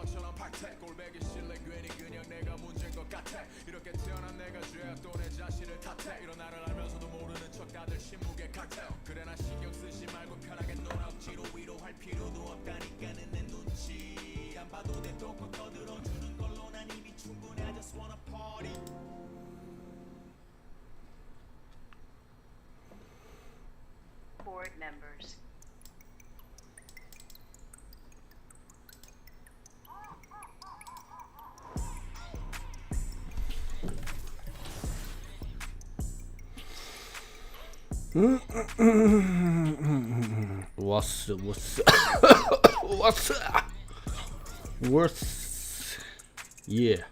것처럼 박태 꼴배기 싫래 괜히 그냥 내가 문제인 것 같아 이렇게 태어난 내가 죄야 또 내 자신을 탓해 이런 나를 알면서도 모르는 척 다들 침묵의 칵테일 그래 나 신경 쓰지 말고 편하게 놀아 억지로 위로할 필요도 없다니까는 내 눈치 안 봐도 돼 또꼭 떠들어주는 걸로 난 이미 충분해 I just wanna party Board members. What's yeah.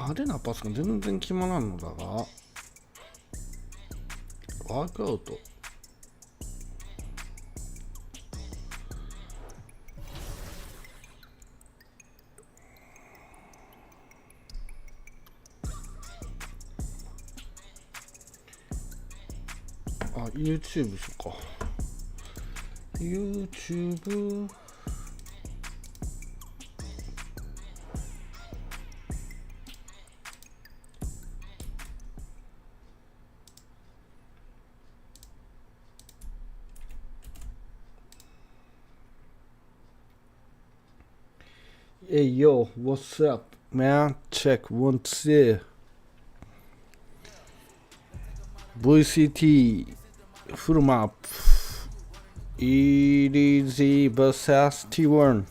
派手なパスが全然決まらんのだがワークアウトあ、YouTube そっか YouTube Hey yo, what's up, man? Check 1, 2 Vct full map Easy vs T1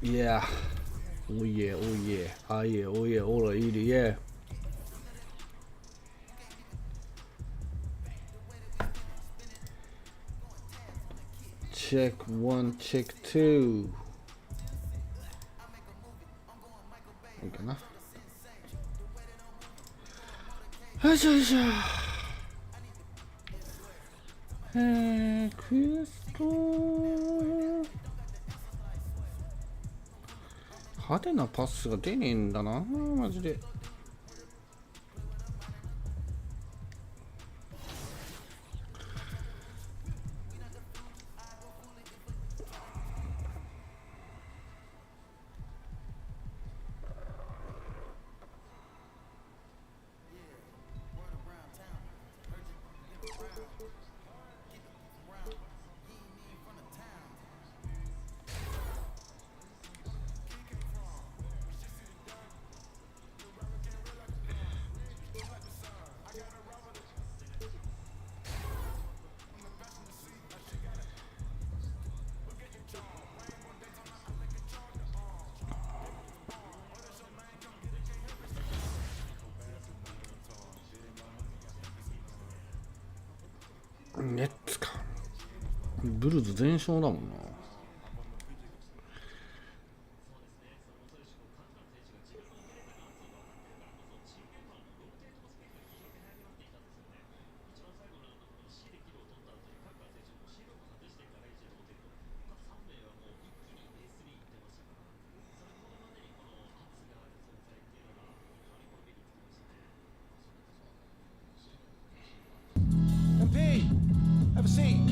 Yeah Oh yeah, oh yeah Ah yeah, oh yeah, alright, yeah Check 1, check 2いいかなよいしょよいしょクエスト派手なパスが出ねえんだなマジでネッツかブルーズ全勝だもんな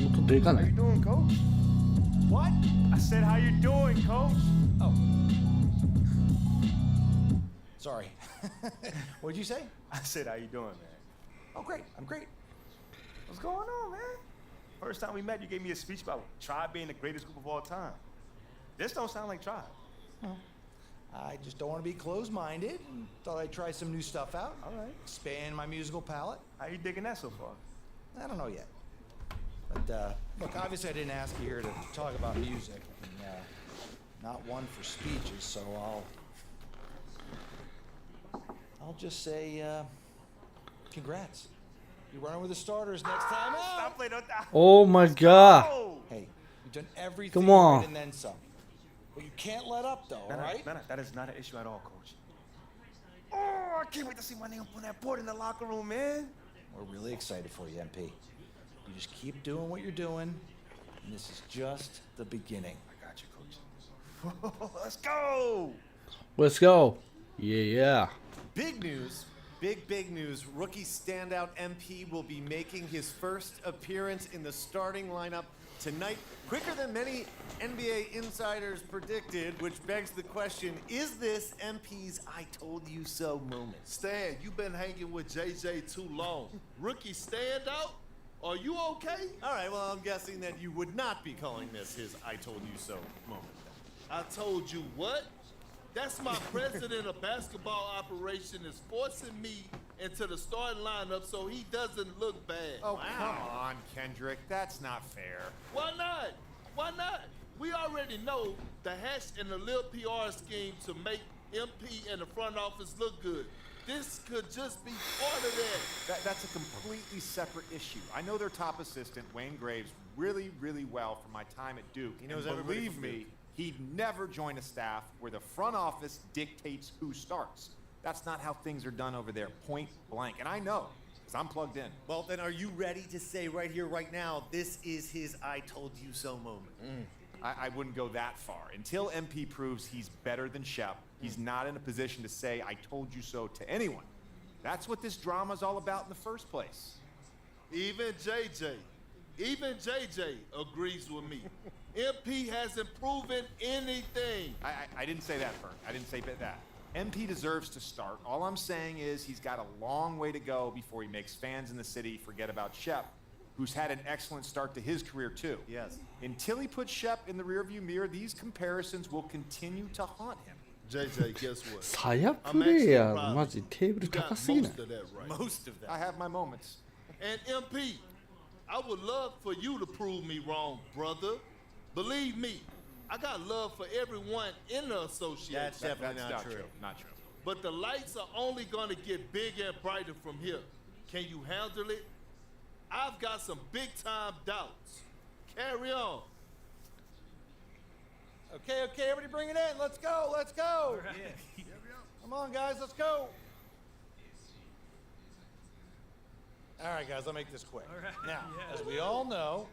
音でかない How you doing, coach? What? I said how you doing, coach? Oh. Sorry. What'd you say? I said how you doing, man? Oh, great. I'm great. What's going on, man? First time we met, you gave me a speech about Tribe being the greatest group of all time. This don't sound like Tribe. I just don't want to be closed-minded. Thought I'd try some new stuff out. All right. Expand my musical palette. How you digging that so far? I don't know yet. But, look, obviously I didn't ask you here to talk about music. And, not one for speeches, so I'll just say, congrats. You're running with the starters next time out. Stop playing with that. Oh my god Hey, you've done everything Come on. right and then some. But you can't let up, though, all right? No, that is not an issue at all, coach. Oh, I can't wait to see my name up on that board in the locker room, man. We're really excited for you, MP. You just keep doing what you're doing, and this is just the beginning. I got you, coach. Let's go. Let's go. Yeah. Big news. Big news. Rookie standout MP will be making his first appearance in the starting lineup tonight, quicker than many NBA insiders predicted, which begs the question, is this MP's I told you so moment? Stan, you've been hanging with JJ too long. Rookie standout? Are you okay? All right, well, I'm guessing that you would not be calling this his I told you so moment. I told you what? That's my president of basketball operation is forcing me into the starting lineup so he doesn't look bad. Oh, come on, Kendrick. That's not fair. Why not? Why not? We already know the hash and the little PR scheme to make MP and the front office look good. This could just be part of that. That's a completely separate issue. I know their top assistant, Wayne Graves, really well from my time at Duke. He knows and everybody believe from me, Duke. he'd never join a staff where the front office dictates who starts. That's not how things are done over there, point blank. And I know, because I'm plugged in. Well, then are you ready to say right here, right now, this is his I told you so moment? I wouldn't go that far. Until MP proves he's better than Shep, he's not in a position to say, I told you so to anyone. That's what this drama's all about in the first place. Even JJ agrees with me. MP hasn't proven anything. I didn't say that, Bert. I didn't say that. MP deserves to start. All I'm saying is he's got a long way to go before he makes fans in the city forget about Shep, who's had an excellent start to his career too. Yes. Until he puts Shep in the rearview mirror, these comparisons will continue to haunt him. JJ, guess what? サヤプレイヤーマジテーブル You got 高すぎない most of that right. Most of that. I have my moments. And MP, I would love for you to prove me wrong, brother. Believe me, I got love for everyone in the association. That's definitely That's not true. Not true. But the lights are only gonna get bigger and brighter from here. Can you handle it? I've got some big time doubts. Carry on. Okay, everybody bring it in. Let's go. Come on, guys, let's go. All right, guys, I'll make this quick. Now, as we all know,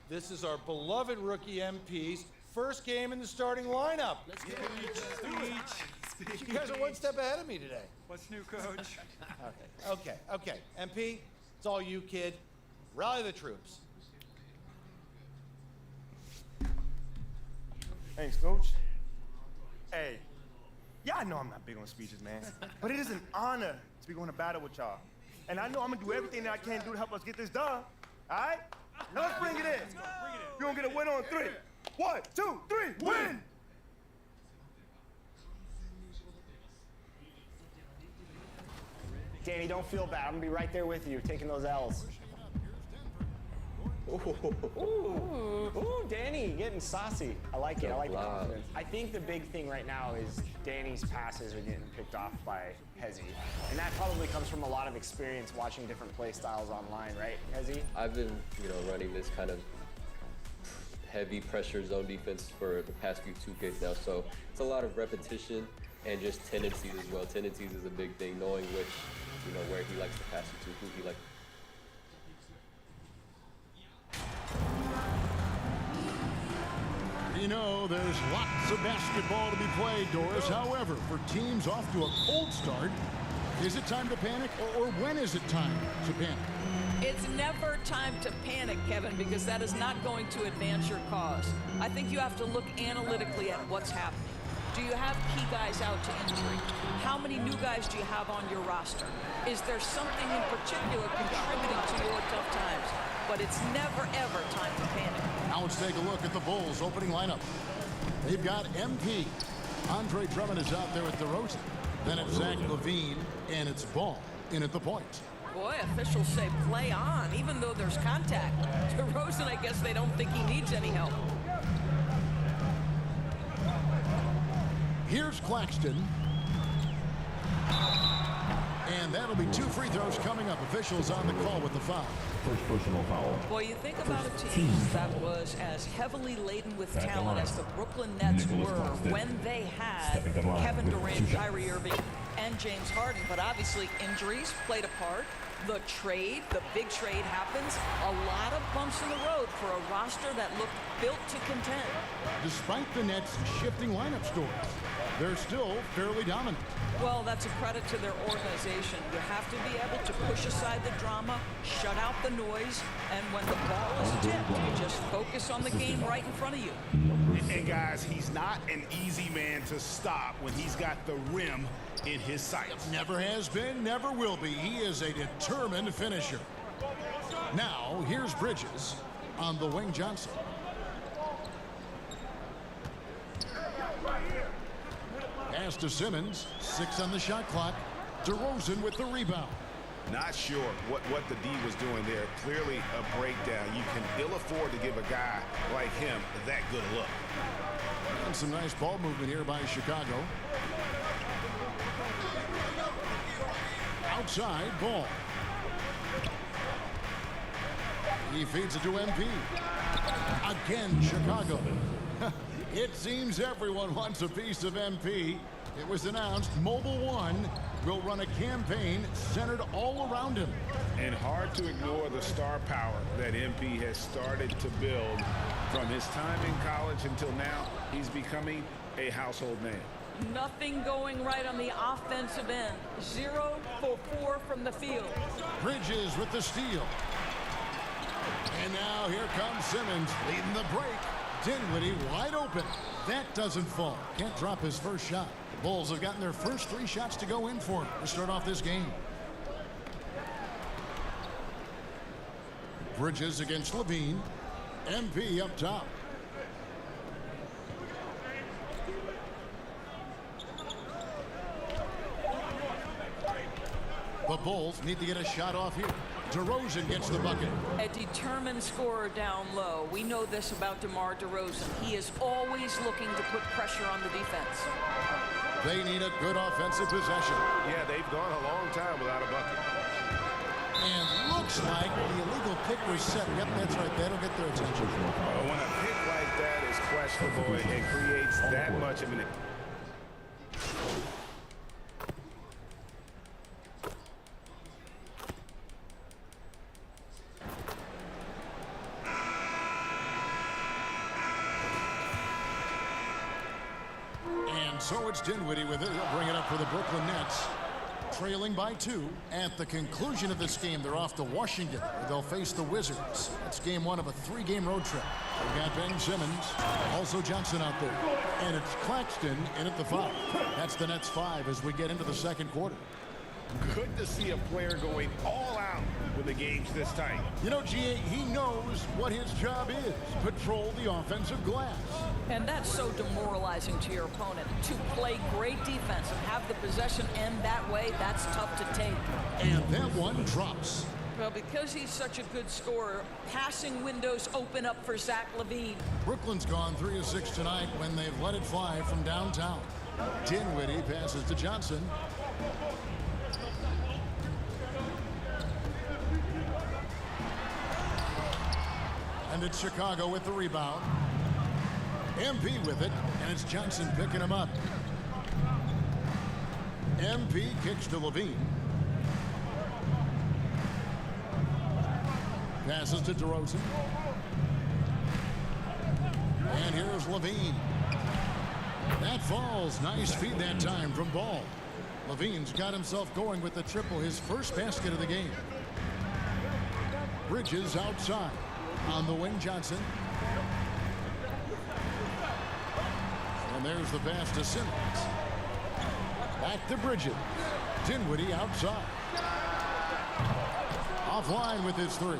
this is our beloved rookie MP's first game in the starting lineup. Let's get it. You guys are one step ahead of me today. What's new, coach? Okay. MP, it's all you, kid. Rally the troops. Thanks, Coach. Hey, y'all know I'm not big on speeches, man. But it is an honor to be going to battle with y'all. And I know I'm gonna do everything that I can do to help us get this done. All right? Now let's bring it in. You're gonna get a win on 3. 1, 2, 3, win! Danny, don't feel bad. I'm gonna be right there with you, taking those L's. Ooh, Danny, getting saucy. I like it. I like the confidence. I think the big thing right now is Danny's passes are getting picked off by Hezzy. And that probably comes from a lot of experience watching different play styles online, right, Hezzy? I've been, running this kind of heavy pressure zone defense for the past few 2Ks now. So it's a lot of repetition and just tendencies as well. Tendencies is a big thing, knowing which, where he likes to pass it to, who he likes. There's lots of basketball to be played, Doris. However, for teams off to a cold start, is it time to panic, or when is it time to panic? It's never time to panic, Kevin, because that is not going to advance your cause. I think you have to look analytically at what's happening. Do you have key guys out to injury? How many new guys do you have on your roster? Is there something in particular contributing to your tough times? But it's never, ever time to panic. Now let's take a look at the Bulls' opening lineup. They've got MP. Andre Drummond is out there at DeRozan. Then it's Zach LaVine, and it's Ball in at the point. Boy, officials say play on, even though there's contact. DeRozan, I guess they don't think he needs any help. Here's Claxton. And that'll be 2 free throws coming up. Officials on the call with the foul. First personal foul. Boy, you think about a team that was as heavily laden with talent as the Brooklyn Nets were when they had Kevin Durant, Kyrie Irving, and James Harden. But obviously injuries played a part. The big trade happens. A lot of bumps in the road for a roster that looked built to contend. Despite the Nets' shifting lineup stories, they're still fairly dominant. Well, that's a credit to their organization. You have to be able to push aside the drama, shut out the noise, and when the ball is tipped, you just focus on the game right in front of you. And guys, he's not an easy man to stop when he's got the rim in his sights. Never has been, never will be. He is a determined finisher. Now, here's Bridges on the wing. Johnson. Pass to Simmons. 6 on the shot clock. DeRozan with the rebound. Not sure what the D was doing there. Clearly a breakdown. You can ill afford to give a guy like him that good a look. And some nice ball movement here by Chicago. Outside ball. He feeds it to MP. Again, Chicago. It seems everyone wants a piece of MP. It was announced Mobile One will run a campaign centered all around him. And hard to ignore the star power that MP has started to build from his time in college until now. He's becoming a household name. Nothing going right on the offensive end. 0 for 4 from the field. Bridges with the steal. And now here comes Simmons leading the break. Dinwiddie wide open. That doesn't fall. Can't drop his first shot. The Bulls have gotten their first 3 shots to go in for him to start off this game. Bridges against Levine. MP up top. The Bulls need to get a shot off here. DeRozan gets the bucket. A determined scorer down low. We know this about DeMar DeRozan. He is always looking to put pressure on the defense. They need a good offensive possession. Yeah, they've gone a long time without a bucket. And looks like the illegal pick was set. Yep, that's right. That'll get their attention. When a pick like that is questionable and creates that much of an... And so it's Dinwiddie with it. He'll bring it up for the Brooklyn Nets. Trailing by 2. At the conclusion of this game, they're off to Washington, where they'll face the Wizards. That's game 1 of a 3-game road trip. We've got Ben Simmons, also Johnson out there. And it's Claxton in at the 5. That's the Nets 5 as we get into the second quarter. Good to see a player going all out when the game's this tight. You know, G.A., he knows what his job is. Patrol the offensive glass. And that's so demoralizing to your opponent. To play great defense and have the possession end that way, that's tough to take. And that one drops. Well, because he's such a good scorer, passing windows open up for Zach LaVine. Brooklyn's gone 3 of 6 tonight when they've let it fly from downtown. Dinwiddie passes to Johnson. And it's Chicago with the rebound. MP with it, and it's Johnson picking him up. MP kicks to Levine. Passes to DeRozan. And here's Levine. That falls. Nice feed that time from Ball. Levine's got himself going with the triple, his first basket of the game. Bridges outside. On the wing, Johnson. And there's the pass to Simmons. Back to Bridges. Dinwiddie outside. Offline with his 3.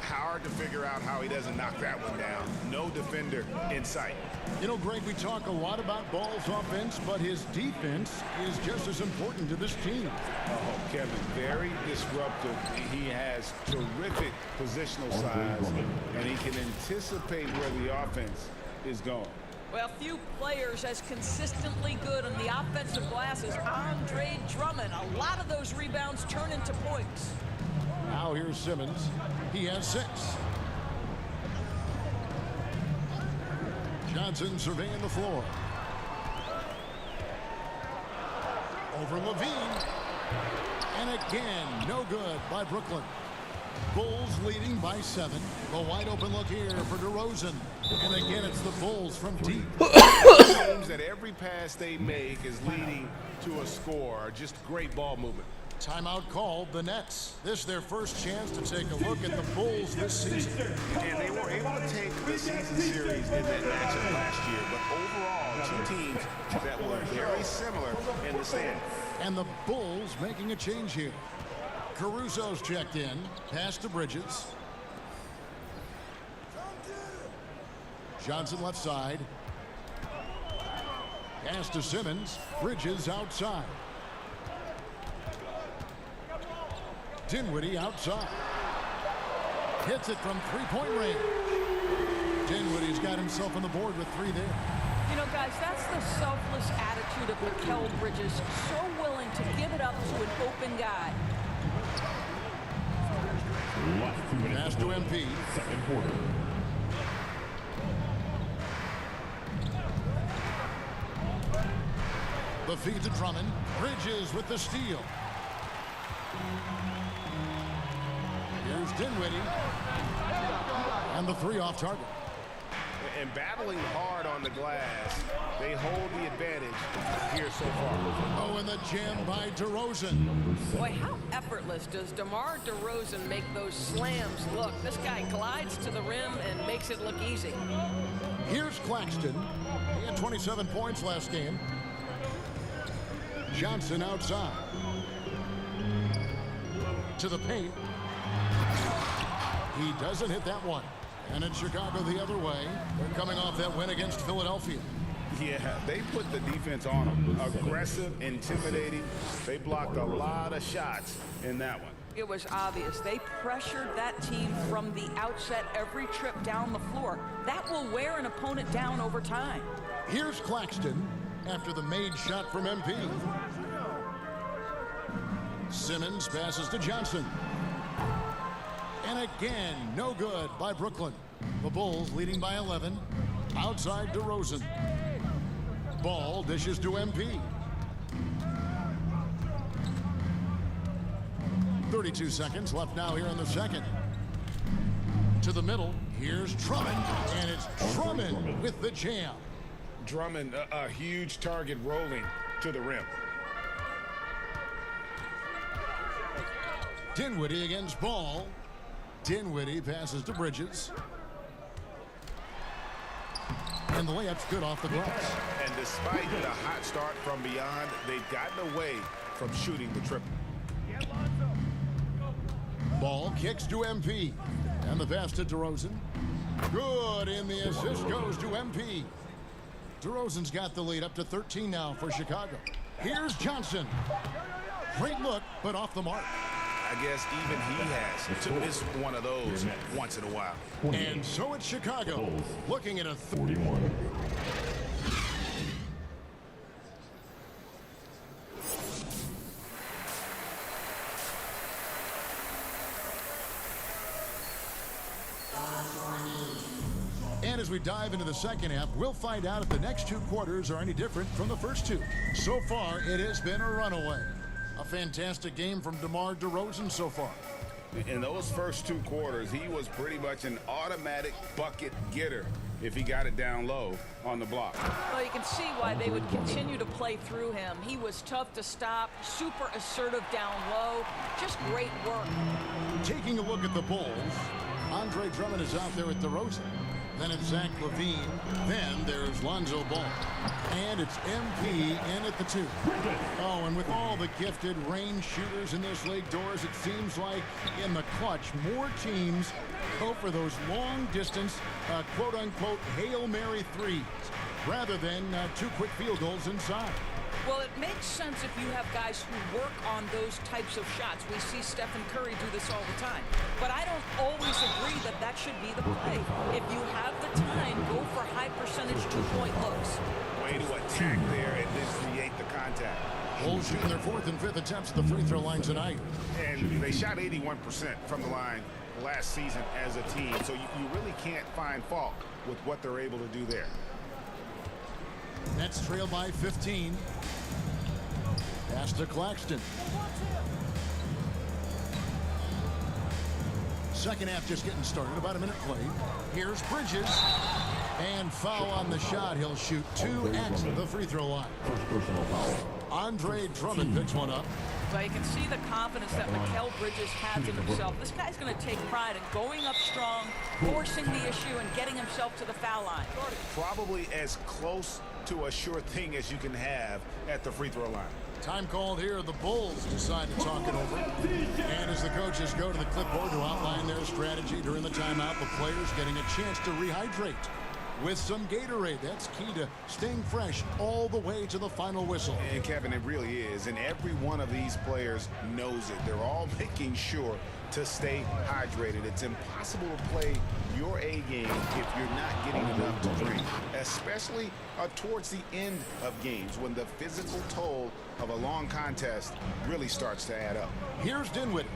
Hard to figure out how he doesn't knock that one down. No defender in sight. You know, Greg, we talk a lot about Ball's offense, but his defense is just as important to this team. Oh, Kevin, very disruptive. He has terrific positional size, and he can anticipate where the offense is going. Well, few players as consistently good on the offensive glass as Andre Drummond. A lot of those rebounds turn into points. Now here's Simmons. He has 6. Johnson surveying the floor. Over Levine. And again, no good by Brooklyn. Bulls leading by 7. The wide open look here for DeRozan. And again, it's the Bulls from deep. Games that every pass they make is leading to a score. Just great ball movement. Timeout called the Nets. This is their first chance to take a look at the Bulls this season. And they were able to take the season series in that matchup last year, but overall, two teams that were very similar in the stand. And the Bulls making a change here. Caruso's checked in. Pass to Bridges. Johnson left side. Pass to Simmons. Bridges outside. Dinwiddie outside. Hits it from three-point range. Dinwiddie's got himself on the board with 3 there. You know, guys, that's the selfless attitude of Mikal Bridges. So willing to give it up to an open guy. Pass to MP. Second quarter. The feed to Drummond. Bridges with the steal. Here's Dinwiddie. And the 3 off target. And battling hard on the glass, they hold the advantage here so far. Oh, and the jam by DeRozan. Boy, how effortless does DeMar DeRozan make those slams look? This guy glides to the rim and makes it look easy. Here's Claxton. He had 27 points last game. Johnson outside. To the paint. He doesn't hit that one. And in Chicago the other way. They're coming off that win against Philadelphia. Yeah, they put the defense on them. Aggressive, intimidating. They blocked a lot of shots in that one. It was obvious. They pressured that team from the outset every trip down the floor. That will wear an opponent down over time. Here's Claxton after the made shot from MP. Simmons passes to Johnson. And again, no good by Brooklyn. The Bulls leading by 11. Outside DeRozan. Ball dishes to MP. 32 seconds left now here in the second. To the middle. Here's Drummond. And it's Drummond with the jam. Drummond, a huge target rolling to the rim. Dinwiddie against Ball. Dinwiddie passes to Bridges. And the layup's good off the glass. And despite the hot start from beyond, they've gotten away from shooting the triple. Ball kicks to MP. And the pass to DeRozan. Good, and the assist goes to MP. DeRozan's got the lead up to 13 now for Chicago. Here's Johnson. Great look, but off the mark. I guess even he has to miss one of those once in a while. And so it's Chicago looking at a 41. And as we dive into the second half, we'll find out if the next 2 quarters are any different from the first 2. So far, it has been a runaway. A fantastic game from DeMar DeRozan so far. In those first 2 quarters, he was pretty much an automatic bucket getter if he got it down low on the block. Well, you can see why they would continue to play through him. He was tough to stop, super assertive down low. Just great work. Taking a look at the Bulls, Andre Drummond is out there with DeRozan. Then it's Zach LaVine. Then there's Lonzo Ball. And it's MP in at the 2. Oh, and with all the gifted range shooters in this league, Doors, it seems like in the clutch, more teams go for those long-distance, quote-unquote, Hail Mary threes, rather than 2 quick field goals inside. Well, it makes sense if you have guys who work on those types of shots. We see Stephen Curry do this all the time. But I don't always agree that that should be the play. If you have the time, go for high-percentage 2-point looks. Way to attack there and then create the contact. Bulls shooting their 4th and 5th attempts at the free throw line tonight. And they shot 81% from the line last season as a team. So you really can't find fault with what they're able to do there. Nets trail by 15. Pass to Claxton. Second half just getting started. About a minute played. Here's Bridges. And foul on the shot. He'll shoot 2 at the free throw line. Andre Drummond picks one up. So you can see the confidence that Mikal Bridges has in himself. This guy's going to take pride in going up strong, forcing the issue, and getting himself to the foul line. Probably as close to a sure thing as you can have at the free throw line. Time called here. The Bulls decide to talk it over. And as the coaches go to the clipboard to outline their strategy during the timeout, the players getting a chance to rehydrate with some Gatorade. That's key to staying fresh all the way to the final whistle. And Kevin, it really is. And every one of these players knows it. They're all making sure to stay hydrated. It's impossible to play your A game if you're not getting enough to drink, especially towards the end of games when the physical toll of a long contest really starts to add up. Here's Dinwiddie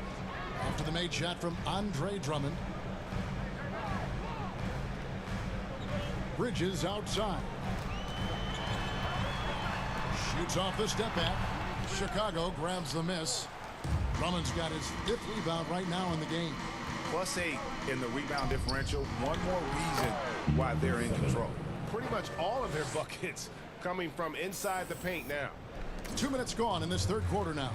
after the made shot from Andre Drummond. Bridges outside. Shoots off the step back. Chicago grabs the miss. Drummond's got his 5th rebound right now in the game. +8 in the rebound differential. One more reason why they're in control. Pretty much all of their buckets coming from inside the paint now. 2 minutes gone in this 3rd quarter now.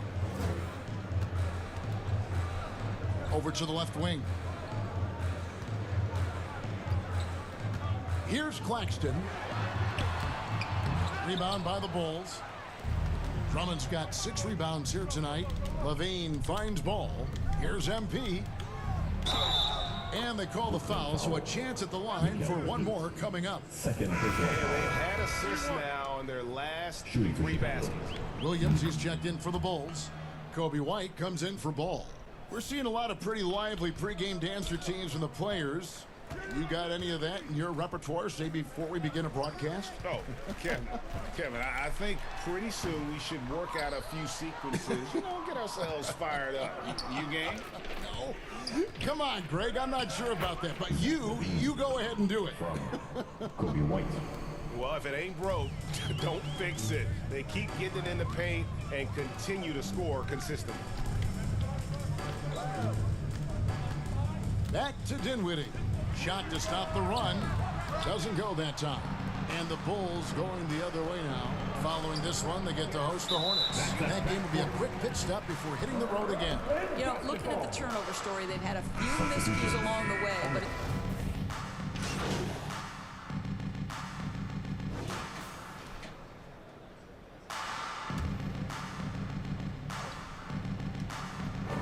Over to the left wing. Here's Claxton. Rebound by the Bulls. Drummond's got 6 rebounds here tonight. Levine finds ball. Here's MP. And they call the foul, so a chance at the line for one more coming up. They've had assists now in their last 3 baskets. Williams, he's checked in for the Bulls. Kobe White comes in for ball. We're seeing a lot of pretty lively pregame dance routines from the players. You got any of that in your repertoire, say, before we begin a broadcast? Oh, Kevin, I think pretty soon we should work out a few sequences, get ourselves fired up. You game? No. Come on, Greg, I'm not sure about that, but you go ahead and do it. Kobe White. Well, if it ain't broke, don't fix it. They keep getting it in the paint and continue to score consistently. Back to Dinwiddie. Shot to stop the run. Doesn't go that time. And the Bulls going the other way now. Following this one, they get to host the Hornets. That game will be a quick pit stop before hitting the road again. You know, looking at the turnover story, they've had a few miscues along the way, but...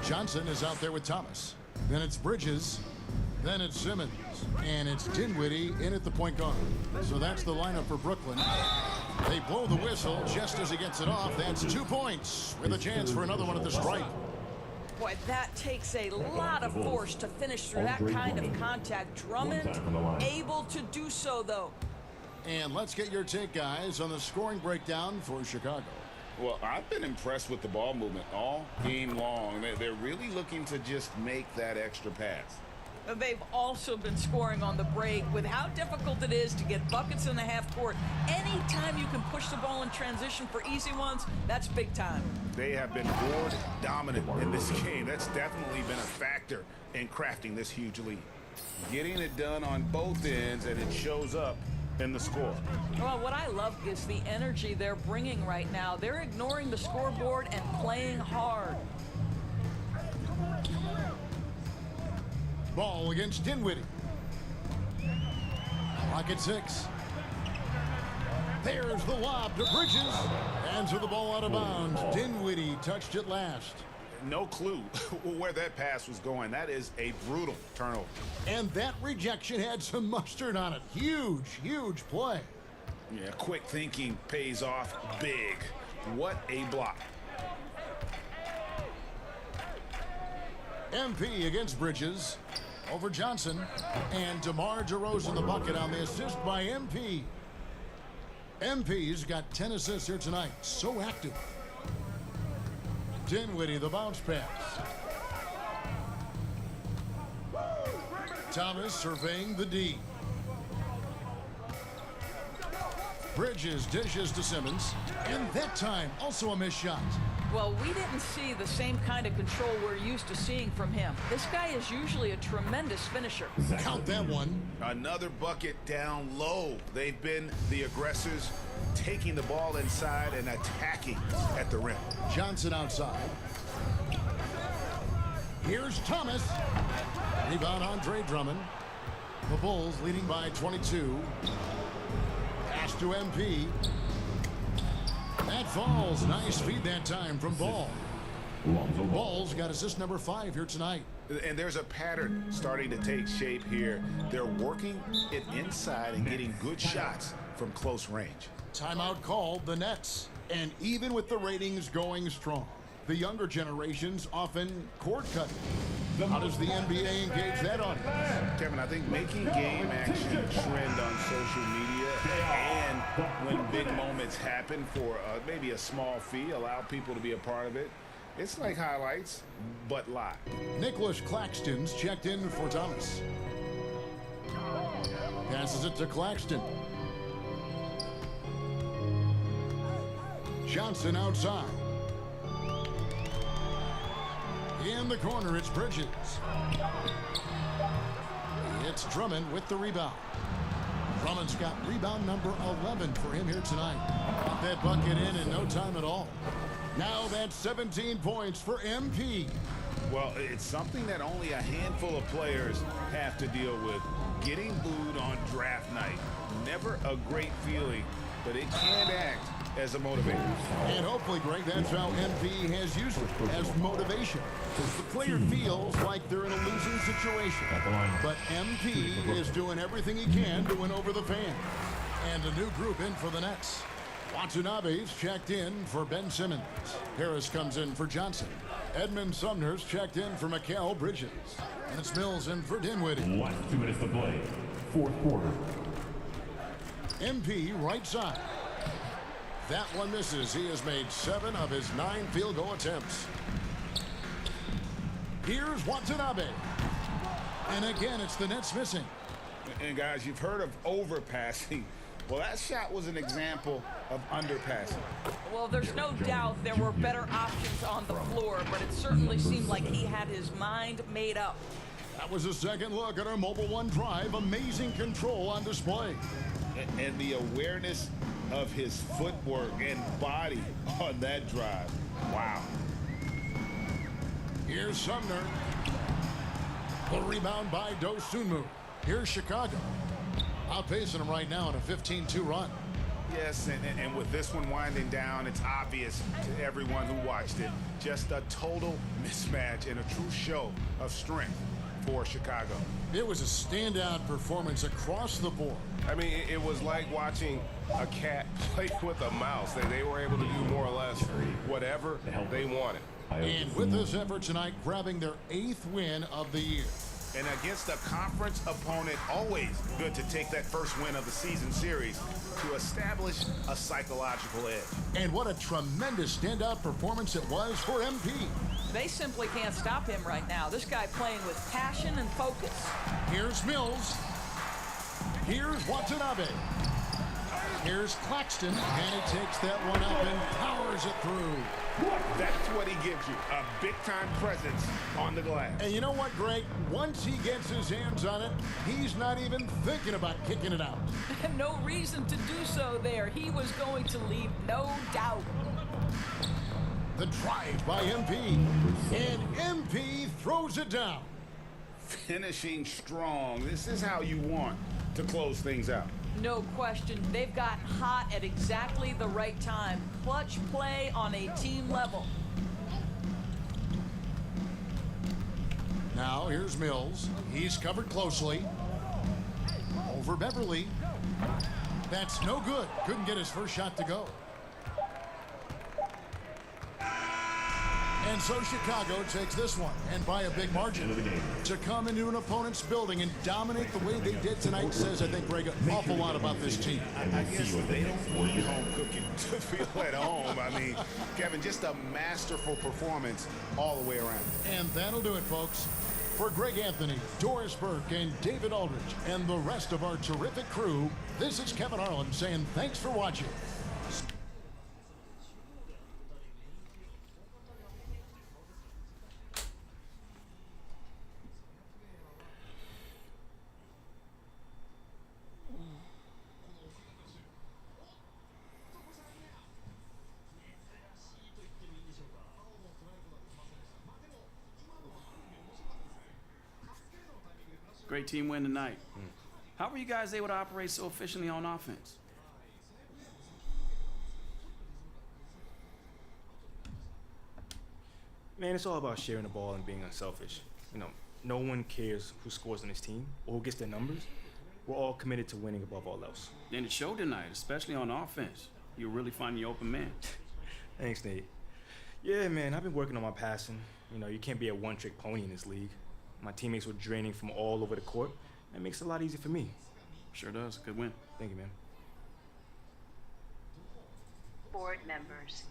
Johnson is out there with Thomas. Then it's Bridges. Then it's Simmons. And it's Dinwiddie in at the point guard. So that's the lineup for Brooklyn. They blow the whistle just as he gets it off. That's 2 points with a chance for another one at the stripe. Boy, that takes a lot of force to finish through that kind of contact. Drummond able to do so, though. And let's get your take, guys, on the scoring breakdown for Chicago. Well, I've been impressed with the ball movement all game long. They're really looking to just make that extra pass. They've also been scoring on the break with how difficult it is to get buckets in the half court. Anytime you can push the ball in transition for easy ones, that's big time. They have been board dominant in this game. That's definitely been a factor in crafting this huge lead. Getting it done on both ends, and it shows up in the score. Well, what I love is the energy they're bringing right now. They're ignoring the scoreboard and playing hard. Ball against Dinwiddie. Rocket 6. There's the lob to Bridges. Answer the ball out of bounds. Dinwiddie touched it last. No clue where that pass was going. That is a brutal turnover. And that rejection had some mustard on it. Huge, huge play. Yeah, quick thinking pays off big. What a block. MP against Bridges. Over Johnson. And DeMar DeRozan the bucket on the assist by MP. MP's got 10 assists here tonight. So active. Dinwiddie, the bounce pass. Thomas surveying the D. Bridges dishes to Simmons. And that time, also a missed shot. Well, we didn't see the same kind of control we're used to seeing from him. This guy is usually a tremendous finisher. Count that one. Another bucket down low. They've been the aggressors, taking the ball inside and attacking at the rim. Johnson outside. Here's Thomas. Rebound Andre Drummond. The Bulls leading by 22. Pass to MP. That falls. Nice feed that time from Ball. Ball's got assist number 5 here tonight. And there's a pattern starting to take shape here. They're working it inside and getting good shots from close range. Timeout called the Nets. And even with the ratings going strong, the younger generations often cord cutting. How does the NBA engage that audience? Kevin, I think making game action trend on social media and when big moments happen for maybe a small fee, allow people to be a part of it. It's like highlights, but live. Nicholas Claxton's checked in for Thomas. Passes it to Claxton. Johnson outside. In the corner, it's Bridges. It's Drummond with the rebound. Drummond's got rebound number 11 for him here tonight. Got that bucket in no time at all. Now that's 17 points for MP. Well, it's something that only a handful of players have to deal with. Getting booed on draft night. Never a great feeling, but it can act as a motivator. And hopefully, Greg, that's how MP has used it, as motivation. Because the player feels like they're in a losing situation. But MP is doing everything he can to win over the fan. And a new group in for the Nets. Watanabe's checked in for Ben Simmons. Harris comes in for Johnson. Edmund Sumner's checked in for Mikal Bridges. And it's Mills in for Dinwiddie. 2 minutes to play. Fourth quarter. MP right side. That one misses. He has made 7 of his 9 field goal attempts. Here's Watanabe. And again, it's the Nets missing. And guys, you've heard of overpassing. Well, that shot was an example of underpassing. Well, there's no doubt there were better options on the floor, but it certainly seemed like he had his mind made up. That was a second look at our Mobile One drive. Amazing control on display. And the awareness of his footwork and body on that drive. Wow. Here's Sumner. The rebound by Dosunmu. Here's Chicago. Outpacing them right now in a 15-2 run. Yes, and with this one winding down, it's obvious to everyone who watched it. Just a total mismatch and a true show of strength for Chicago. It was a standout performance across the board. I mean, it was like watching a cat play with a mouse. They were able to do more or less whatever they wanted. And with this effort tonight, grabbing their 8th win of the year. And against a conference opponent, always good to take that first win of the season series to establish a psychological edge. And what a tremendous standout performance it was for MP. They simply can't stop him right now. This guy playing with passion and focus. Here's Mills. Here's Watanabe. Here's Claxton, and he takes that one up and powers it through. That's what he gives you, a big-time presence on the glass. And you know what, Greg? Once he gets his hands on it, he's not even thinking about kicking it out. No reason to do so there. He was going to leave, no doubt. The drive by MP, and MP throws it down. Finishing strong. This is how you want to close things out. No question. They've gotten hot at exactly the right time. Clutch play on a team level. Now here's Mills. He's covered closely. Over Beverly. That's no good. Couldn't get his first shot to go. And so Chicago takes this one, and by a big margin. To come into an opponent's building and dominate the way they did tonight says, I think, Greg, an awful lot about this team. I guess they don't need home cooking to feel at home. I mean, Kevin, just a masterful performance all the way around. And that'll do it, folks. For Greg Anthony, Doris Burke, and David Aldridge, and the rest of our terrific crew, this is Kevin Harlan saying thanks for watching. Great team win tonight. How were you guys able to operate so efficiently on offense? Man, it's all about sharing the ball and being unselfish. You know, no one cares who scores on this team or who gets their numbers. We're all committed to winning above all else. And it showed tonight, especially on offense. You're really finding your open man. Thanks, Nate. Yeah, man, I've been working on my passing. You know, you can't be a one-trick pony in this league. My teammates were draining from all over the court. That makes it a lot easier for me. Sure does. Good win. Thank you, man. Board members.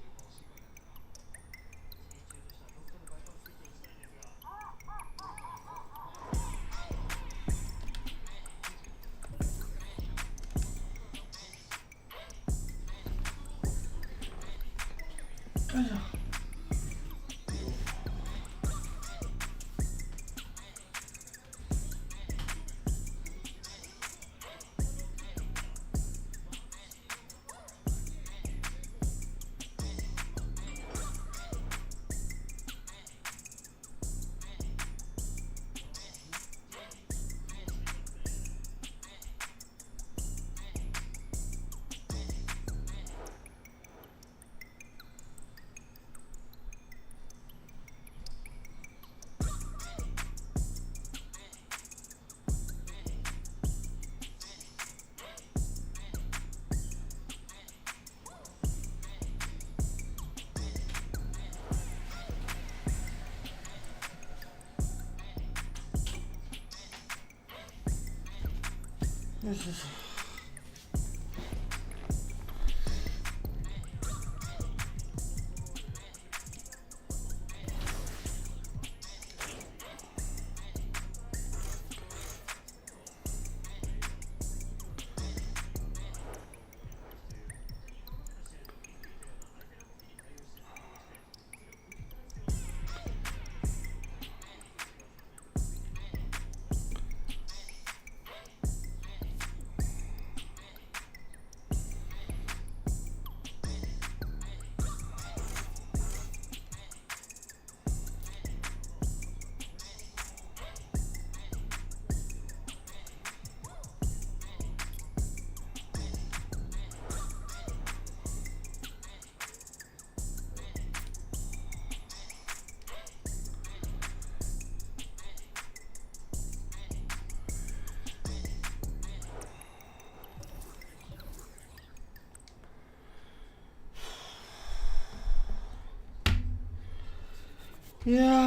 Yeah.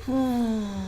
ふぅ。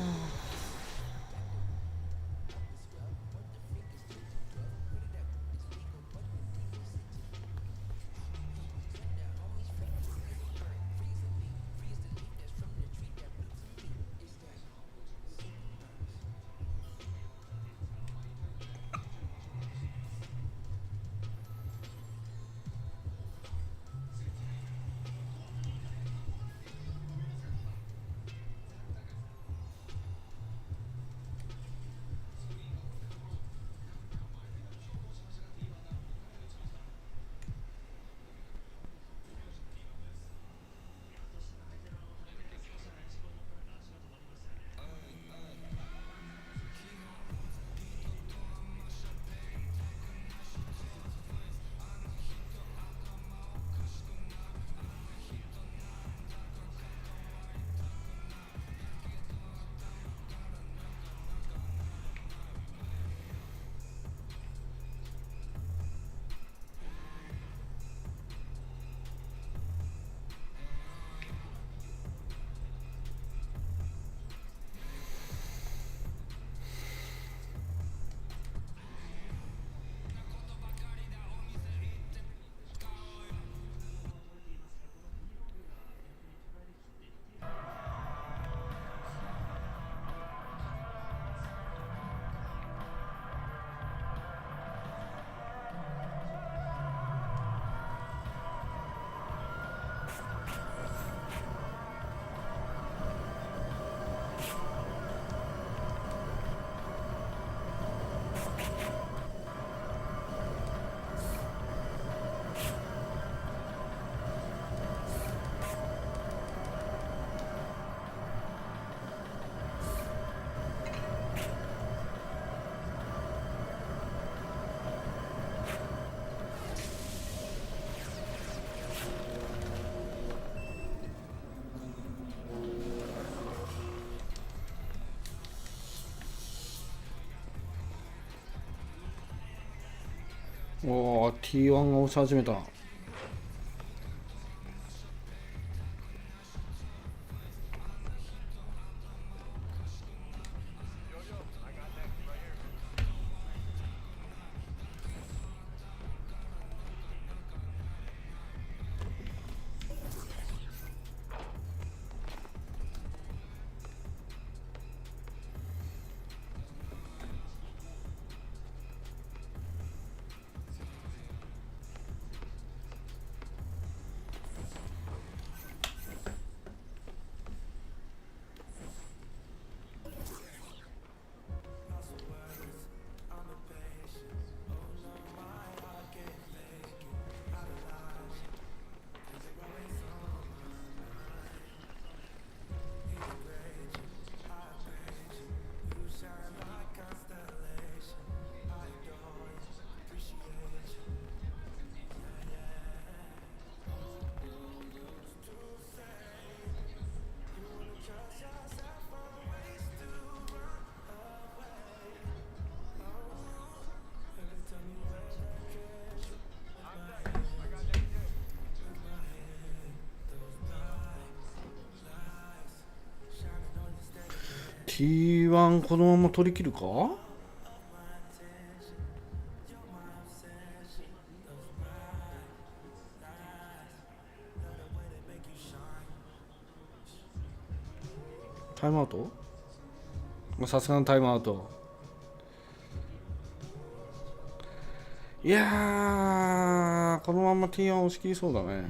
おー、T1 が押し始めた。T1 このまま取り切るか。タイムアウト、さすがのタイムアウト。いやー、このまま T1 押し切りそうだね。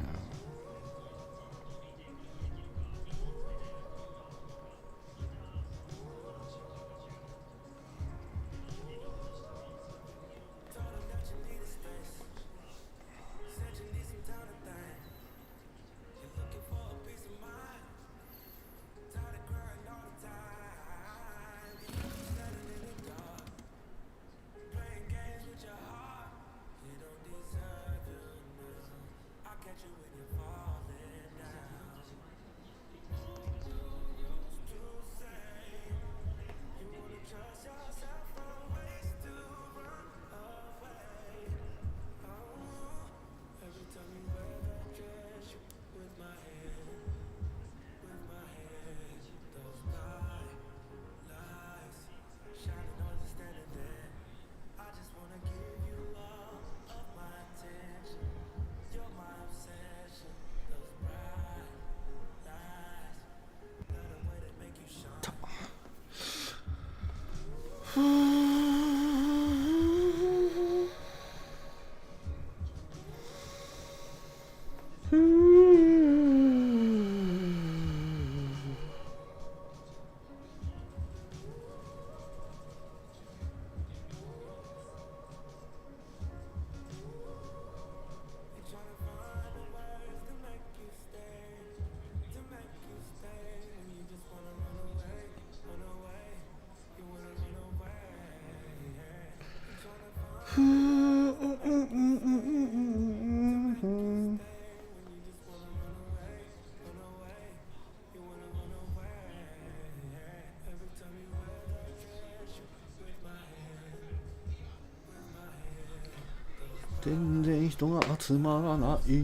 全然人が集まらない。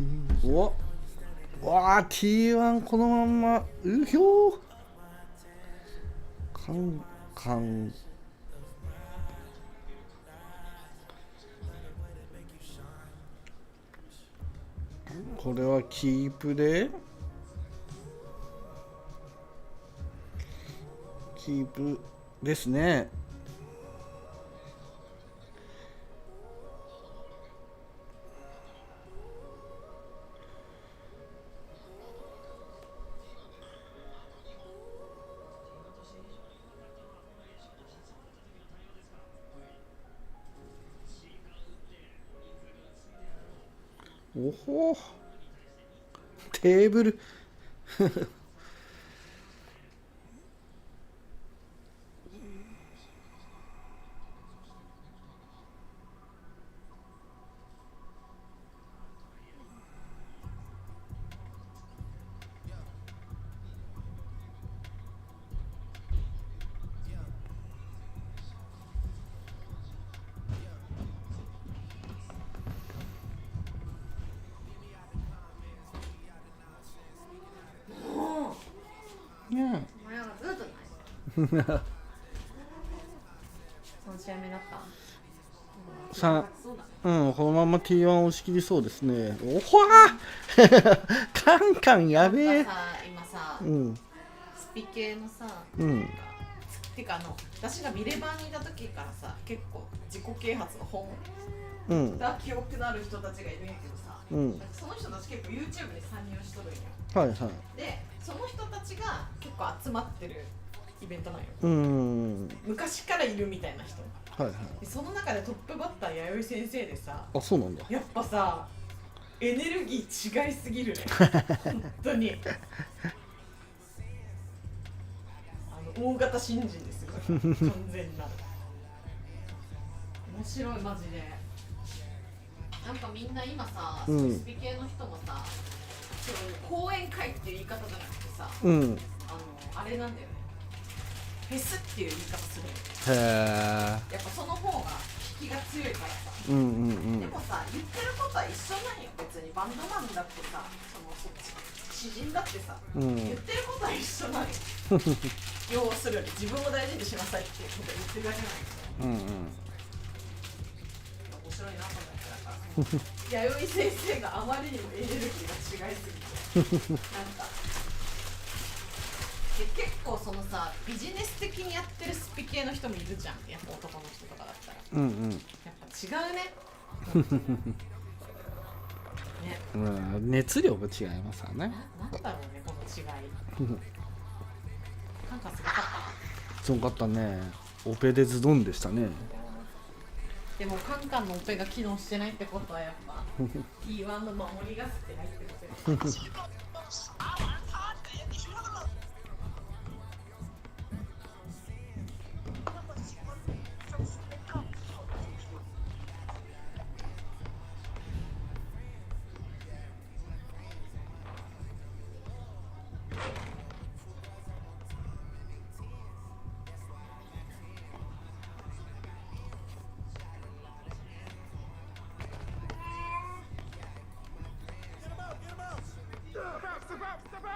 わあ T1 このまんまうひょーカンカン。これはキープでキープですね。おほテーブルねお前はずっとないその試合目だったさうん、このまま T1 押し切りそうですね。おほわカンカンやべえ。今さ、うん、スピ系のさ、うんてか私がビレバンにいた時からさ、結構自己啓発の本が記憶のある人たちがいるんやけどさ、うん、その人たち結構 YouTube に参入しとるんよ。はいはい。で、その人たちが結構集まってるイベントなんよ。昔からいるみたいな人。はいはい。その中でトップバッター弥生先生でさ、あ、そうなんだ。やっぱさ、エネルギー違いすぎるね。本当に。大型新人ですよ。完全な。面白いマジで。なんかみんな今さ、スピ系の人もさ、講演会っていう言い方じゃなくてさ、あれなんだよね。フェスっていう言い方するの。へやっぱその方が引きが強いからさ。でもさ、言ってることは一緒なんよ。別にバンドマンだってさ、そっち詩人だってさ、言ってることは一緒なんよ。要するに自分を大事にしなさいっていうことを言ってるだけなんよ。面白いなと思ってだから弥生先生があまりにもエネルギーが違いすぎてなんかで結構そのさビジネス的にやってるスピ系の人もいるじゃん。やっぱ男の人とかだったらやっぱ違うね。ね、熱量が違いますわね。なんだろうねこの違い。なんかすごかった。すごかったね。オペでズドンでしたね。でもカンカンのオペが機能してないってことはやっぱ T1 の守りが吸ってないってことよ。Step out!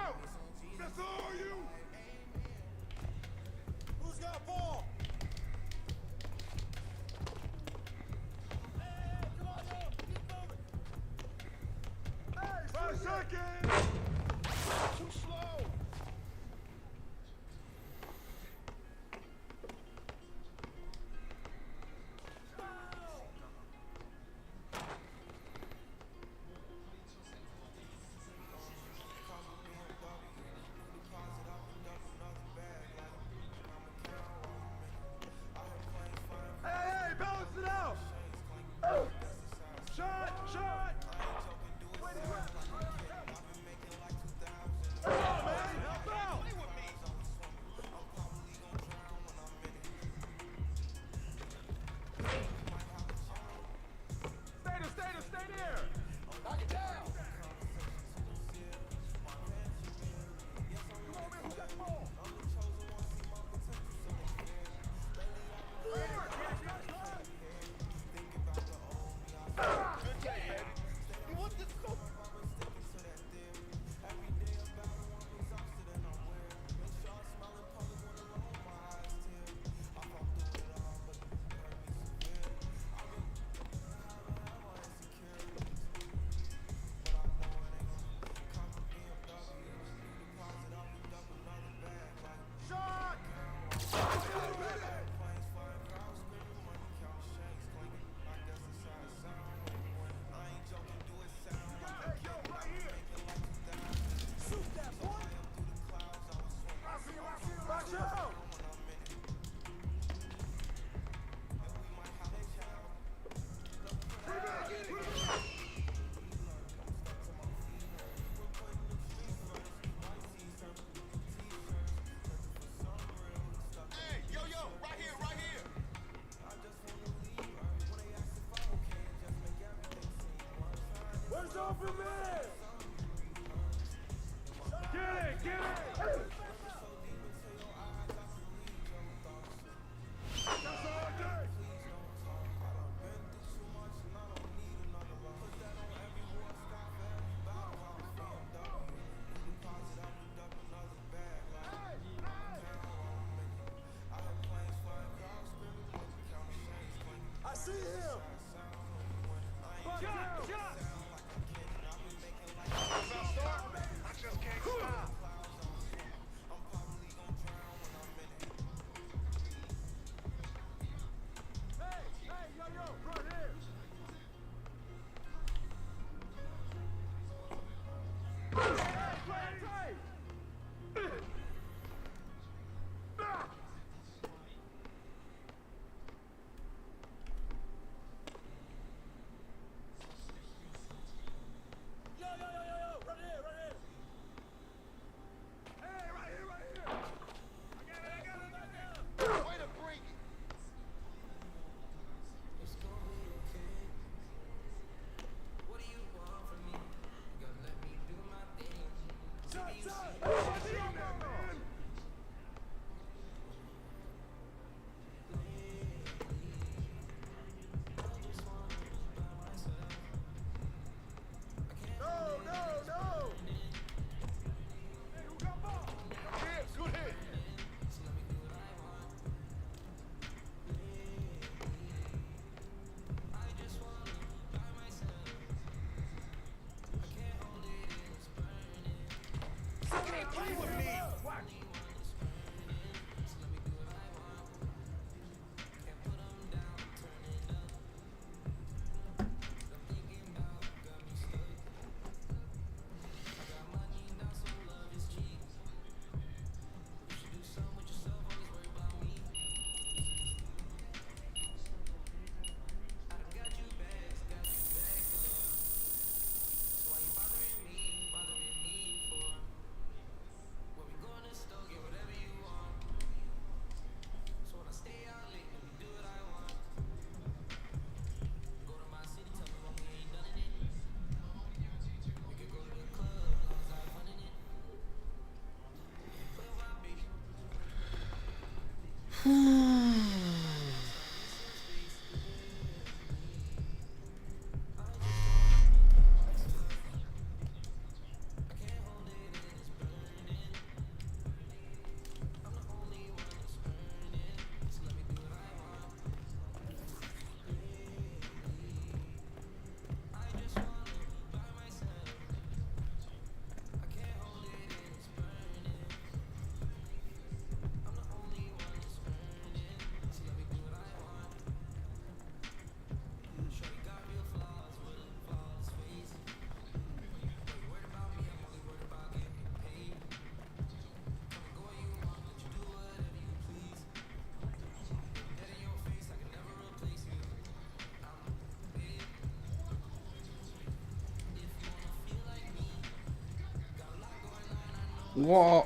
うわ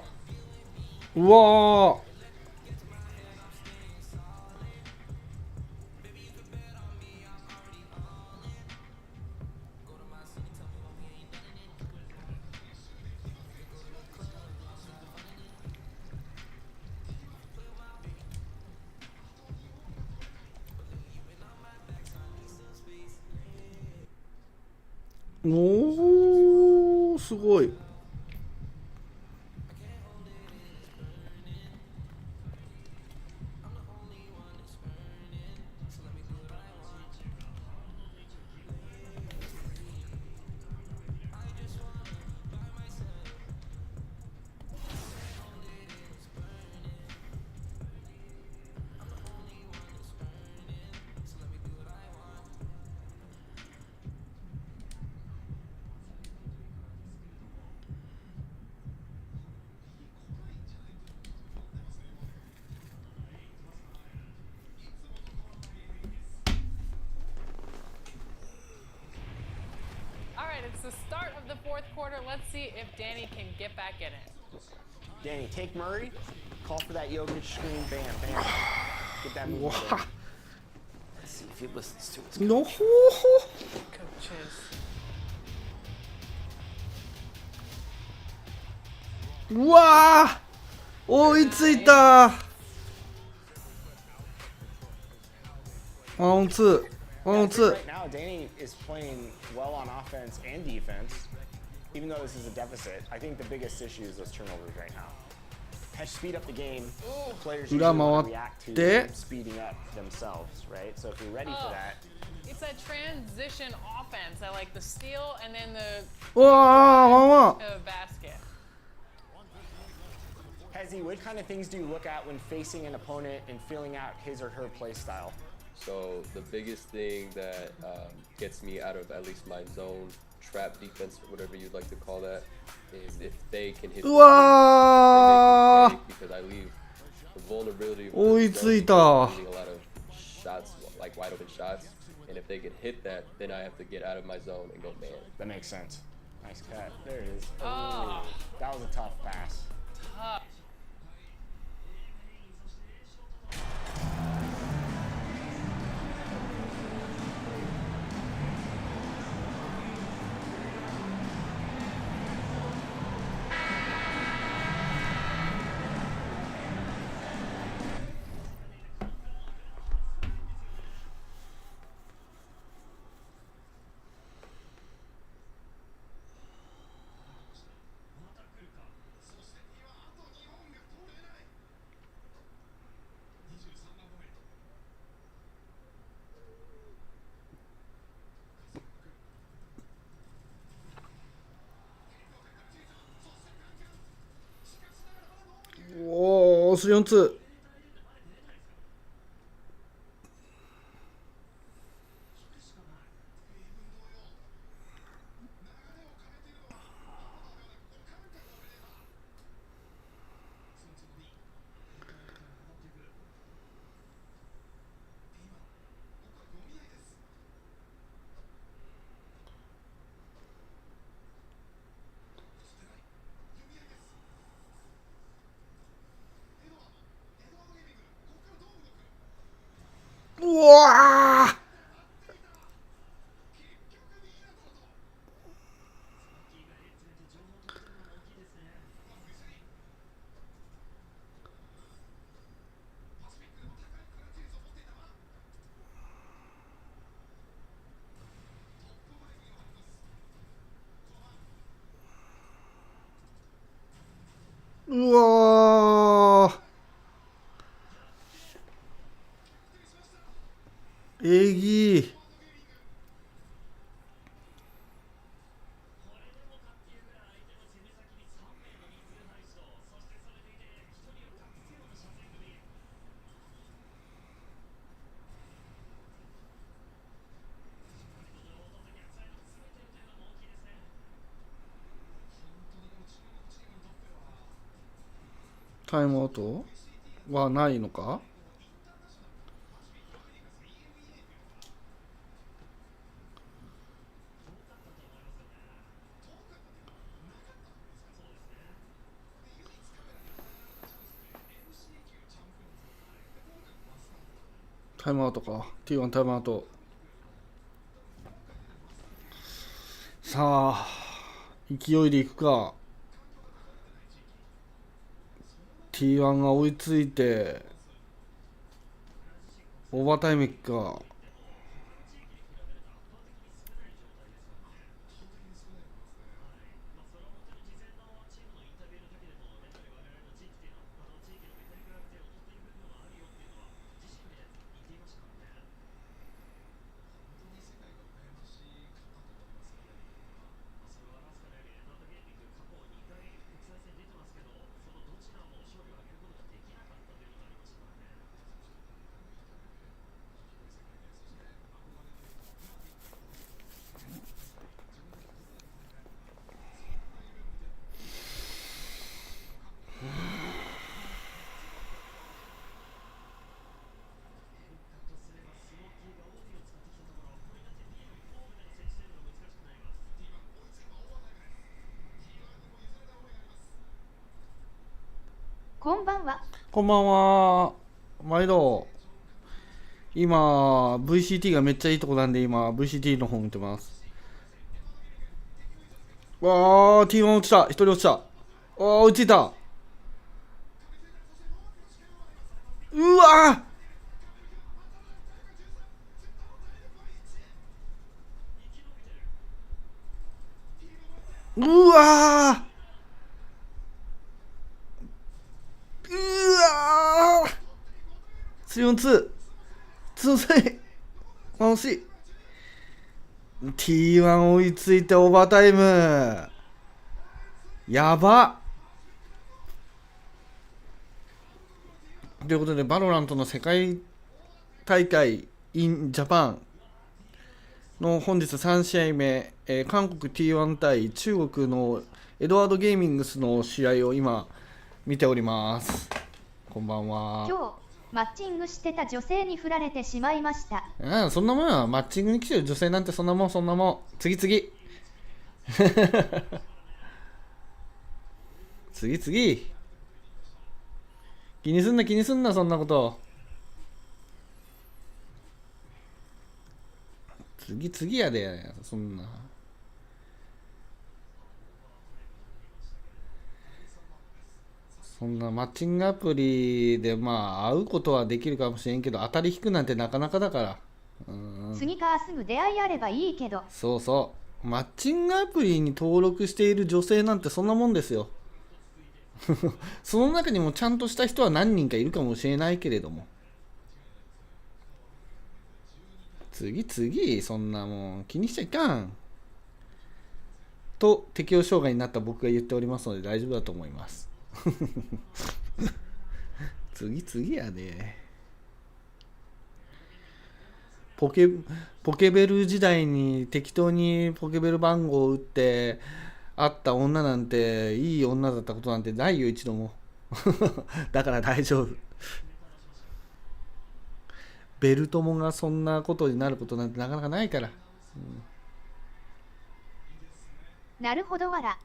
ーうわーおーすごい。It's the start of the fourth quarter. Let's see if Danny can get back in it. Danny, take Murray, call for that Jokic screen, bam, bam. Get that move. Let's see if he listens to us. No. Coaches. うわー追いついた。ワンツーワンツー。 Right now, Danny is playing well on offense and defense, even though this is a deficit. I think the biggest issue is those turnovers right now. Speed up the game. Players usually want to react to them speeding up themselves, right? So if you're ready for that. It's a transition offense. I like the steal and then the basket. Hezzy, what kind of things do you look at when facing an opponent and feeling out his or her play style? So the biggest thing that gets me out of at least my zone trap defense, whatever you'd like to call that, is if they can hit the because I leave the vulnerability of the zone, leaving a lot of shots, like wide open shots, and if they can hit that, then I have to get out of my zone and go man. That makes sense. Nice cut. There it is. Oh, that was a tough pass. Tough. 3-4-2。うわー、うわー、えぎー。タイムアウトはないのか。タイムアウトか。 T1 タイムアウト。さあ勢いでいくか。 T1 が追いついてオーバータイムいくか。こんばんは。こんばんは。毎度。今 VCT がめっちゃいいとこなんで今 VCT の方見てます。わー T1 落ちた。1人落ちた。落ちた。うわー、うわー、3-4-2、2-3、惜しい。T1 追いついてオーバータイム。やば。ということでバロラントの世界大会 in ジャパンの本日3試合目、韓国 T1 対中国のエドワードゲーミングスの試合を今見ております。こんばんは。今日マッチングしてた女性に振られてしまいました。そんなもんはマッチングに来てる女性なんてそんなもん。次次気にすんなそんなこと。次やでそんな。そんなマッチングアプリで会うことはできるかもしれんけど当たり引くなんてなかなかだから。次からすぐ出会いあればいいけど。そうマッチングアプリに登録している女性なんてそんなもんですよその中にもちゃんとした人は何人かいるかもしれないけれども、次そんなもん気にしちゃいかんと適応障害になった僕が言っておりますので大丈夫だと思います次やで。ポケベル時代に適当にポケベル番号を打って会った女なんて、いい女だったことなんてないよ、一度も。だから大丈夫。ベル友がそんなことになることなんてなかなかないから。なるほどわら。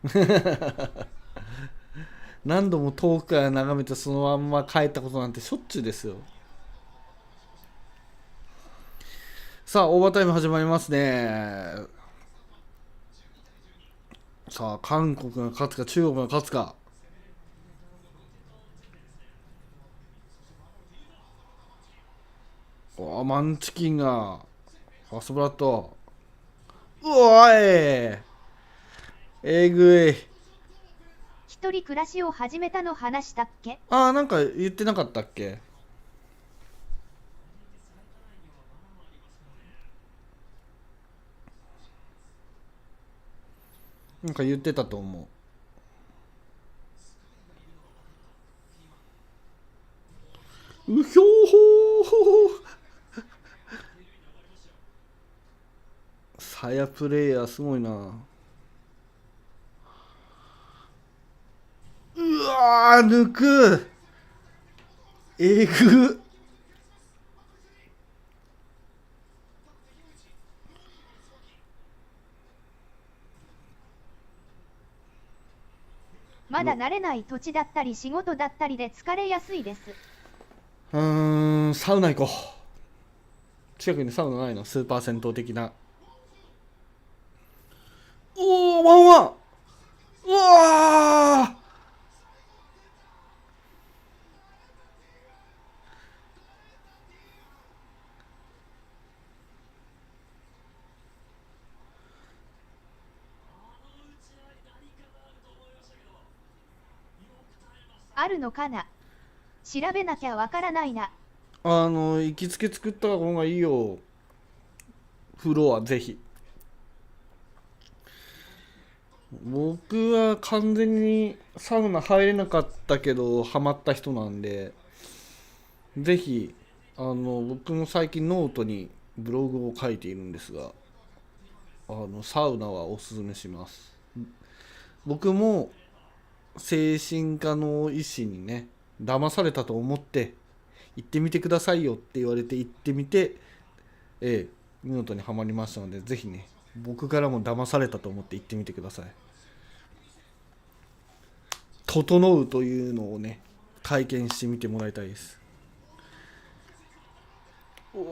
何度も遠くから眺めてそのまんま帰ったことなんてしょっちゅうですよ。さあ、オーバータイム始まりますね。さあ、韓国が勝つか中国が勝つか。マンチキンがファーストブラッド。うわーい、えぐい。一人暮らしを始めたの話したっけ？なんか言ってなかったっけ？なんか言ってたと思う。うひょーほー。サヤプレイヤーすごいな。うわー、抜く。えぐ。まだ慣れない土地だったり仕事だったりで疲れやすいです。サウナ行こう。近くにサウナないの？スーパー銭湯的な。おー、ワンワン。うわー、あるのかな？調べなきゃわからないな。行きつけ作った方がいいよ。フロアぜひ。僕は完全にサウナ入れなかったけどハマった人なんで、ぜひ僕も最近ノートにブログを書いているんですが、サウナはおすすめします。僕も精神科の医師にね、騙されたと思って行ってみてくださいよって言われて行ってみて、見事にはまりましたので、ぜひね、僕からも騙されたと思って行ってみてください。整うというのをね、体験してみてもらいたいです。うわー、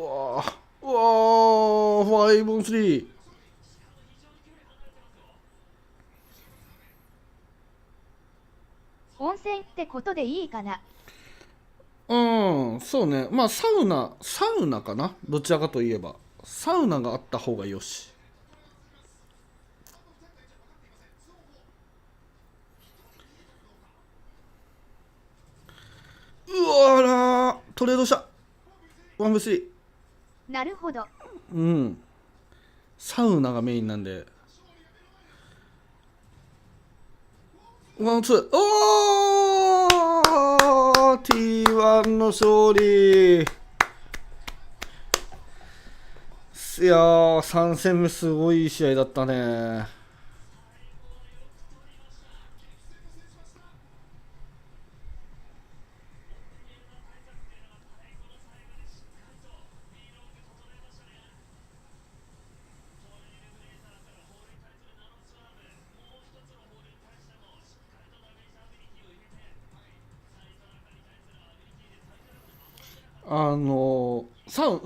うわー、5 on 3。温泉ってことでいいかな？そうね。まあサウナかな。どちらかといえばサウナがあった方がよし。うわらー、トレードした。1v3。なるほど。サウナがメインなんで。1-2。おー、 T1 の勝利。いやー、3戦目すごい試合だったね。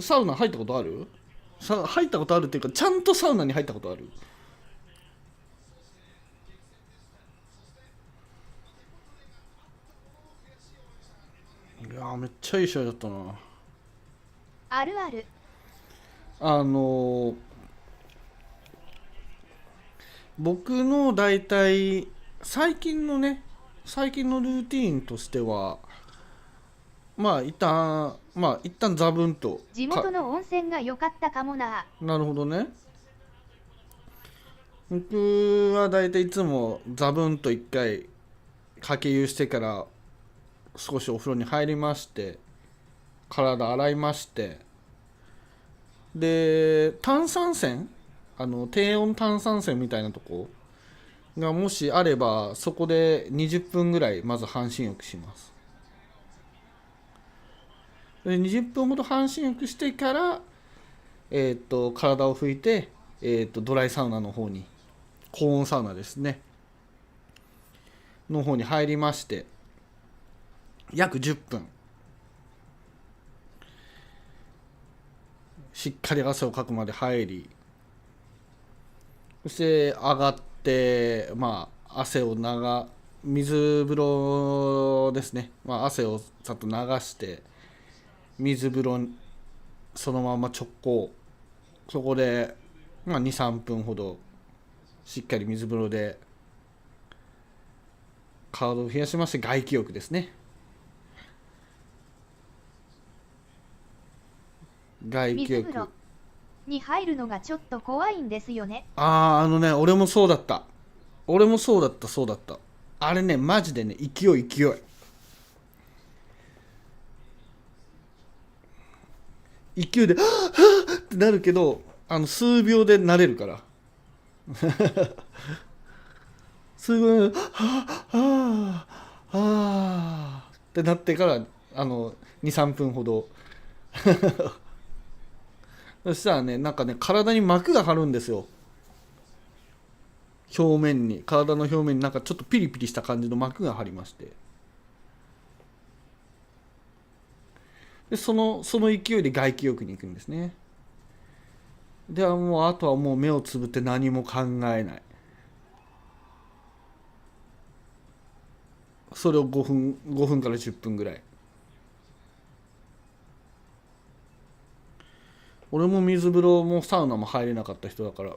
サウナ入ったことある？入ったことあるっていうか、ちゃんとサウナに入ったことある？いやー、めっちゃいい試合だったな。あるある。僕の大体最近のルーティーンとしては、一旦ザブンと。地元の温泉が良かったかもな。なるほどね。僕は大体いつもザブンと一回かけ湯してから少しお風呂に入りまして、体洗いまして、で炭酸泉、低温炭酸泉みたいなとこがもしあれば、そこで20分ぐらいまず半身浴します。で20分ほど半身浴してから、体を拭いて、ドライサウナの方に、高温サウナですねの方に入りまして、約10分しっかり汗をかくまで入り、そして上がって、汗を水風呂ですね、汗をさっと流して水風呂そのまま直行、そこで、2、3分ほどしっかり水風呂で体を冷やしまして、外気浴ですね。外気浴水風呂に入るのがちょっと怖いんですよね。俺もそうだった。そうだった。あれね、マジでね、勢い。勢いで、はぁってなるけど、数秒で慣れるから。数秒で、はぁってなってから、2、3分ほど。そしたらね、体に膜が張るんですよ。体の表面にちょっとピリピリした感じの膜が張りまして。で、その勢いで外気浴に行くんですね。ではあとはもう目をつぶって何も考えない。それを5分から10分ぐらい。俺も水風呂もサウナも入れなかった人だから、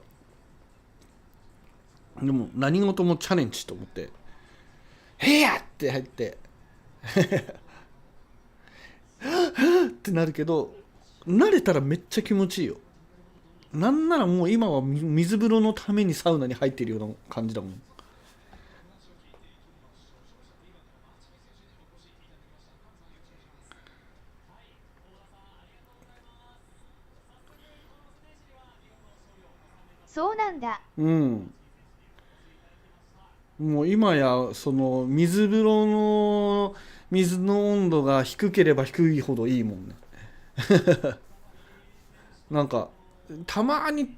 でも何事もチャレンジと思って「へや!」って入ってってなるけど、慣れたらめっちゃ気持ちいいよ。なんならもう今は水風呂のためにサウナに入ってるような感じだもん。そうなんだ。もう今やその水風呂の水の温度が低ければ低いほどいいもんね。たまに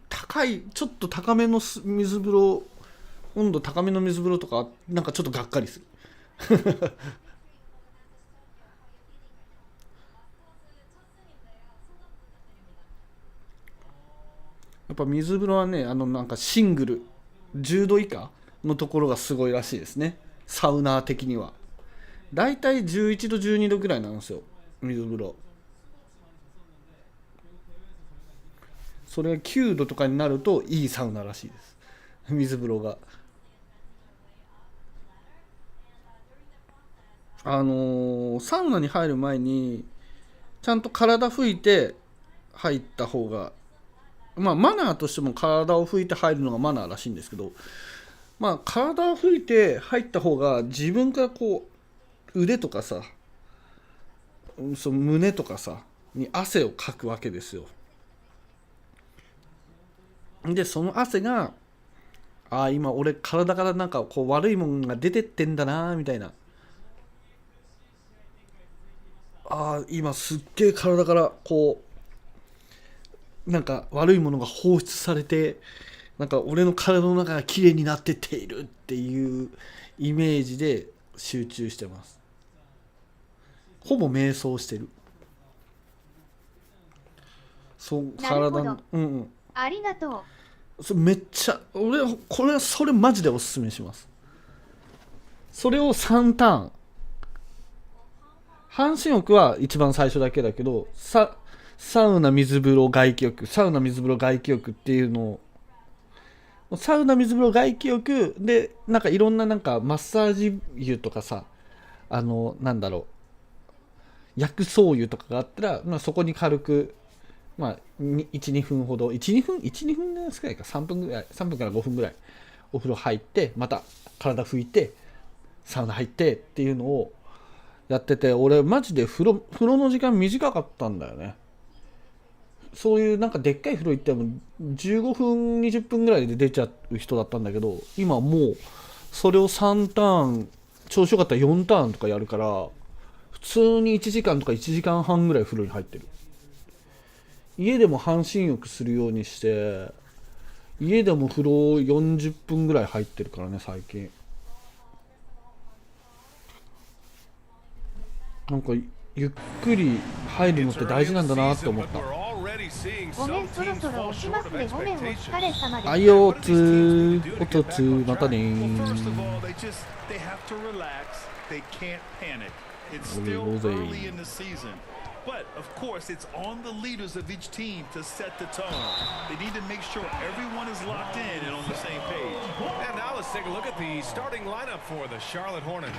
ちょっと高めの水風呂、温度高めの水風呂とかちょっとがっかりする。やっぱ水風呂はね、シングル10度以下のところがすごいらしいですね。サウナー的にはだいたい11度12度ぐらいなんですよ、水風呂。それが9度とかになるといいサウナらしいです、水風呂が。サウナに入る前にちゃんと体拭いて入った方が、マナーとしても体を拭いて入るのがマナーらしいんですけど、体を拭いて入った方が自分から腕とかさ、胸とかさに汗をかくわけですよ。でその汗が今俺体から悪いものが出てってんだなみたいな、今すっげえ体から悪いものが放出されて、俺の体の中が綺麗になってっているっていうイメージで集中してます。ほぼ瞑想してる。体のありがとう。めっちゃそれマジでおすすめします。それを3ターン。半身浴は一番最初だけだけど、サウナ水風呂外気浴、サウナ水風呂外気浴っていうのを、サウナ水風呂外気浴でいろんなマッサージ湯とかさ、薬草湯とかがあったら、そこに軽く1、2分ほど、1、2分ですかいか、3分から5分ぐらいお風呂入って、また体拭いてサウナ入ってっていうのをやってて、俺マジで風呂の時間短かったんだよね。そういうなんかでっかい風呂行っても15分20分ぐらいで出ちゃう人だったんだけど、今もうそれを3ターン、調子よかったら4ターンとかやるから、普通に1時間とか1時間半ぐらい風呂に入ってる。家でも半身浴するようにして、家でも風呂40分ぐらい入ってるからね、最近。なんかゆっくり入るのって大事なんだなって思った。ごめん、そろそろ押しますね。ごめん、お疲れ様です。はいよ、おとつ、またねー。But, of course, it's on the leaders of each team to set the tone. They need to make sure everyone is locked in and on the same page. And now let's take a look at the starting lineup for the Charlotte Hornets.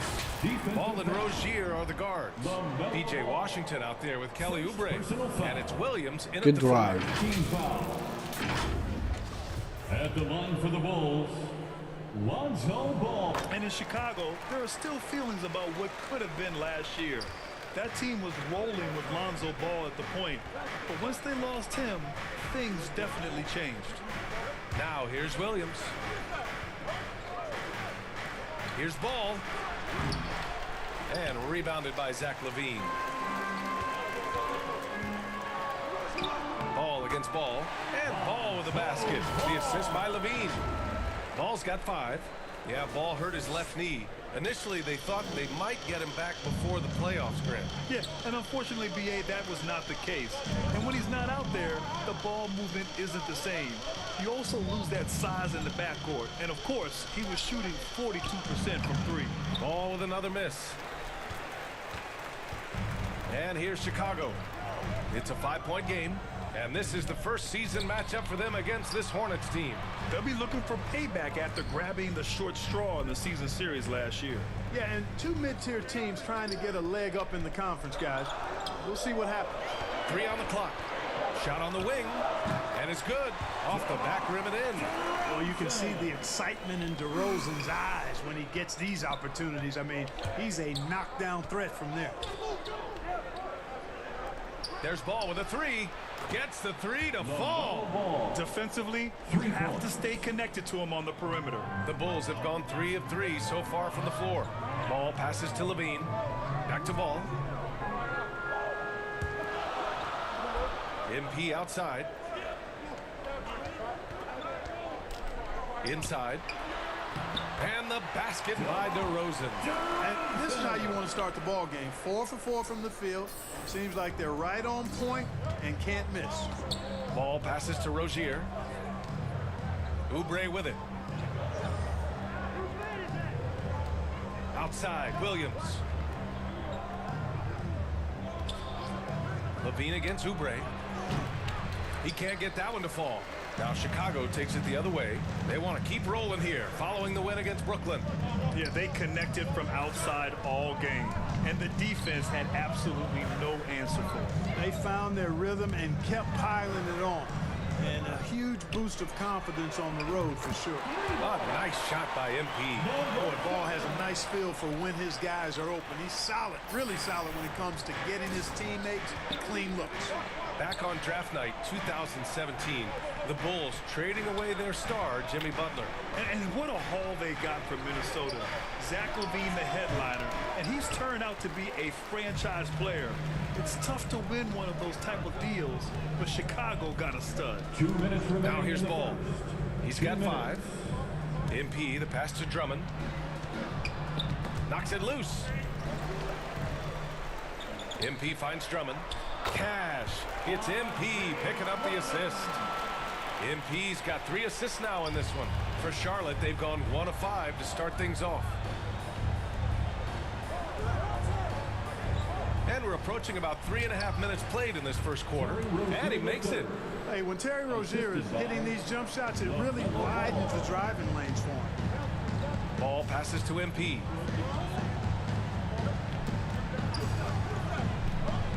Ball and Rozier are the guards. PJ Washington out there with Kelly Oubre. And it's Williams in Good at the drive. At the line for the Bulls, Lonzo Ball. And in Chicago, there are still feelings about what could have been last year. That team was rolling with Lonzo Ball at the point, but once they lost him, things definitely changed. Now here's Williams. Here's Ball. And rebounded by Zach LaVine. Ball against Ball. And Ball with a basket. The assist by LaVine. Ball's got 5. Yeah, Ball hurt his left knee. Initially, they thought they might get him back before the playoffs, Grant. Yeah, and unfortunately, BA, that was not the case. And when he's not out there, the ball movement isn't the same. You also lose that size in the backcourt. And of course, he was shooting 42% from 3. Ball with another miss. And here's Chicago. It's a 5-point game. And this is the first season matchup for them against this Hornets team. They'll be looking for payback after grabbing the short straw in the season series last year. Yeah, and 2 mid-tier teams trying to get a leg up in the conference, guys. We'll see what happens. 3 on the clock. Shot on the wing. And it's good. Off the back rim and in. Well, you can see the excitement in DeRozan's eyes when he gets these opportunities. I mean, he's a knockdown threat from there. There's Ball with a 3. Gets the 3 to fall. Defensively, you have to stay connected to him on the perimeter. The Bulls have gone 3 of 3 so far from the floor. Ball passes to LaVine. Back to Ball. MP outside. Inside. And the basket by DeRozan. And this is how you want to start the ball game. 4 for 4 from the field. Seems like they're right on point and can't miss. Ball passes to Rozier. Oubre with it. Outside, Williams. LaVine against Oubre. He can't get that one to fall. Now Chicago takes it the other way. They want to keep rolling here, following the win against Brooklyn. Yeah, they connected from outside all game, and the defense had absolutely no answer for it. They found their rhythm and kept piling it on. And a huge boost of confidence on the road for sure. A nice shot by MP. Boy, Ball has a nice feel for when his guys are open. He's solid, really solid when it comes to getting his teammates clean looks. Back on draft night 2017, the Bulls trading away their star, Jimmy Butler. And what a haul they got from Minnesota. Zach LaVine, the headliner, and he's turned out to be a franchise player. It's tough to win one of those type of deals, but Chicago got a stud. 2 minutes remaining. Now here's Ball. He's got 5. MP, the pass to Drummond. Knocks it loose. MP finds Drummond. Cash. It's MP picking up the assist. MP's got 3 assists now in this one. For Charlotte, they've gone 1 of 5 to start things off. And we're approaching about 3.5 minutes played in this first quarter. And he makes it. Hey, when Terry Rozier is hitting these jump shots, it really widens the driving lanes for him. Ball passes to MP.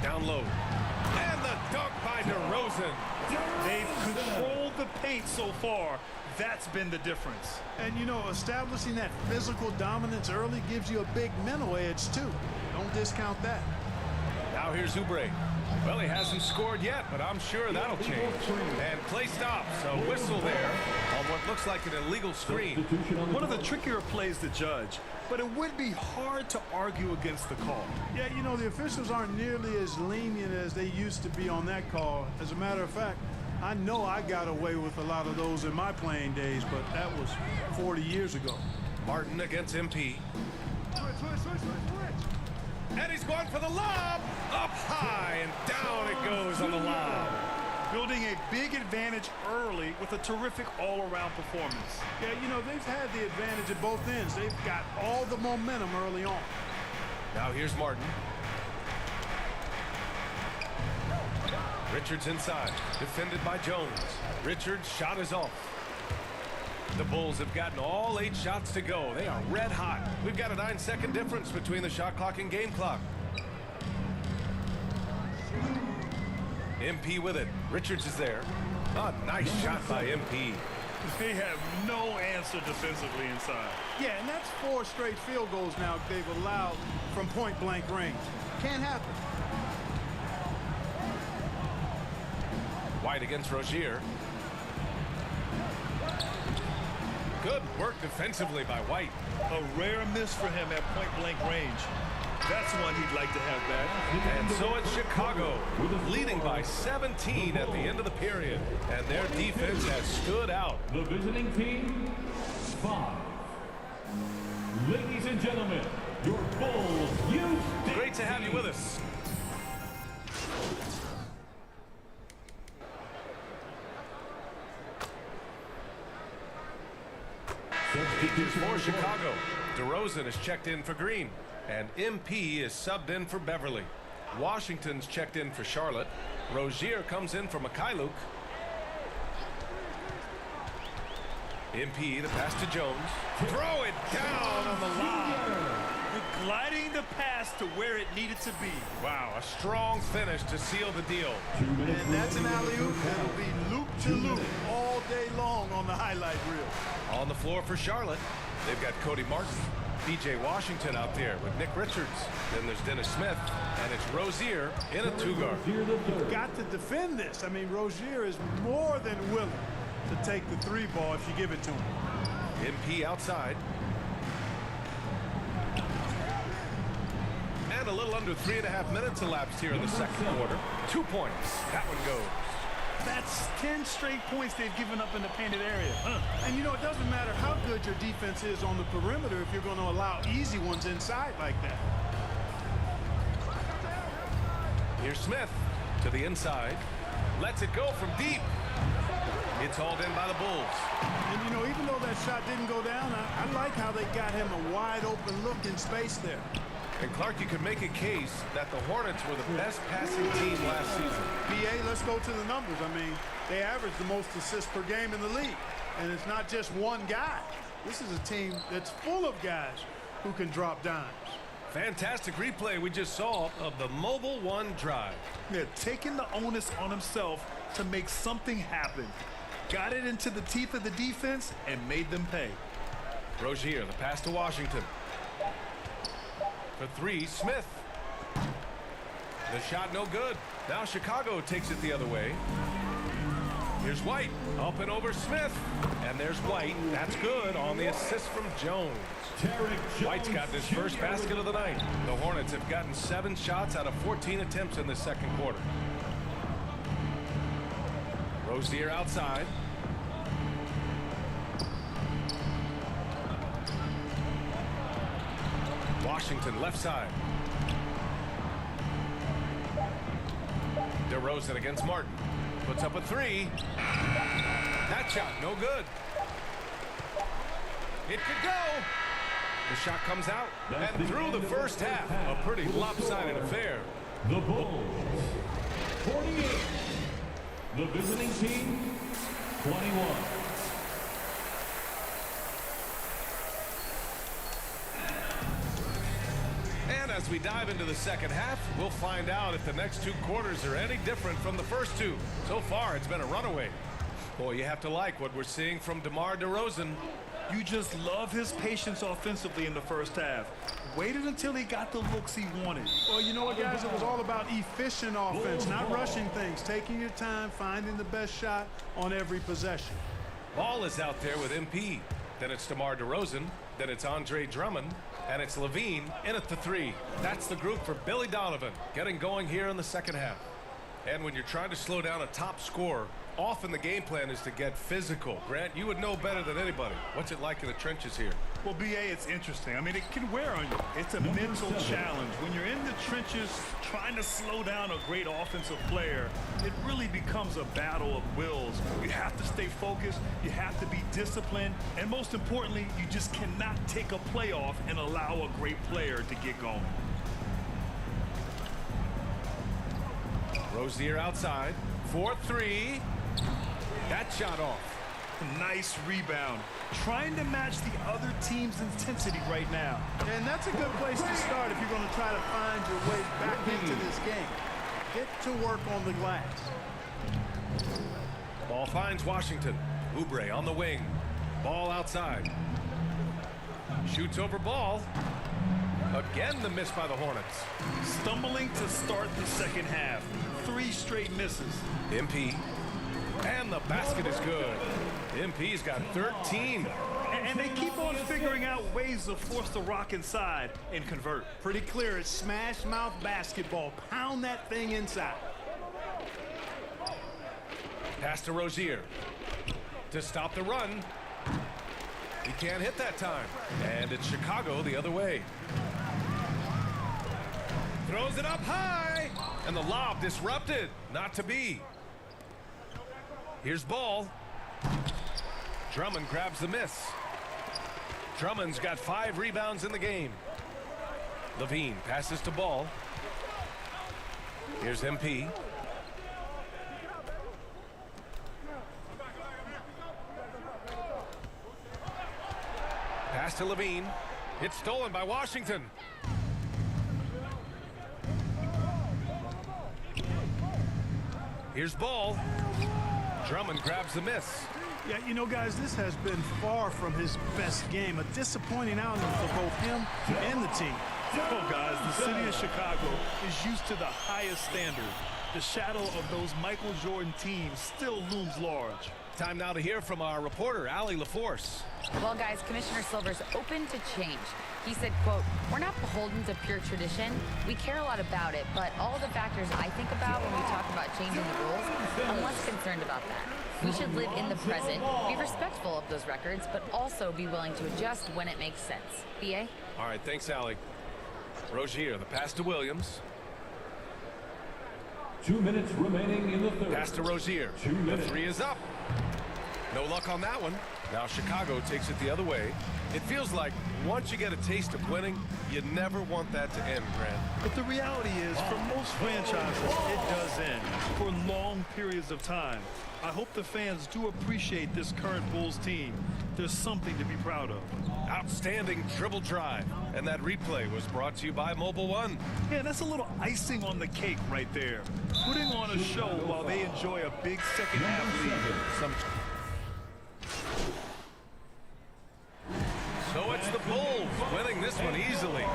Down low. And the dunk by DeRozan. They've controlled the paint so far. That's been the difference. And, you know, establishing that physical dominance early gives you a big mental edge, too. Don't discount that. Now here's Oubre. Well, he hasn't scored yet, but I'm sure that'll change. And play stops. A whistle there on what looks like an illegal screen. One of the trickier plays to judge, but it would be hard to argue against the call. Yeah, you know, the officials aren't nearly as lenient as they used to be on that call. As a matter of fact, I know I got away with a lot of those in my playing days, but that was 40 years ago. Martin against MP. And he's going for the lob. Up high and down it goes on the lob. Building a big advantage early with a terrific all-around performance. Yeah, you know, they've had the advantage at both ends. They've got all the momentum early on. Now here's Martin. Richards inside, defended by Jones. Richards' shot is off. The Bulls have gotten all 8 shots to go. They are red hot. We've got a 9-second difference between the shot clock and game clock. MP with it. Richards is there. A nice shot by MP. They have no answer defensively inside. Yeah, and that's 4 straight field goals now they've allowed from point-blank range. Can't happen. White against Rozier. Good work defensively by White. A rare miss for him at point-blank range. That's one he'd like to have back. And so it's Chicago, leading by 17 at the end of the period. And their defense has stood out. The visiting team, 5. Ladies and gentlemen, your Bulls youth. Great to have you with us. For Chicago, DeRozan is checked in for Green, and MP is subbed in for Beverly. Washington's checked in for Charlotte. Rozier comes in for Mikhailuk. MP, the pass to Jones. Throw it down on the lob. Gliding the pass to where it needed to be. Wow, a strong finish to seal the deal. And that's an alley-oop that'll be loop-to-loop all day long on the highlight reel. On the floor for Charlotte, they've got Cody Martin, PJ Washington out there with Nick Richards. Then there's Dennis Smith, and it's Rozier in a 2-guard. You've got to defend this. I mean, Rozier is more than willing to take the 3 ball if you give it to him. MP outside. And a little under 3.5 minutes elapsed here in the second quarter. 2 points. That one goes. That's 10 straight points they've given up in the painted area. And you know, it doesn't matter how good your defense is on the perimeter if you're going to allow easy ones inside like that. Here's Smith to the inside. Lets it go from deep. It's hauled in by the Bulls. And you know, even though that shot didn't go down, I like how they got him a wide open look in space there. And Clark, you could make a case that the Hornets were the best passing team last season. BA, let's go to the numbers. I mean, they averaged the most assists per game in the league. And it's not just one guy. This is a team that's full of guys who can drop dimes. Fantastic replay we just saw of the Mobile One drive. They're taking the onus on himself to make something happen. Got it into the teeth of the defense and made them pay. Rozier, the pass to Washington. For 3, Smith. The shot no good. Now Chicago takes it the other way. Here's White, up and over Smith. And there's White. That's good on the assist from Jones. White's gotten his first basket of the night. The Hornets have gotten 7 shots out of 14 attempts in the second quarter. Rozier outside. Washington left side. DeRozan against Martin. Puts up a 3. That shot no good. It could go. The shot comes out. And through the first half, a pretty lopsided affair. The Bulls, 48. The visiting team, 21. And as we dive into the second half, we'll find out if the next 2 quarters are any different from the first 2. So far, it's been a runaway. Boy, you have to like what we're seeing from DeMar DeRozan. You just love his patience offensively in the first half. waited until he got the looks he wanted. Well, you know what, guys? It was all about efficient offense, not rushing things, taking your time, finding the best shot on every possession. Ball is out there with MP. Then it's DeMar DeRozan. Then it's Andre Drummond. And it's Levine in at the three. That's the group for Billy Donovan getting going here in the second half. And when you're trying to slow down a top scorer, often the game plan is to get physical. Grant, you would know better than anybody. What's it like in the trenches here? Well, BA, it's interesting. I mean, it can wear on you. It's a mental challenge. When you're in the trenches trying to slow down a great offensive player, it really becomes a battle of wills. You have to stay focused. You have to be disciplined. And most importantly, you just cannot take a play off and allow a great player to get going. Rozier outside. 4-3. That shot off. Nice rebound. Trying to match the other team's intensity right now. And that's a good place to start if you're going to try to find your way back into this game. Get to work on the glass. Ball finds Washington. Oubre on the wing. Ball outside. Shoots over ball. Again the miss by the Hornets. Stumbling to start the second half. 3 straight misses. MP. And the basket is good. MP's got 13. And they keep on figuring out ways to force the rock inside and convert. Pretty clear. It's smash mouth basketball. Pound that thing inside. Pass to Rozier. To stop the run. He can't hit that time. And it's Chicago the other way. Throws it up high. And the lob disrupted. Not to be. Here's Ball. Drummond grabs the miss. Drummond's got 5 rebounds in the game. Levine passes to Ball. Here's MP. Pass to Levine. It's stolen by Washington. Here's Ball. Drummond grabs the miss. Yeah, you know, guys, this has been far from his best game. A disappointing outing for both him and the team. Oh, guys, the city of Chicago is used to the highest standard. The shadow of those Michael Jordan teams still looms large. Time now to hear from our reporter, Allie LaForce. Well, guys, Commissioner Silver's open to change. He said, quote, "We're not beholden to pure tradition. We care a lot about it, but all the factors I think about when we talk about changing the rules, I'm less concerned about that. We should live in the present, be respectful of those records, but also be willing to adjust when it makes sense." BA? All right, thanks, Allie. Rozier, the pass to Williams. 2 minutes remaining in the third. Pass to Rozier. The 3 is up. No luck on that one. Now Chicago takes it the other way. It feels like once you get a taste of winning, you never want that to end, Grant. But the reality is, for most franchises, it does end for long periods of time. I hope the fans do appreciate this current Bulls team. There's something to be proud of. Outstanding dribble drive. And that replay was brought to you by Mobile One. Yeah, that's a little icing on the cake right there. Putting on a show while they enjoy a big second half lead. So it's the Bulls winning this one easily.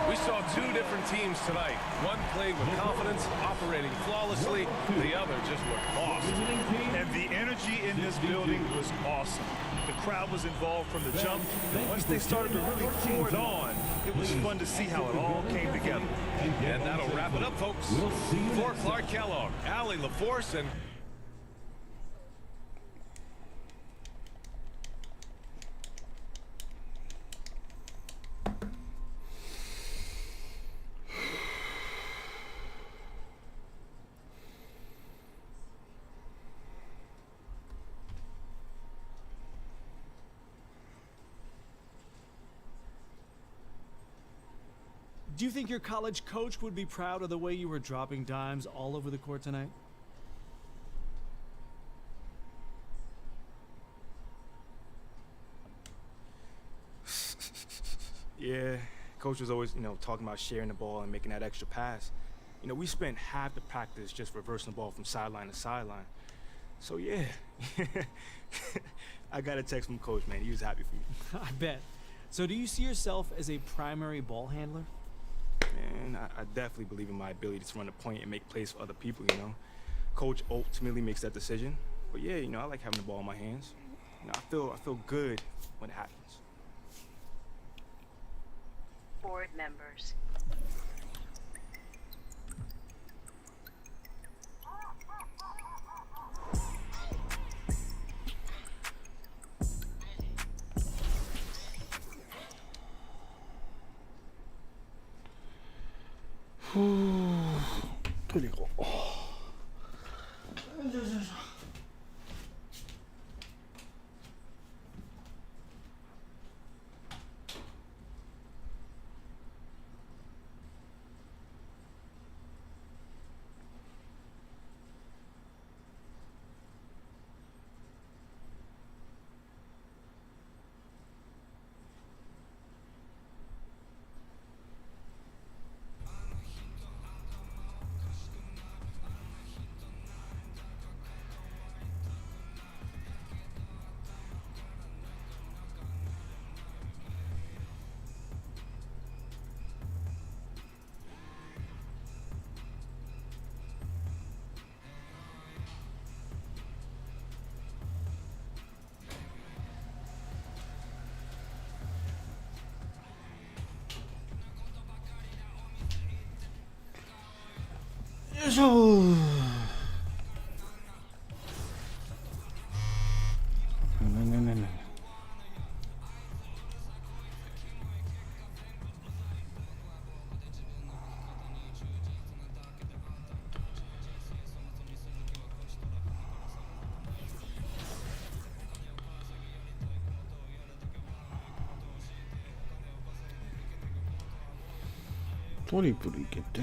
We saw 2 different teams tonight. One played with confidence, operating flawlessly. The other just looked lost. And the energy in this building was awesome. The crowd was involved from the jump. And once they started to really pour it on, it was fun to see how it all came together. And that'll wrap it up, folks. For Clark Kellogg, Allie LaForce, and Do you think your college coach would be proud of the way you were dropping dimes all over the court tonight? Yeah, coach was always, talking about sharing the ball and making that extra pass. We spent half the practice just reversing the ball from sideline to sideline. So yeah, I got a text from coach, man. He was happy for me. I bet. So do you see yourself as a primary ball handler? Man, I definitely believe in my ability to run the point and make plays for other people, you know. Coach ultimately makes that decision. But yeah, I like having the ball in my hands. I feel good when it happens. Board members.トイレ行こう。よいしょ。トリプルいけて。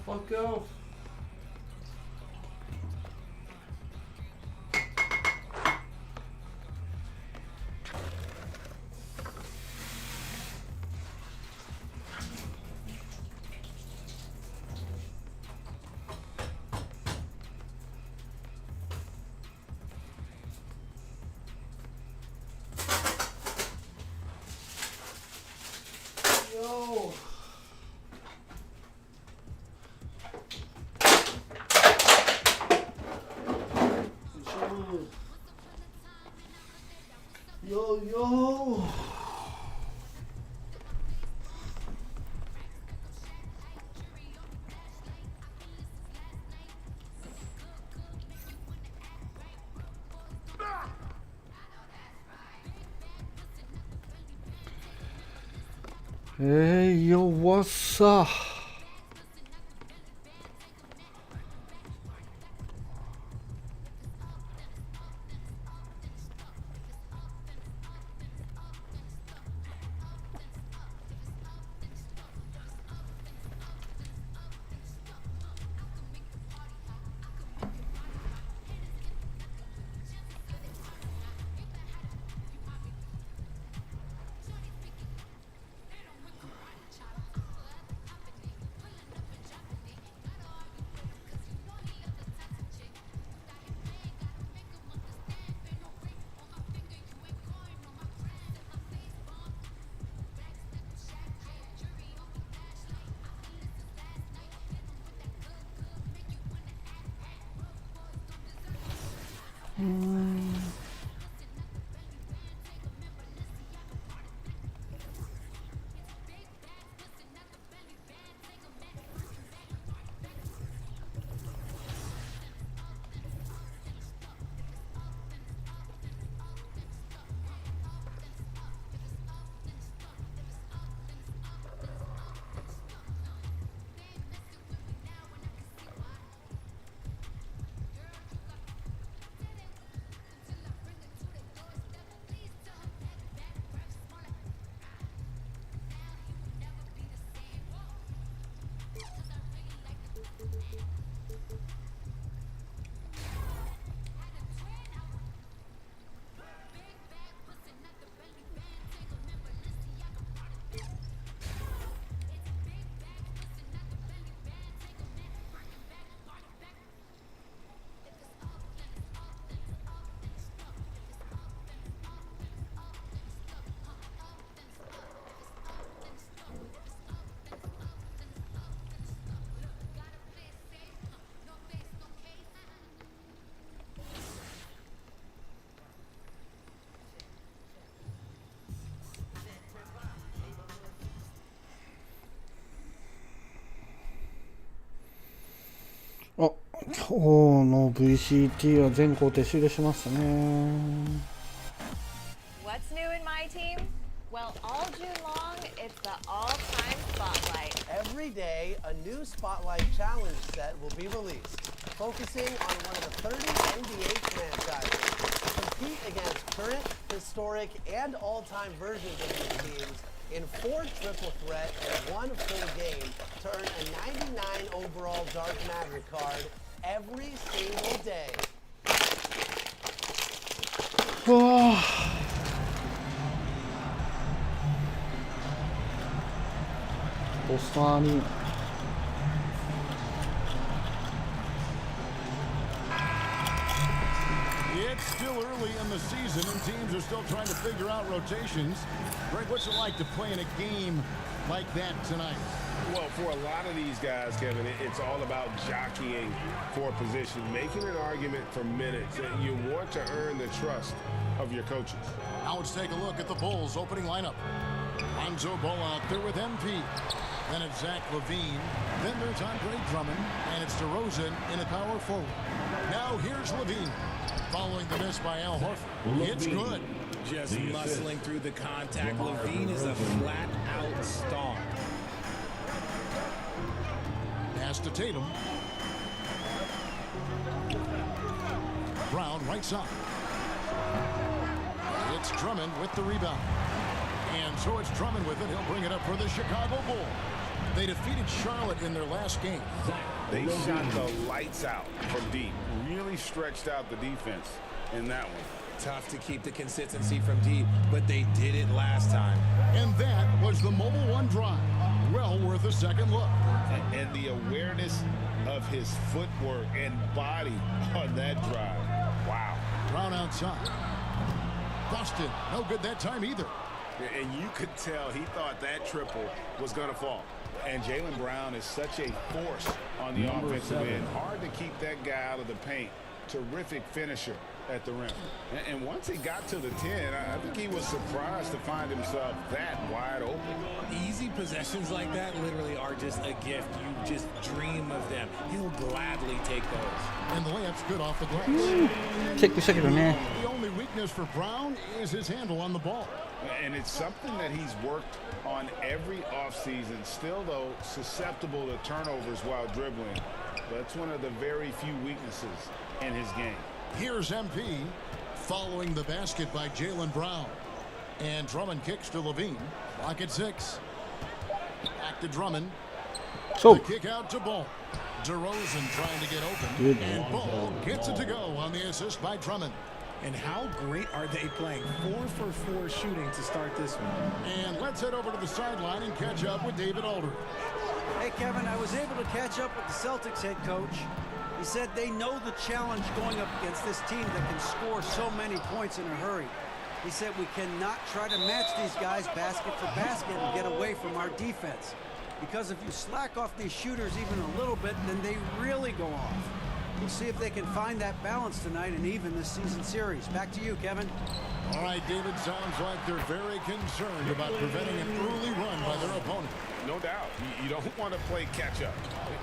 Fuck off. Yo. Yo, yo. Hey, yo, what's up? 王の VCT は全工程終了しましたね。What's new in my team? Well, all June long, it's the all-time spotlight. Every day, a new spotlight challenge set will be released, focusing on one of the 30 NBA franchises. Compete against current, historic, and all-time versions of these teams in 4 triple threat and 1 full game to earn a 99 overall Dark Matter card every single day. ポスターにIt's still early in the season, and teams are still trying to figure out rotations. Greg, what's it like to play in a game like that tonight? Well, for a lot of these guys, Kevin, it's all about jockeying for position, making an argument for minutes. You want to earn the trust of your coaches. Now let's take a look at the Bulls' opening lineup. Lonzo Ball out there with MP. Then it's Zach LaVine. Then there's Andre Drummond. And it's DeRozan in a power forward. Now here's LaVine. Following the miss by Al Horford. It's good. Just muscling through the contact. LaVine is a flat-out star. Pass to Tatum. Brown right side. It's Drummond with the rebound. And so it's Drummond with it. He'll bring it up for the Chicago Bulls. They defeated Charlotte in their last game. They shot the lights out from deep. Really stretched out the defense in that one. Tough to keep the consistency from deep, but they did it last time. And that was the Mobile One drive. Well worth a second look. And the awareness of his footwork and body on that drive. Wow. Brown outside. Busted. No good that time either. And you could tell he thought that triple was going to fall. And Jaylen Brown is such a force on the offensive end. Hard to keep that guy out of the paint. Terrific finisher at the rim. And once he got to the 10, I think he was surprised to find himself that wide open. Easy possessions like that literally are just a gift. You just dream of them. He'll gladly take those. And the layup's good off the glass. チェックしたけどね。 The only weakness for Brown is his handle on the ball. And it's something that he's worked on every offseason. Still, though, susceptible to turnovers while dribbling. That's one of the very few weaknesses in his game. Here's MP following the basket by Jaylen Brown. And Drummond kicks to LaVine. Lock at 6. Back to Drummond. The kick out to Ball. DeRozan trying to get open. And Ball gets it to go on the assist by Drummond. And how great are they playing? 4 for 4 shooting to start this one. And let's head over to the sideline and catch up with David Aldridge. Hey, Kevin, I was able to catch up with the Celtics head coach. He said they know the challenge going up against this team that can score so many points in a hurry. He said we cannot try to match these guys basket for basket and get away from our defense. Because if you slack off these shooters even a little bit, then they really go off. We'll see if they can find that balance tonight and even this season series. Back to you, Kevin. All right, David, sounds like they're very concerned about preventing an early run by their opponent. No doubt. You don't want to play catch-up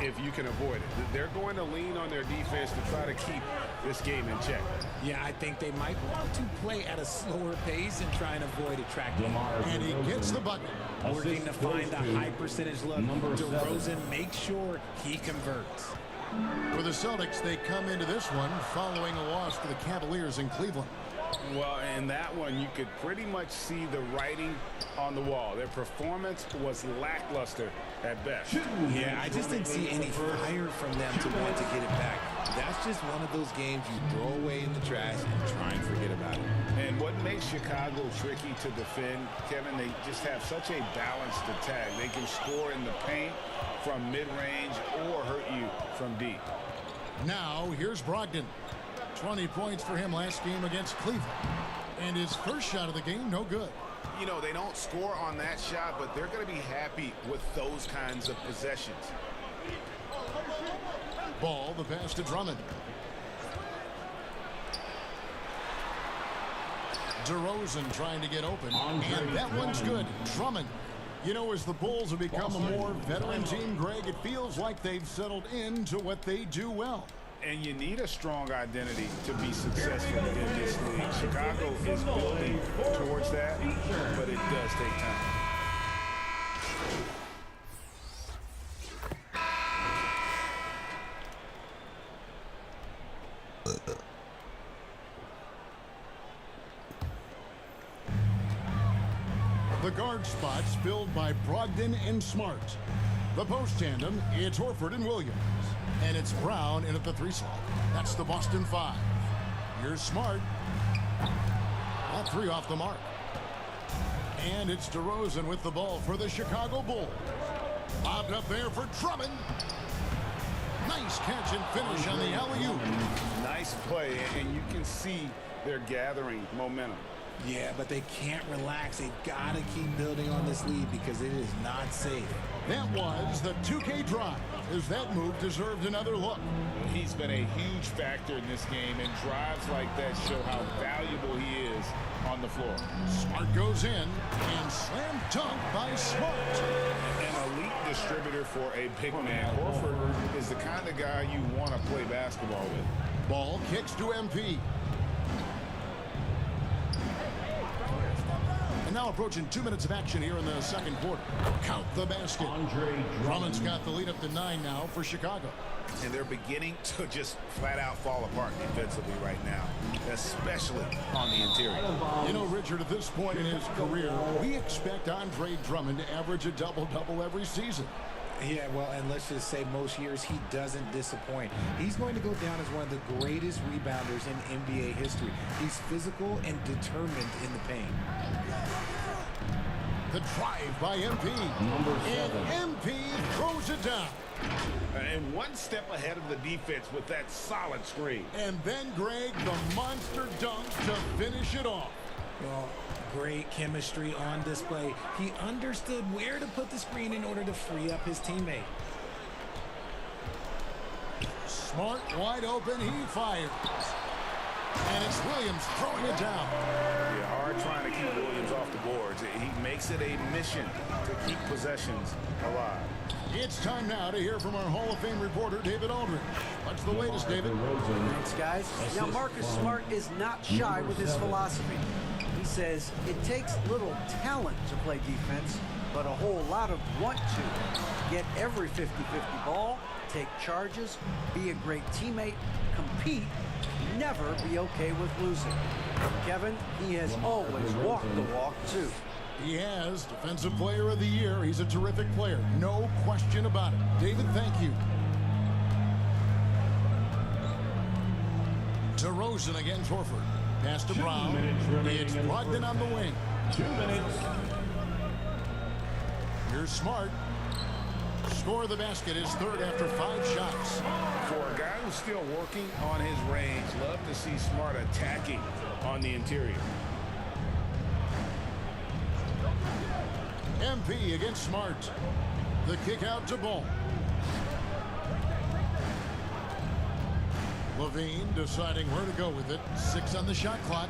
if you can avoid it. They're going to lean on their defense to try to keep this game in check. Yeah, I think they might want to play at a slower pace and try and avoid attracting. And he gets the bucket. Working to find the high percentage look. DeRozan makes sure he converts. For the Celtics, they come into this one following a loss to the Cavaliers in Cleveland. Well, in that one, you could pretty much see the writing on the wall. Their performance was lackluster at best. Yeah, I just didn't see any fire from them to want to get it back. That's just one of those games you throw away in the trash and try and forget about it. And what makes Chicago tricky to defend, Kevin, they just have such a balanced attack. They can score in the paint from mid-range or hurt you from deep. Now, here's Brogdon. 20 points for him last game against Cleveland. And his first shot of the game, no good. You know, they don't score on that shot, but they're going to be happy with those kinds of possessions. Ball, the pass to Drummond. DeRozan trying to get open. And that one's good. Drummond. You know, as the Bulls have become a more veteran team, Greg, it feels like they've settled into what they do well. And you need a strong identity to be successful in this league. Chicago is building towards that, but it does take time. The guard spots filled by Brogdon and Smart. The post tandem, it's Horford and Williams. And it's Brown in at the 3 slot. That's the Boston 5. Here's Smart. That 3 off the mark. And it's DeRozan with the ball for the Chicago Bulls. Bobbed up there for Drummond. Nice catch and finish on the alley-oop. Nice play, and you can see they're gathering momentum. Yeah, but they can't relax. They've got to keep building on this lead because it is not safe. That was the 2K drive, as that move deserved another look. He's been a huge factor in this game, and drives like that show how valuable he is on the floor. Smart goes in, and slam dunk by Smart. An elite distributor for a big man. Horford is the kind of guy you want to play basketball with. Ball kicks to MP. And now approaching 2 minutes of action here in the second quarter. Count the basket. Drummond's got the lead up to 9 now for Chicago. And they're beginning to just flat out fall apart defensively right now, especially on the interior. You know, Richard, at this point in his career, we expect Andre Drummond to average a double-double every season. Yeah, well, and let's just say most years he doesn't disappoint. He's going to go down as one of the greatest rebounders in NBA history. He's physical and determined in the paint. The drive by MP. And MP throws it down. And one step ahead of the defense with that solid screen. And then Greg, the monster dunk to finish it off. Well, great chemistry on display. He understood where to put the screen in order to free up his teammate. Smart wide open, he fires. And it's Williams throwing it down. Yeah, hard trying to keep Williams off the boards. He makes it a mission to keep possessions alive. It's time now to hear from our Hall of Fame reporter, David Aldridge. What's the latest, David? Thanks, guys. Now, Marcus Smart is not shy with his philosophy. He says it takes little talent to play defense, but a whole lot of want to. Get every 50-50 ball, take charges, be a great teammate, compete, never be okay with losing. Kevin, he has always walked the walk, too. He has Defensive Player of the Year. He's a terrific player. No question about it. David, thank you. DeRozan against Horford. Pass to Brown. It's Brogdon on the wing. 2 minutes. Here's Smart. Score of the basket is third after 5 shots. For a guy who's still working on his range, love to see Smart attacking on the interior. MP against Smart. The kick out to Ball. Levine deciding where to go with it. 6 on the shot clock.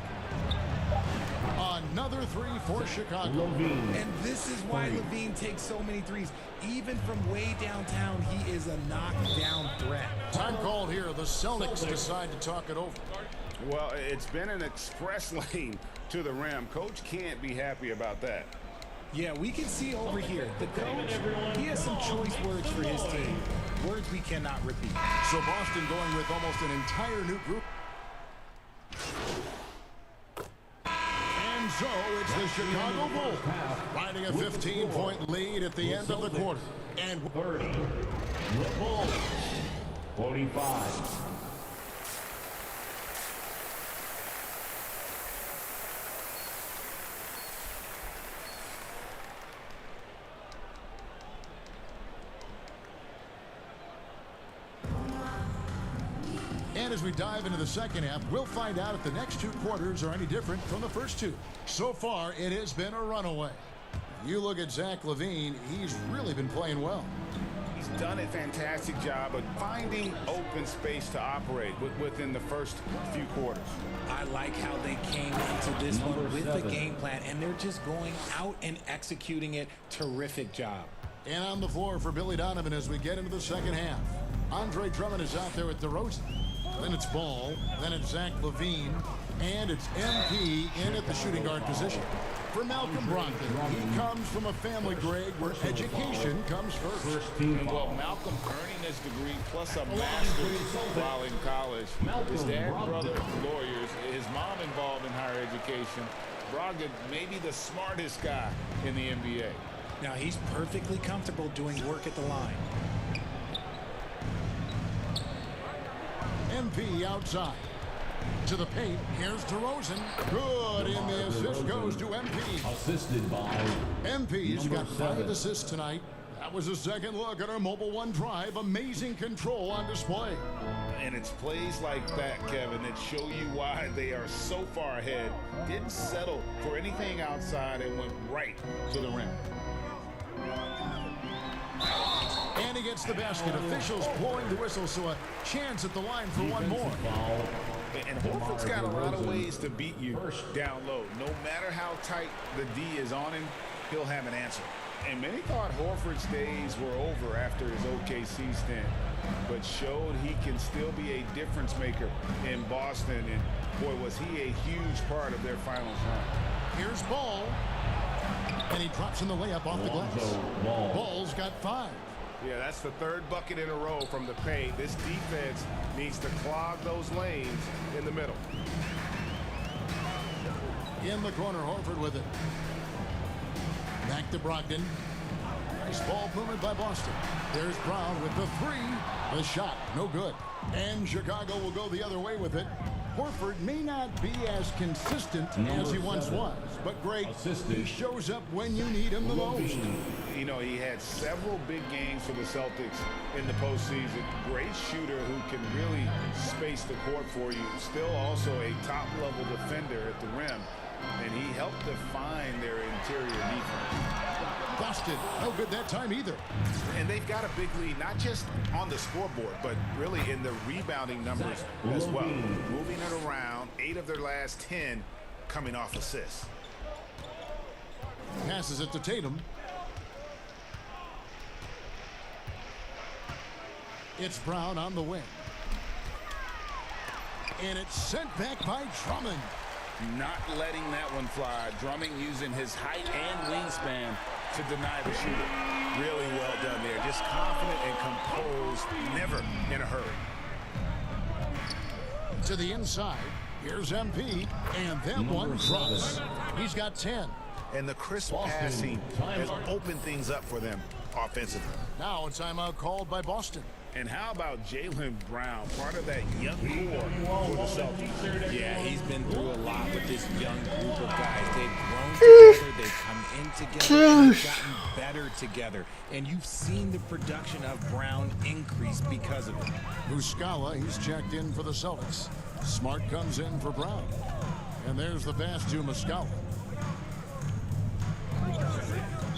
Another 3 for Chicago. And this is why Levine takes so many threes. Even from way downtown, he is a knockdown threat. Time called here. The Celtics decide to talk it over. Well, it's been an express lane to the rim. Coach can't be happy about that. Yeah, we can see over here. The coach, he has some choice words for his team. Words we cannot repeat. So Boston going with almost an entire new group. And so it's the Chicago Bulls riding a 15-point lead at the end of the quarter. And 30. The Bulls. 45. And as we dive into the second half, we'll find out if the next 2 quarters are any different from the first 2. So far, it has been a runaway. You look at Zach LaVine, he's really been playing well. He's done a fantastic job of finding open space to operate within the first few quarters. I like how they came into this one with the game plan, and they're just going out and executing it. Terrific job. And on the floor for Billy Donovan as we get into the second half. Andre Drummond is out there with DeRozan. Then it's Ball, then it's Zach LaVine, and it's MP in at the shooting guard position. For Malcolm Brogdon, he comes from a family, Greg, where education comes first. Well, Malcolm earning his degree plus a master's while in college. His dad and brother lawyers, his mom involved in higher education. Brogdon may be the smartest guy in the NBA. Now he's perfectly comfortable doing work at the line. MP outside. To the paint, here's DeRozan. Good, and the assist goes to MP. Assisted by MP's got 5 assists tonight. That was a second look at our Mobile One drive. Amazing control on display. And it's plays like that, Kevin, that show you why they are so far ahead. Didn't settle for anything outside and went right to the rim. And he gets the basket. Officials blowing the whistle, so a chance at the line for one more. And Horford's got a lot of ways to beat you down low. No matter how tight the D is on him, he'll have an answer. And many thought Horford's days were over after his OKC stint, but showed he can still be a difference maker in Boston. And boy, was he a huge part of their finals run. Here's Ball. And he drops in the layup off the glass. Ball's got 5. Yeah, that's the 3rd bucket in a row from the paint. This defense needs to clog those lanes in the middle. In the corner, Horford with it. Back to Brogdon. Nice ball movement by Boston. There's Brown with the 3. The shot, no good. And Chicago will go the other way with it. Horford may not be as consistent as he once was, but great. He shows up when you need him the most. You know, he had several big games for the Celtics in the postseason. Great shooter who can really space the court for you. Still also a top-level defender at the rim, and he helped define their interior defense. Boston, no good that time either. And they've got a big lead, not just on the scoreboard, but really in the rebounding numbers as well. Moving it around, 8 of their last 10 coming off assists. Passes it to Tatum. It's Brown on the wing. And it's sent back by Drummond. Not letting that one fly. Drummond using his height and wingspan to deny the shooter. Really well done there. Just confident and composed, never in a hurry. To the inside, here's MP, and that one drops. He's got 10. And the crisp passing has opened things up for them offensively. Now a timeout called by Boston. And how about Jaylen Brown, part of that young core for the Celtics? Yeah, he's been through a lot with this young group of guys. They've grown together, they've come in together, and they've gotten better together. And you've seen the production of Brown increase because of it. Muscala, he's checked in for the Celtics. Smart comes in for Brown. And there's the pass to Muscala.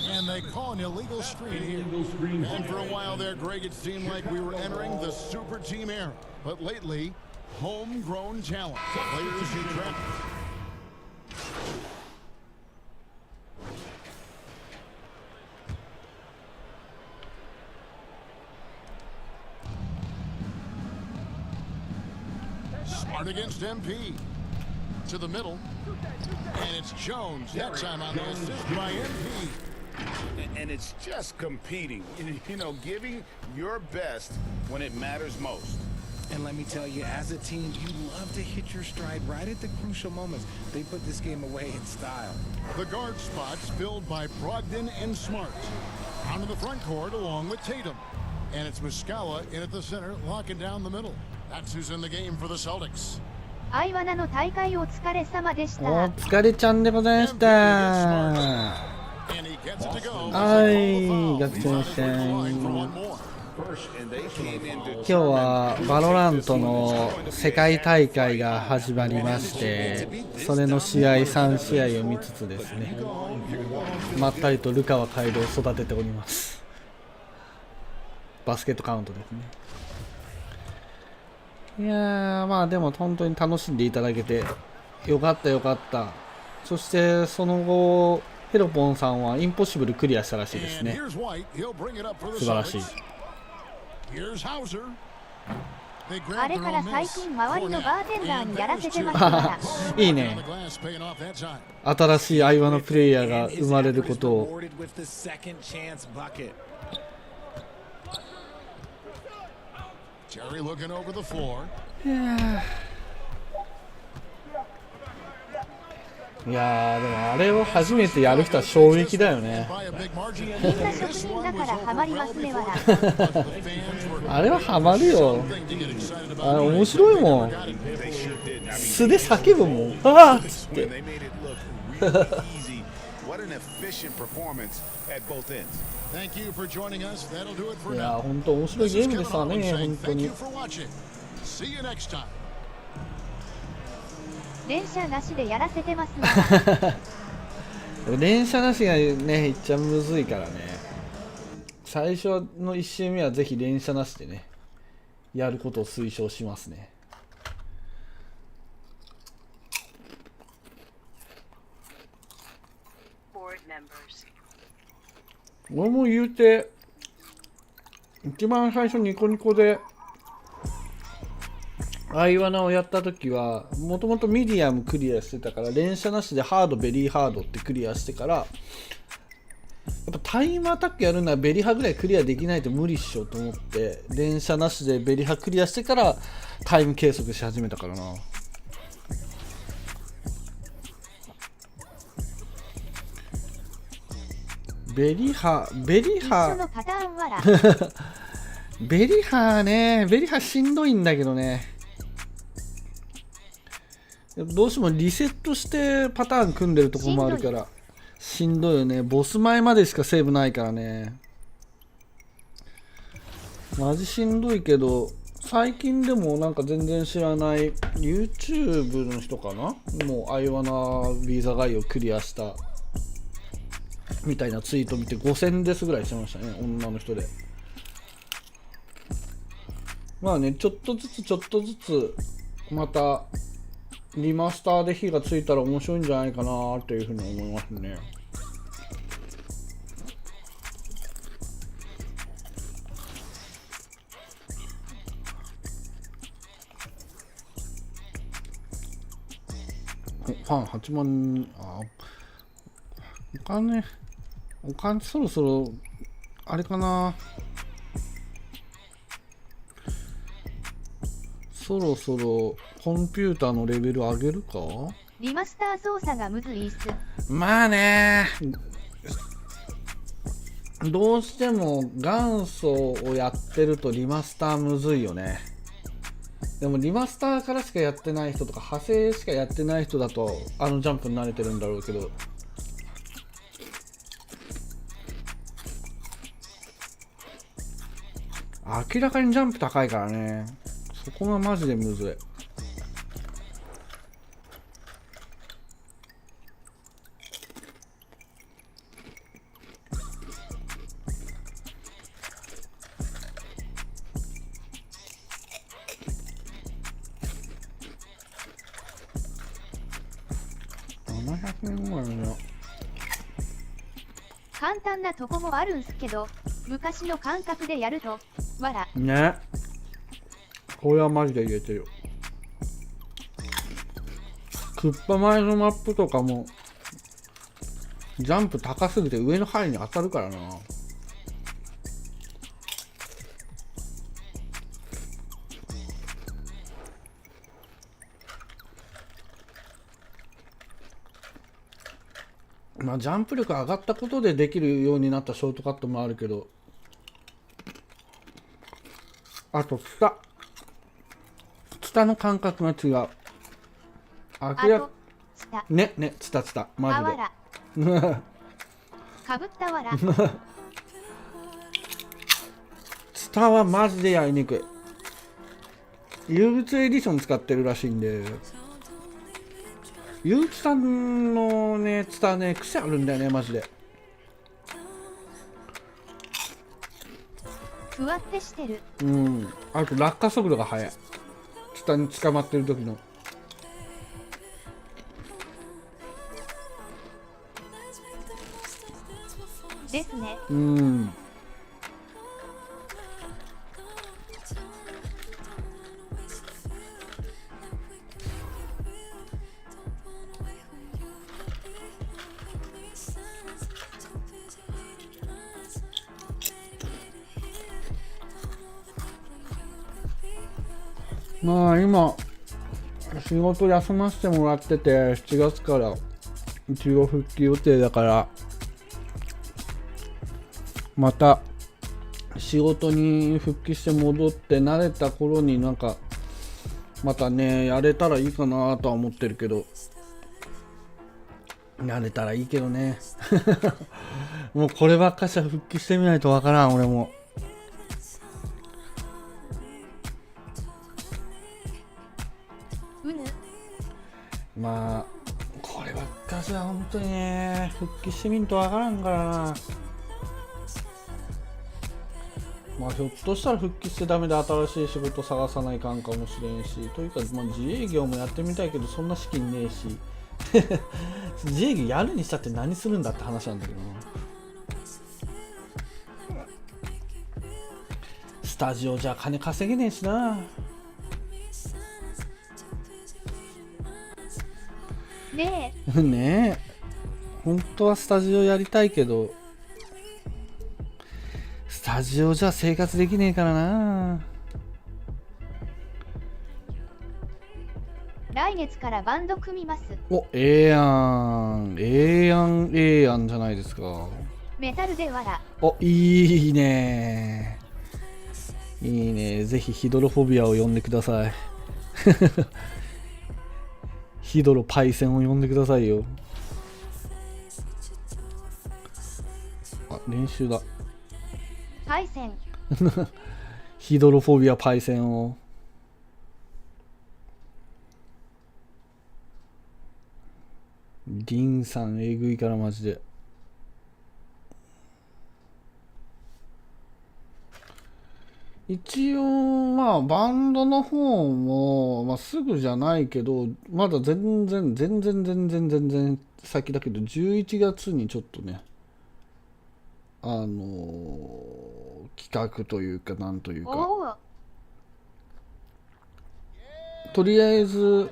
And they call an illegal screen here. And for a while there, Greg, it seemed like we were entering the super team era. But lately, homegrown talent. Players he drafted. Smart against MP. To the middle. And it's Jones. That time on the assist by MP. And it's just competing, you know, giving your best when it matters most. And let me tell you, as a team, you love to hit your stride right at the crucial moments. They put this game away in style. The guard spots filled by Brogdon and Smart. Onto the front court along with Tatum. And it's Muscala in at the center, locking down the middle. That's who's in the game for the Celtics. アイワナの大会お疲れ様でした。お疲れちゃんでございました。はい、学生戦。今日はバロラントの世界大会が始まりまして、それの試合3試合を見つつですね、まったりとルカワカイドを育てております。バスケットカウントですね。いやー、まあでも本当に楽しんでいただけてよかったよかった。そしてその後ヘロポンさんはインポッシブルクリアしたらしいですね。素晴らしい。あれから最近周りのバーテンダーにやらせてますから。いいね。新しいアイワのプレイヤーが生まれることを。いやー、でもあれを初めてやる人は衝撃だよね。みんな職人だからハマりますね、わら。あれはハマるよ。あれ面白いもん。素で叫ぶもん。ああっつって。いやー、本当面白いゲームでしたね、本当に。連射なしでやらせてますな。連射なしがね、一番むずいからね。最初の1周目はぜひ連射なしでね、やることを推奨しますね。俺も言うて、一番最初ニコニコでアイワナをやった時はもともとミディアムクリアしてたから、連射なしでハードベリーハードってクリアしてから、やっぱタイムアタックやるならベリハぐらいクリアできないと無理っしょと思って、連射なしでベリハクリアしてからタイム計測し始めたからな。ベリハベリハベリハね、ベリハしんどいんだけどね。どうしてもリセットしてパターン組んでるとこもあるからしんどいよね。ボス前までしかセーブないからね。マジしんどいけど、最近でもなんか全然知らない YouTube の人かな、もうアイワナビザガイをクリアしたみたいなツイート見て5000ですぐらいしてましたね、女の人で。まあね、ちょっとずつまたリマスターで火がついたら面白いんじゃないかなっていうふうに思いますね。ファン8万人。お金そろそろあれかな、そろそろコンピューターのレベル上げるか。リマスター操作がむずいっす。まあね、どうしても元祖をやってるとリマスターむずいよね。でもリマスターからしかやってない人とか派生しかやってない人だとあのジャンプに慣れてるんだろうけど、明らかにジャンプ高いからね、そこがマジでむずい。700円ぐらいだ。簡単なとこもあるんすけど、昔の感覚でやるとわらね。これはマジで入れてるよ。クッパ前のマップとかもジャンプ高すぎて上の範囲に当たるからな。まあジャンプ力上がったことでできるようになったショートカットもあるけど、あとツタの感覚が違う。ねツタマジでかぶったわらツタはマジでやりにくい。憂鬱エディション使ってるらしいんで、憂鬱さんのねツタね癖あるんだよねマジで。ふわってしてる。うん。あと落下速度が速い。下に捕まってる時の。ですね。うん。まあ今仕事休ませてもらってて、7月から一応復帰予定だから、また仕事に復帰して戻って慣れた頃になんかまたねやれたらいいかなとは思ってるけど、慣れたらいいけどねもうこればっかしは復帰してみないとわからん俺も。まあこればっかしは本当にね復帰してみんとわからんからな。まあひょっとしたら復帰してダメで新しい仕事探さないかんかもしれんし、というか、まあ、自営業もやってみたいけどそんな資金ねえし自営業やるにしたって何するんだって話なんだけどな。スタジオじゃ金稼げねえしな。ねえねえ、本当はスタジオやりたいけどスタジオじゃ生活できねえからな。来月からバンド組みます。お、ええやん、ええやん、ええやんじゃないですか。メタルでわら。お、いいね、いいね。ぜひヒドロフォビアを呼んでくださいヒドロパイセンを呼んでくださいよ。あ、練習だ。パイセンヒドロフォビアパイセンを。リンさんえぐいからマジで。一応まあバンドの方も、まあ、すぐじゃないけどまだ全然先だけど11月にちょっとね企画というかなんというか、とりあえず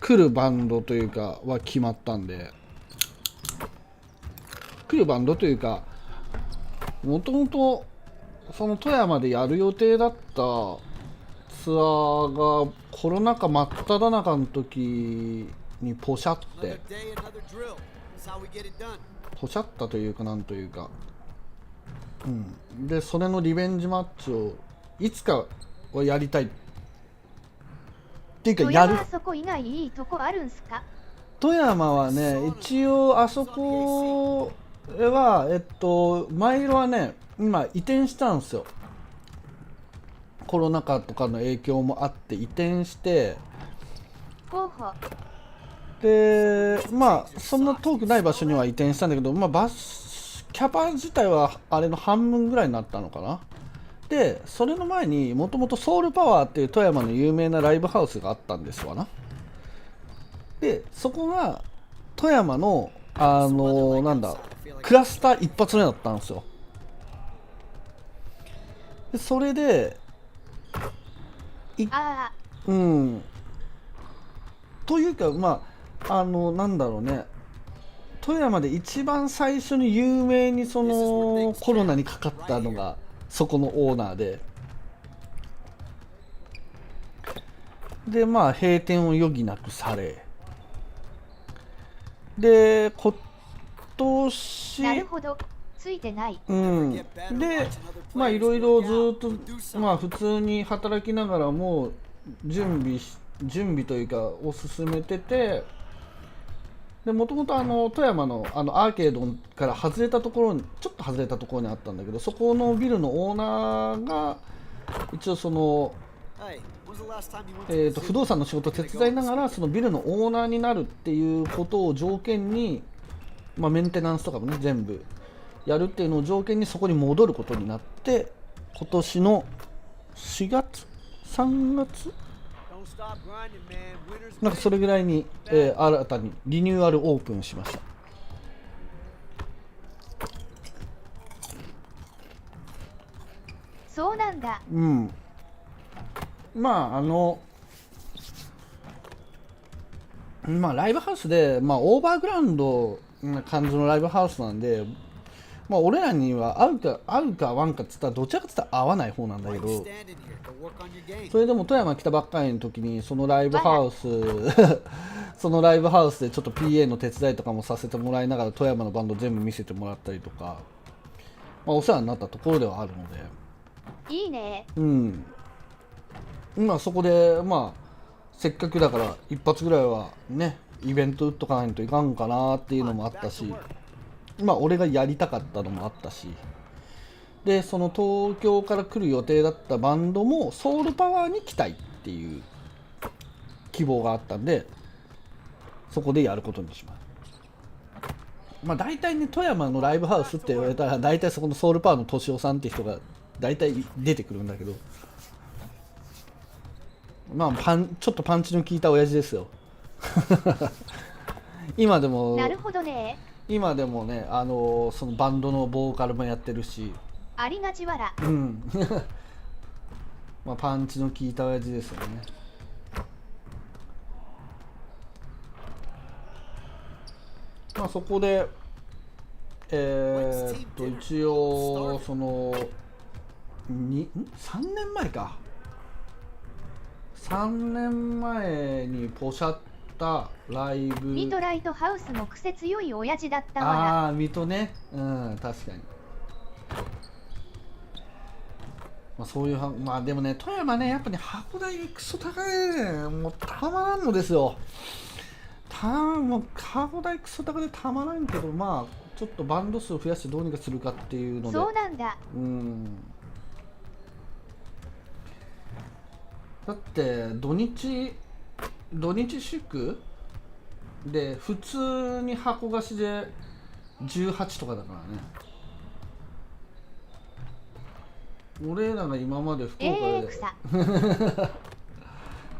来るバンドというかは決まったんで、来るバンドというかもともとその富山でやる予定だったツアーがコロナ禍真っ只中の時にポシャったというかなんというか、でそれのリベンジマッチをいつかはやりたいっていうかやる。富山あそこ以外いいとこあるんすか？富山はね一応あそこは前色はね今移転したんですよ。コロナ禍とかの影響もあって移転してでまあそんな遠くない場所には移転したんだけど、まあ、キャパ自体はあれの半分ぐらいになったのかな。でそれの前にもともとソウルパワーっていう富山の有名なライブハウスがあったんですわな。でそこが富山のなんだクラスター一発目だったんですよ。でそれでというかまあなんだろうね、富山で一番最初に有名にそのコロナにかかったのがそこのオーナーでまあ閉店を余儀なくされ、で今年なるほどついてない、でまあいろいろずっとまあ普通に働きながらも準備というかを進めてて、でもともと富山のアーケードから外れたところにちょっと外れたところにあったんだけど、そこのビルのオーナーが一応その不動産の仕事を手伝いながらそのビルのオーナーになるっていうことを条件に、まあ、メンテナンスとかもね全部やるっていうのを条件にそこに戻ることになって、今年の4月3月なんかそれぐらいに、新たにリニューアルオープンしました。そうなんだ。まあまあライブハウスで、まあ、オーバーグラウンドな感じのライブハウスなんで、まあ俺らには合うか合わんかっつったらどちらかっつったら合わない方なんだけど、それでも富山来たばっかりの時にそのライブハウスそのライブハウスでちょっと PA の手伝いとかもさせてもらいながら富山のバンド全部見せてもらったりとか、まあ、お世話になったところではあるので、いいね。うん、まあそこでまあせっかくだから一発ぐらいはねイベント打っとかないといかんかなっていうのもあったし、まあ俺がやりたかったのもあったし、でその東京から来る予定だったバンドもソウルパワーに来たいっていう希望があったんで、そこでやることにします。まあ大体ね富山のライブハウスって言われたら大体そこのソウルパワーの敏夫さんって人が大体出てくるんだけど、まあちょっとパンチの効いた親父ですよ今でもなるほどね。今でもねそのバンドのボーカルもやってるし、ありがちわら。うんまあパンチの効いた親父ですよね。まあそこで一応その3年前か3年前にポシャったライブ、ミトライトハウスの癖強い親父だったわら。ああミトね、うん確かに、まあ、そういうまあでもね富山ねやっぱね箱代がクソ高いね、もうたまらんのですよ。もう箱代クソ高でたまらんけど、まあちょっとバンド数を増やしてどうにかするかっていうので、そうなんだ。だって土日祝で普通に箱貸しで18とかだからね。俺らが今まで福岡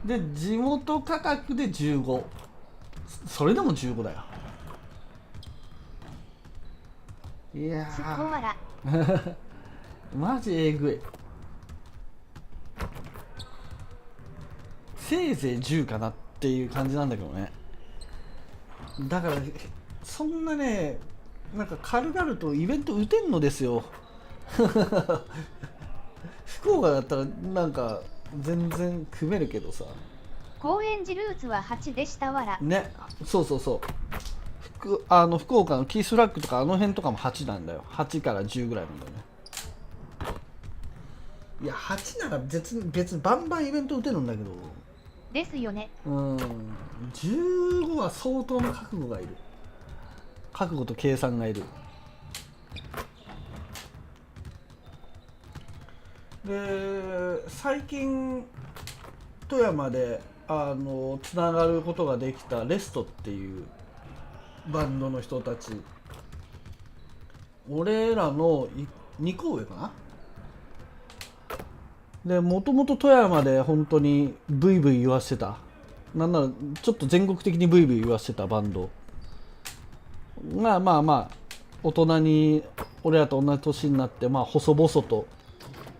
で、で地元価格で15、それでも15だよ。いやーマジえぐい。せいぜい10かなっていう感じなんだけどね。だからそんなねなんか軽々とイベント打てんのですよ福岡だったらなんか全然組めるけどさ、高円寺ルーツは8でしたわらね。そうそうそう、福岡のキースフラッグとかあの辺とかも8なんだよ。8から10ぐらいなんだよね。いや8なら別にバンバンイベント打てるんだけどですよね。15は相当の覚悟がいる。覚悟と計算がいる。で最近富山でつながることができたレストっていうバンドの人たち、俺らの2個上かな。でもともと富山で本当にブイブイ言わしてた、なんならちょっと全国的にブイブイ言わしてたバンドがまあ大人に俺らと同じ年になってまあ細々と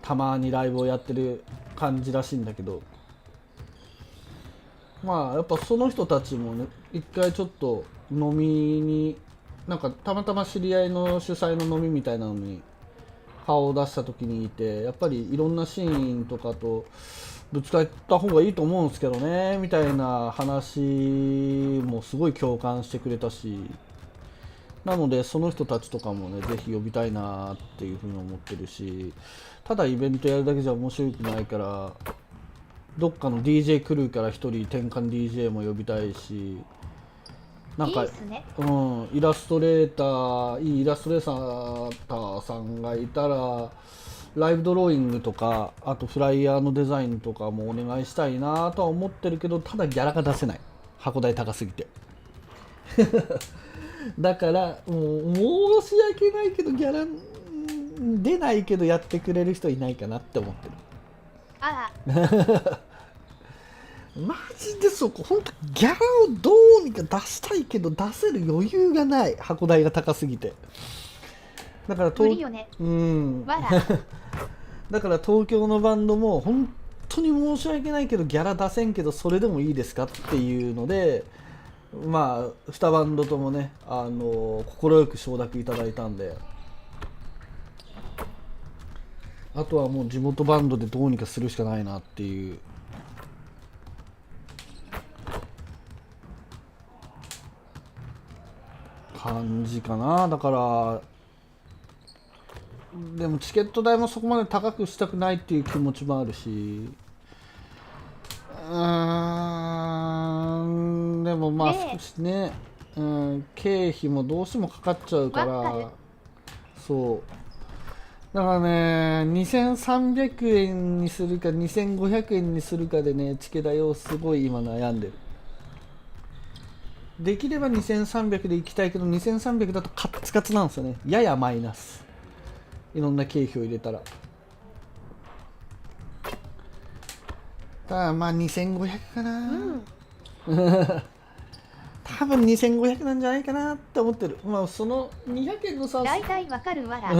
たまにライブをやってる感じらしいんだけど、まあやっぱその人たちもね一回ちょっと飲みになんかたまたま知り合いの主催の飲みみたいなのに顔を出した時にいて、やっぱりいろんなシーンとかとぶつかった方がいいと思うんですけどねみたいな話もすごい共感してくれたし、なのでその人たちとかもねぜひ呼びたいなっていうふうに思ってるし、ただイベントやるだけじゃ面白くないからどっかの DJ クルーから1人転換 DJ も呼びたいし、なんかいいっすね。イラストレーター、いいイラストレーターさんがいたらライブドローイングとかあとフライヤーのデザインとかもお願いしたいなとは思ってるけど、ただギャラが出せない、箱代高すぎてだからもう申し訳ないけどギャラ出ないけどやってくれる人いないかなって思ってる。ああマジでそこ本当ギャラをどうにか出したいけど出せる余裕がない、箱代が高すぎて。だから無理よね。わらだから東京のバンドも本当に申し訳ないけどギャラ出せんけどそれでもいいですかっていうので、まあ2バンドともね快く承諾いただいたんで、あとはもう地元バンドでどうにかするしかないなっていう感じかな。だからでもチケット代もそこまで高くしたくないっていう気持ちもあるし、でもまあ少しね、経費もどうしてもかかっちゃうから、そうだからね、2300円にするか2500円にするかでね、チケ代をすごい今悩んでる。できれば2300で行きたいけど、2300だとカッツカツなんですよね。ややマイナス、いろんな経費を入れたら。ただまあ2500かな、多分2500なんじゃないかなって思ってる。まあその200円の差大体わかるわら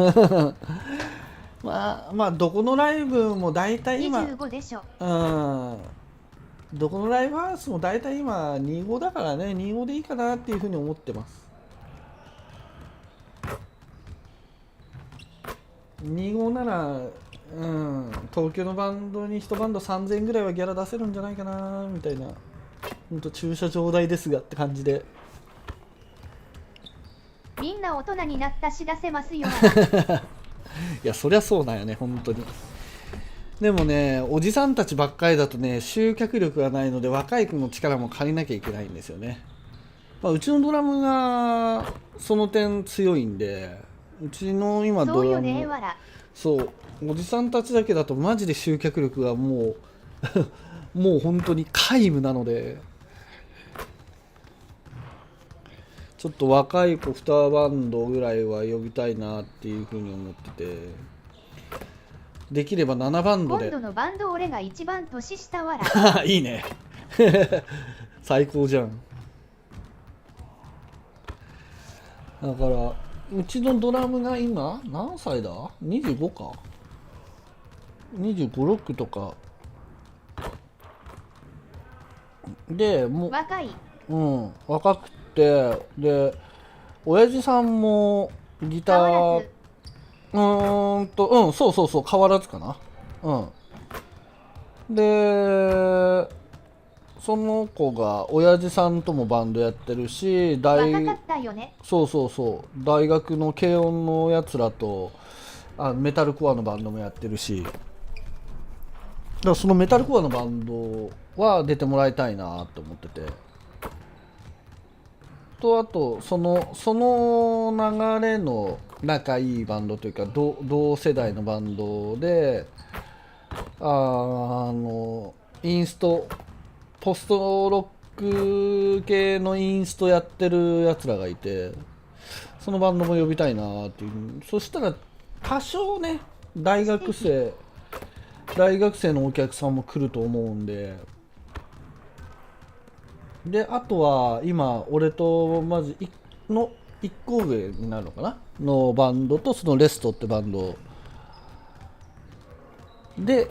まあどこのライブも大体今25でしょ。どこのライブハウスも大体今25だからね、25でいいかなっていうふうに思ってます。25なら、東京のバンドに1バンド3000円ぐらいはギャラ出せるんじゃないかなみたいな、ほんと駐車場代ですがって感じで。みんな大人になったし出せますよいやそりゃそうなんよね本当に。でもね、おじさんたちばっかりだとね、集客力がないので若い子の力も借りなきゃいけないんですよね。うちのドラムがその点強いんで、うちの今ドラム、そうおじさんたちだけだとマジで集客力がもうもう本当に皆無なので、ちょっと若い子2バンドぐらいは呼びたいなっていうふうに思ってて、できれば7バンドで。今度のバンド俺が一番年下わらいいね最高じゃん。だからうちのドラムが今何歳だ ?25 か25、6とかで、もう若い、若くて、で親父さんもギターそう変わらずかな。でその子が親父さんともバンドやってるし、若かったよね。そう大学の軽音のやつらとメタルコアのバンドもやってるし、だからそのメタルコアのバンドは出てもらいたいなと思ってて、あとその流れの仲いいバンドというか同世代のバンドで、インストポストロック系のインストやってるやつらがいて、そのバンドも呼びたいなっていう。そしたら多少ね、大学生のお客さんも来ると思うんで、あとは今俺とまず1個上になるのかなのバンドと、そのレストってバンドで、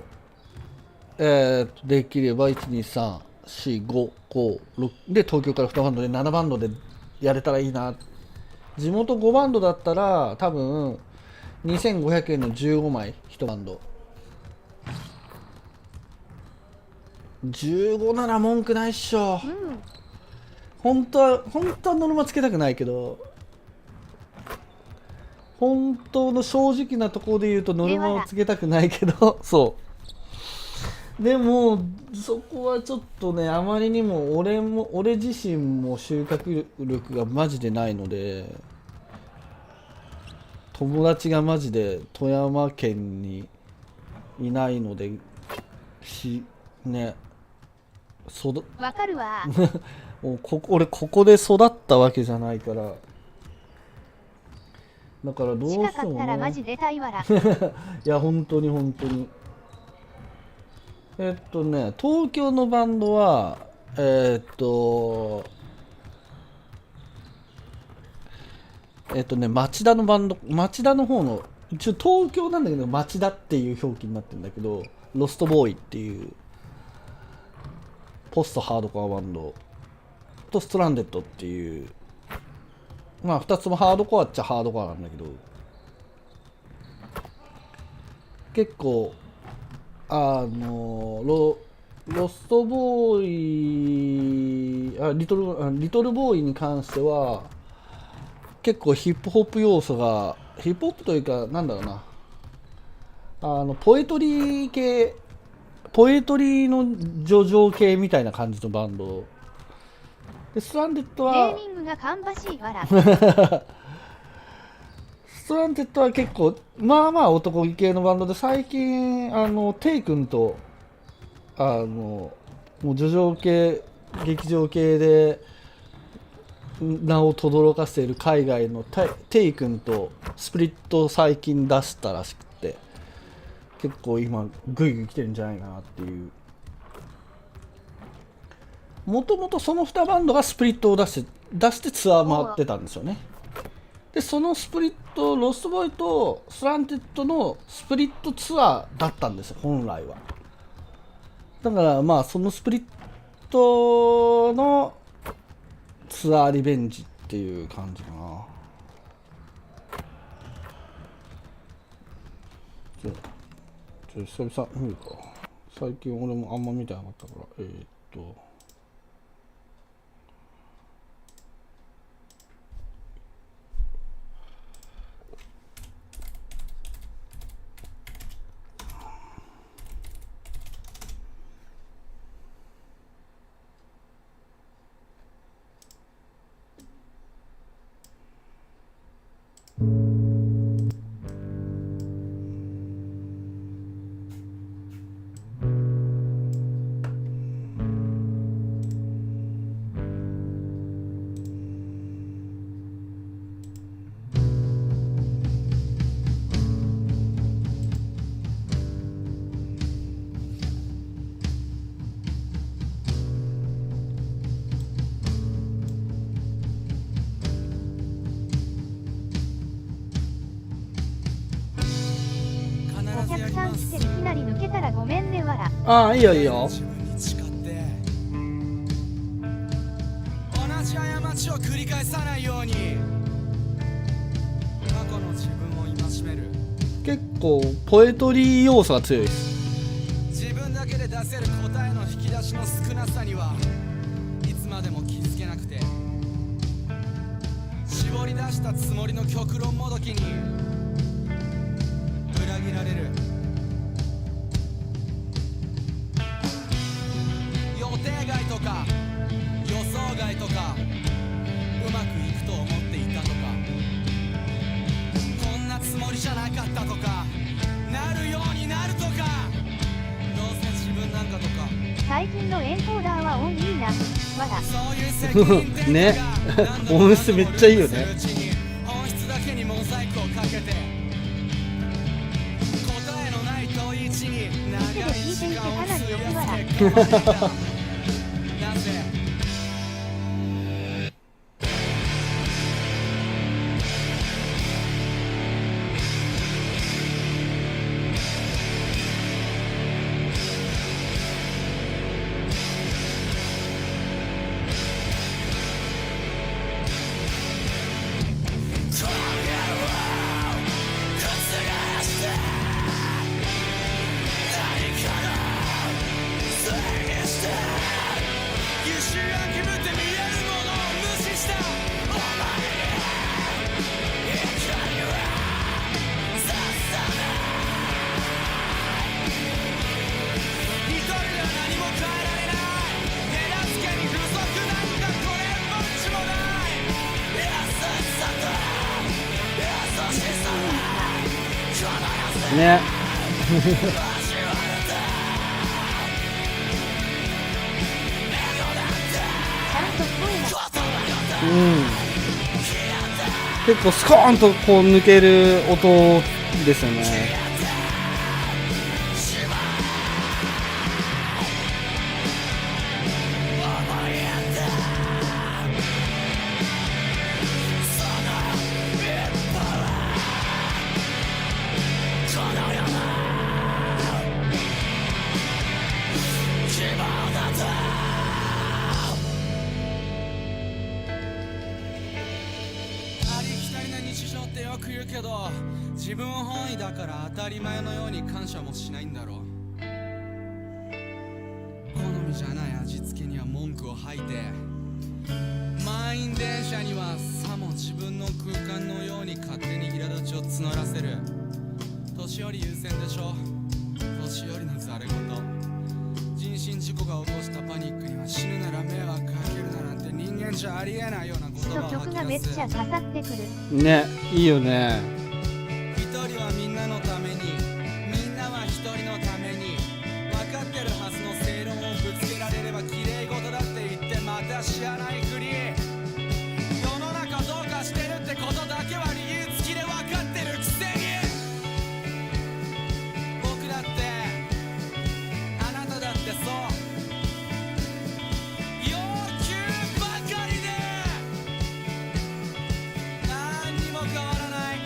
できれば1234556で東京から2バンドで7バンドでやれたらいいな。地元5バンドだったら多分2500円の15枚1バンド、15なら文句ないっしょ。本当はノルマつけたくないけど、本当の正直なところで言うとノルマをつけたくないけどそうでもそこはちょっとね、あまりにも俺自身も収穫力がマジでないので、友達がマジで富山県にいないのでね、わかるわ俺ここで育ったわけじゃないから、だからどうしてもね、近かったらマジ出たいわらいや本当に東京のバンドは町田のバンド、町田の方の一応東京なんだけど町田っていう表記になってるんだけど、ロストボーイっていうポストハードコアバンドとストランデッドっていう、まあ2つともハードコアっちゃハードコアなんだけど、結構ロストボーイリトルボーイに関しては結構ヒップホップ要素が、ヒップホップというかなんだろうな、ポエトリーの叙情系みたいな感じのバンドで、ストランデッドはネーミングが芳しいわらストランデッドは結構まあまあ男気系のバンドで、最近テイ君ともう叙情系劇場系で名を轟かせている海外のテイ君とスプリットを最近出したらしくて、結構今グイグイ来てるんじゃないかなっていう。もともとその2バンドがスプリットを出してツアー回ってたんですよね。でそのスプリット、ロストボーイとストランデッドのスプリットツアーだったんですよ本来は。だからまあそのスプリットのツアーリベンジっていう感じかな。久々見るか。最近俺もあんま見てなかったから。お客さん来ていきなり抜けたらごめんねわら。ああいいよいいよ。同じ過ちを繰り返さないように過去の自分を戒める。結構ポエトリー要素が強いです。自分だけで出せる答えの引き出しの少なさにはいつまでも気づけなくて、絞り出したつもりの極論もどきに裏切られる。予定外とか予想外とかうまくいくと思っていたとか、こんなつもりじゃなかったとか、なるようになるとか、どうせ自分なんかとか。最近のエンコーダーは音いいなわら。そういう責任転ね音質めっちゃいいよね。本質だけにモザイクをかけて答えのない問い地に長い時間を費やす結果はなぜね結構スコーンとこう抜ける音ですよね。日常ってよく言うけど、自分本位だから当たり前のように感謝もしないんだろう。好みじゃない味付けには文句を吐いて、満員電車にはさも自分の空間のように勝手に苛立ちを募らせる。年寄り優先でしょ、年寄りのざれ言。人身事故が起こしたパニックには死ぬなら迷惑かけるななんて人間じゃありえないような言葉を吐き出す。曲がめっちゃ刺さってくるね、いいよね。一人はみんなのために、みんなは一人のために、分かってるはずの正論をぶつけられれば綺麗事だって言ってまた知らないふり。世の中どうかしてるってことだけは理由付きで分かってるくせに、僕だってあなただってそう要求ばかりで何にも変わらない。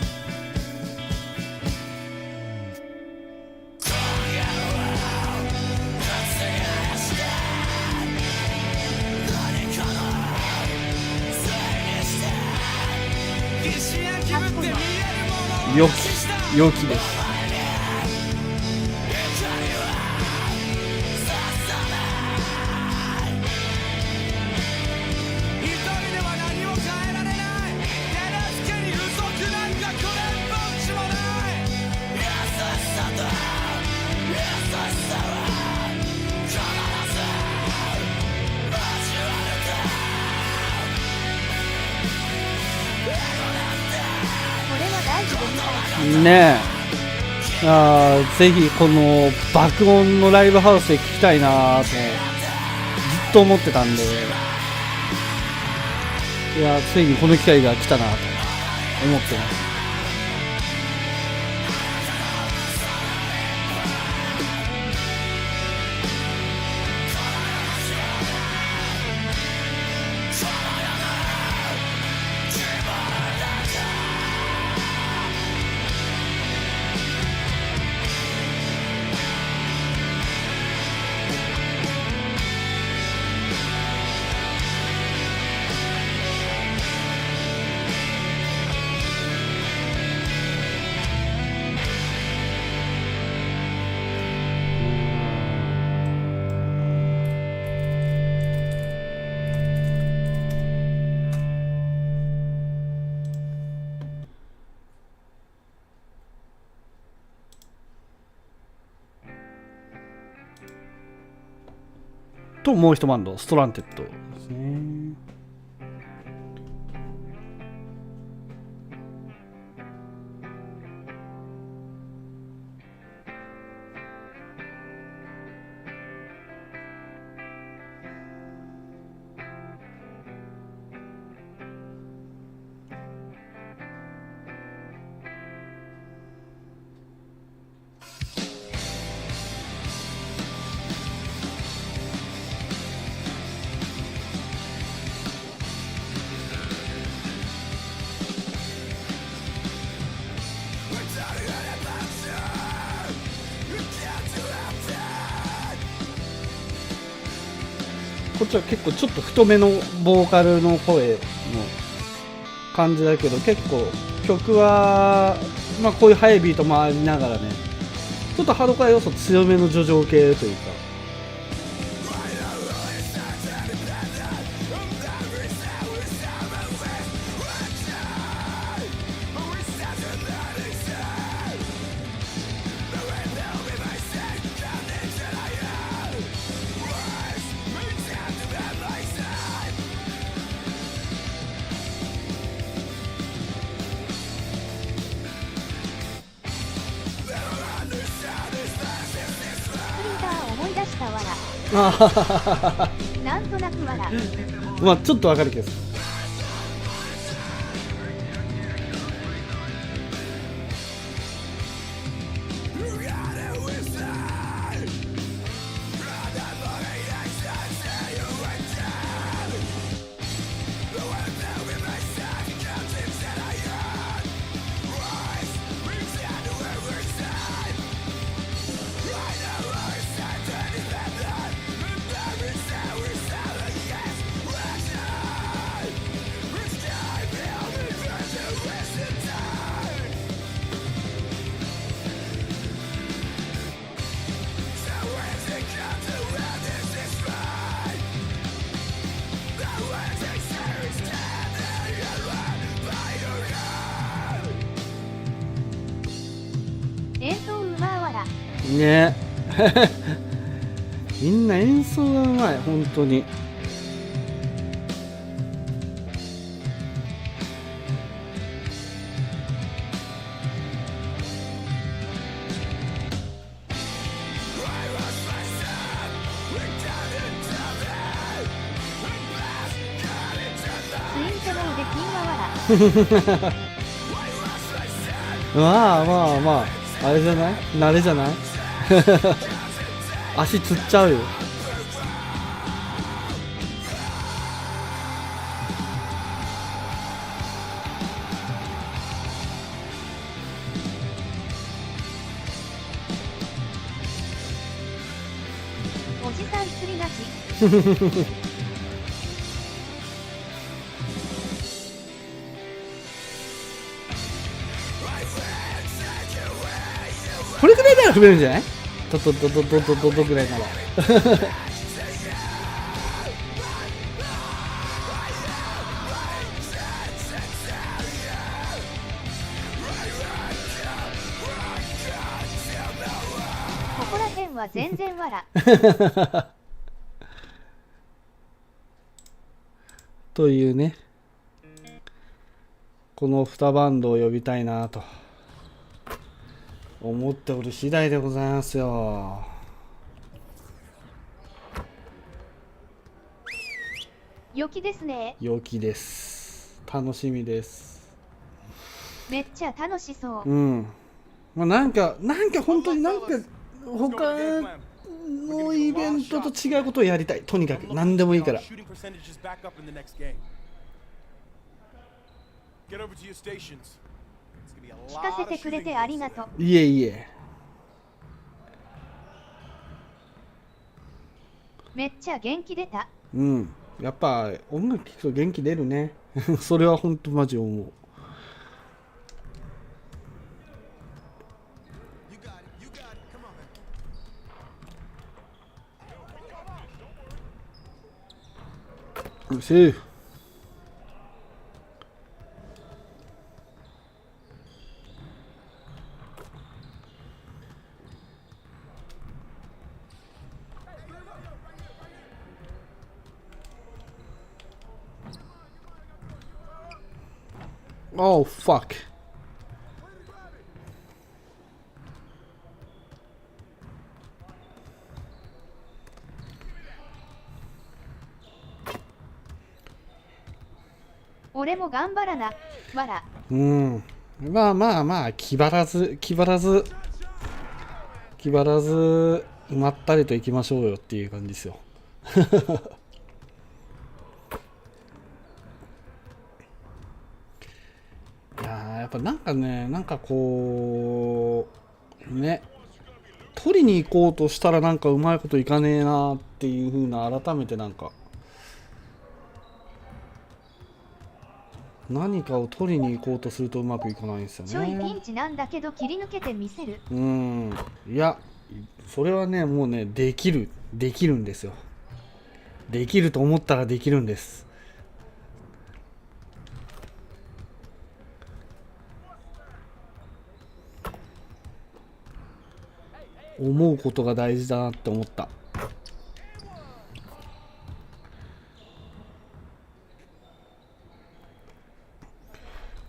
良きです。ねえ、ぜひこの爆音のライブハウスで聴きたいなとずっと思ってたんで、いやついにこの機会が来たなと思ってます。ともう一バンドストランテッドですね。こっちは結構ちょっと太めのボーカルの声の感じだけど、結構曲はまあこういう速いビートもありながらね、ちょっとハードコア要素強めの叙情系というか。なんとなく笑まあちょっとわかるけど、ねみんな演奏がうまい本当に。まあまあまああれじゃない、慣れじゃない足つっちゃうよ。おじさん釣りなしこれぐらいなら踏めるんじゃない？ドぐらいならここら辺は全然笑というね、この2バンドを呼びたいなと思っておる次第でございますよ。良きですね。良きです。楽しみです。めっちゃ楽しそう。うん。まあ、なんか本当になんか他のイベントと違うことをやりたい。とにかく何でもいいから。聞かせてくれてありがとう。いえいえ。めっちゃ元気出た。うん。やっぱ音楽聴くと元気出るね。それは本当マジ思う。うせえ。Oh fuck.俺も頑張らな。わら。うん。まあまあまあ気張らずまったりと行きましょうよっていう感じですよ。いややっぱなんかね、なんかこうね、取りに行こうとしたらなんかうまいこといかねえなっていう風な、改めてなんか何かを取りに行こうとするとうまくいかないんですよね。ちょいピンチなんだけど切り抜けてみせる。いやそれはねもうねできるんですよ。できると思ったらできるんです。思うことが大事だなって思った。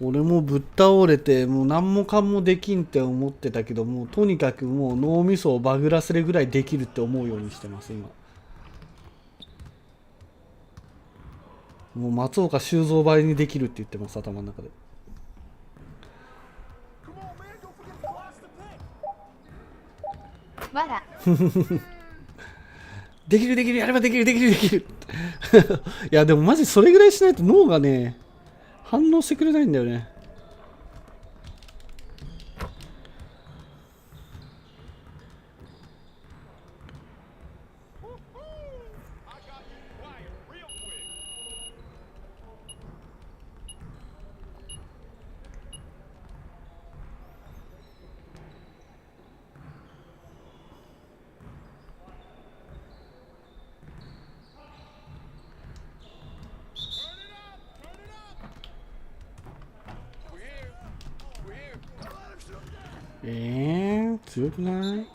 俺もぶっ倒れてもう何もかんもできんって思ってたけど、もうとにかくもう脳みそをバグらせるぐらいできるって思うようにしてます今。もう松岡修造倍にできるって言ってます、頭の中で。わら。できるやればできるいやでもマジそれぐらいしないと脳がね反応してくれないんだよね。強くない？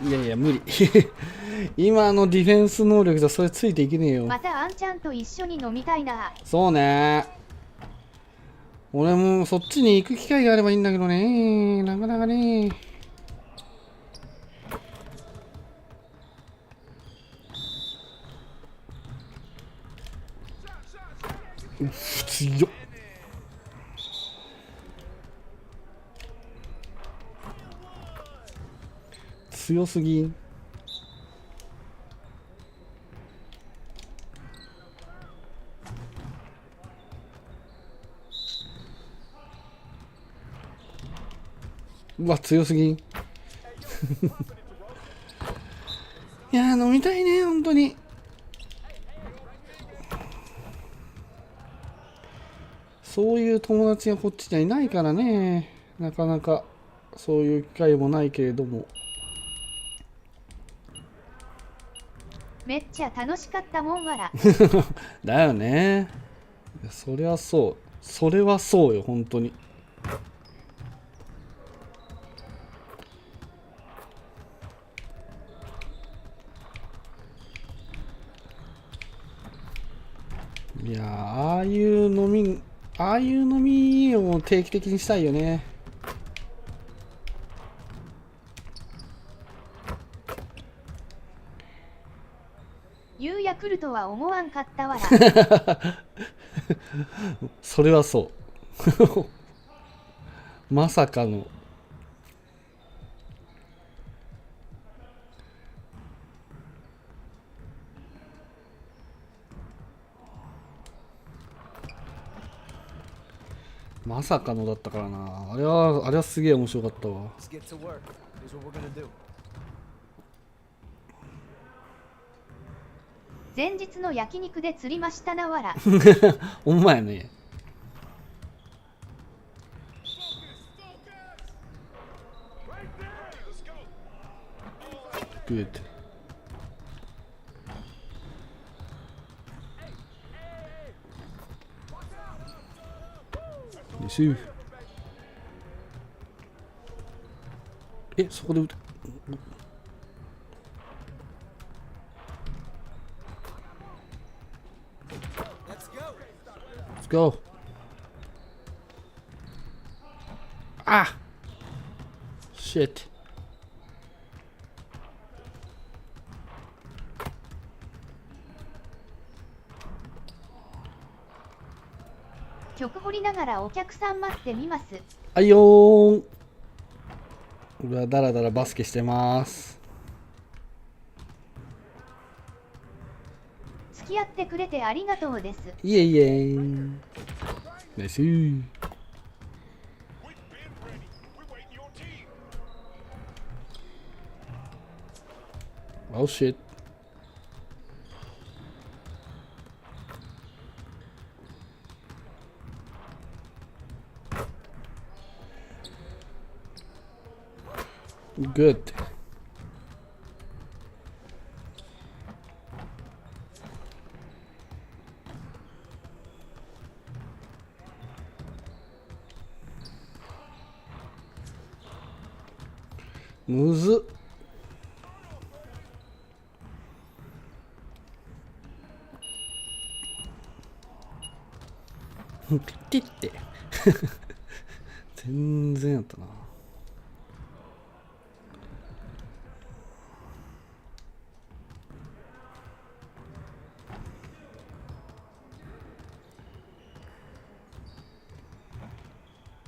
いやいや無理今のディフェンス能力じゃそれついていけねえよ。またあんちゃんと一緒に飲みたいな。そうね、俺もそっちに行く機会があればいいんだけどね、なかなかね。強っ。強すぎん。うわ強すぎんいやー飲みたいね本当に。そういう友達がこっちにはいないからね、なかなかそういう機会もないけれども。めっちゃ楽しかったもんわらだよね、そりゃそう、それはそうよ本当に。いやーああいう飲みを定期的にしたいよね。ユーヤクルトは思わんかったわらそれはそうまさかの。まさかのだったからな。あれはすげえ面白かったわ。前日の焼肉で釣りましたなわらほんまやね。グッド。そこで打て。Let's go. あ Shit. 曲掘りながらお客さん待ってみます。はいよー。俺はダラダラバスケしてます。付き合ってくれてありがとうです。いえいえ。ナイスー。Oh shit. Good.むずっ。ピッて全然やったな。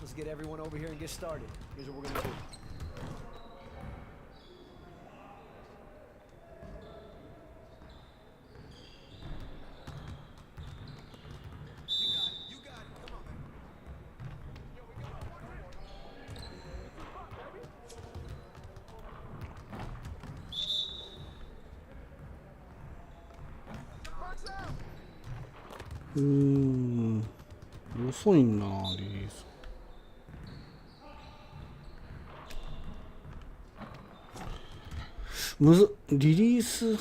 Let's get everyone over here and get started. Here's what we're gonna do.うーん、遅いなリリース。むずっ、リリース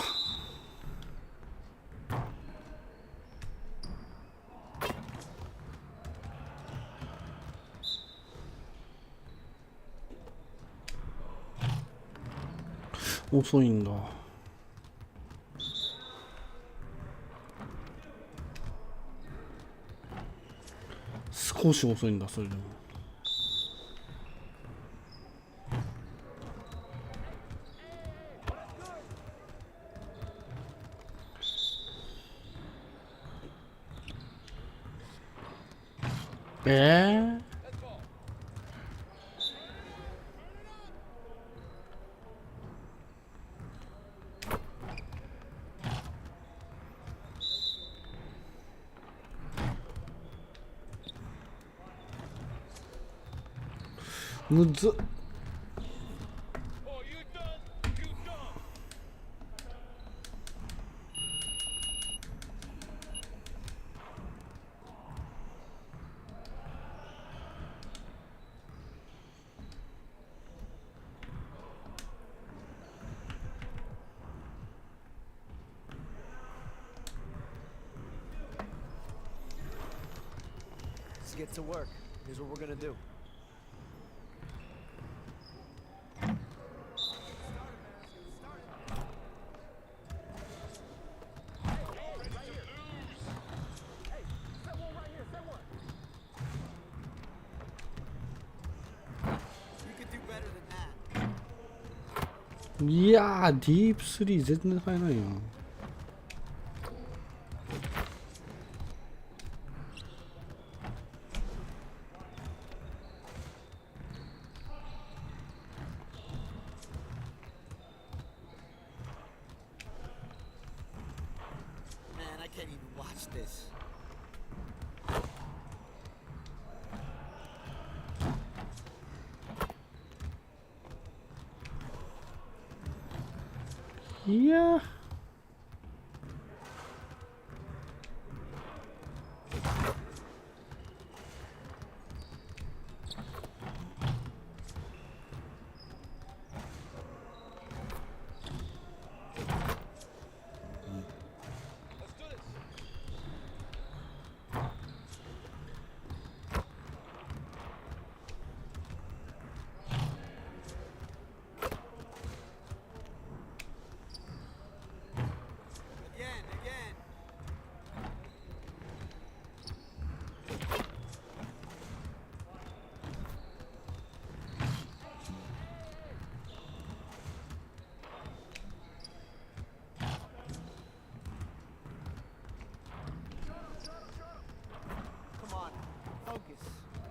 遅いんだ。少し遅いんだ、それでも。むずっ。Let's get to work. Here's what we're gonna do. You could do better than that. いやー、ディープスリー全然入らないよ。Man, I can't even watch this. いやー。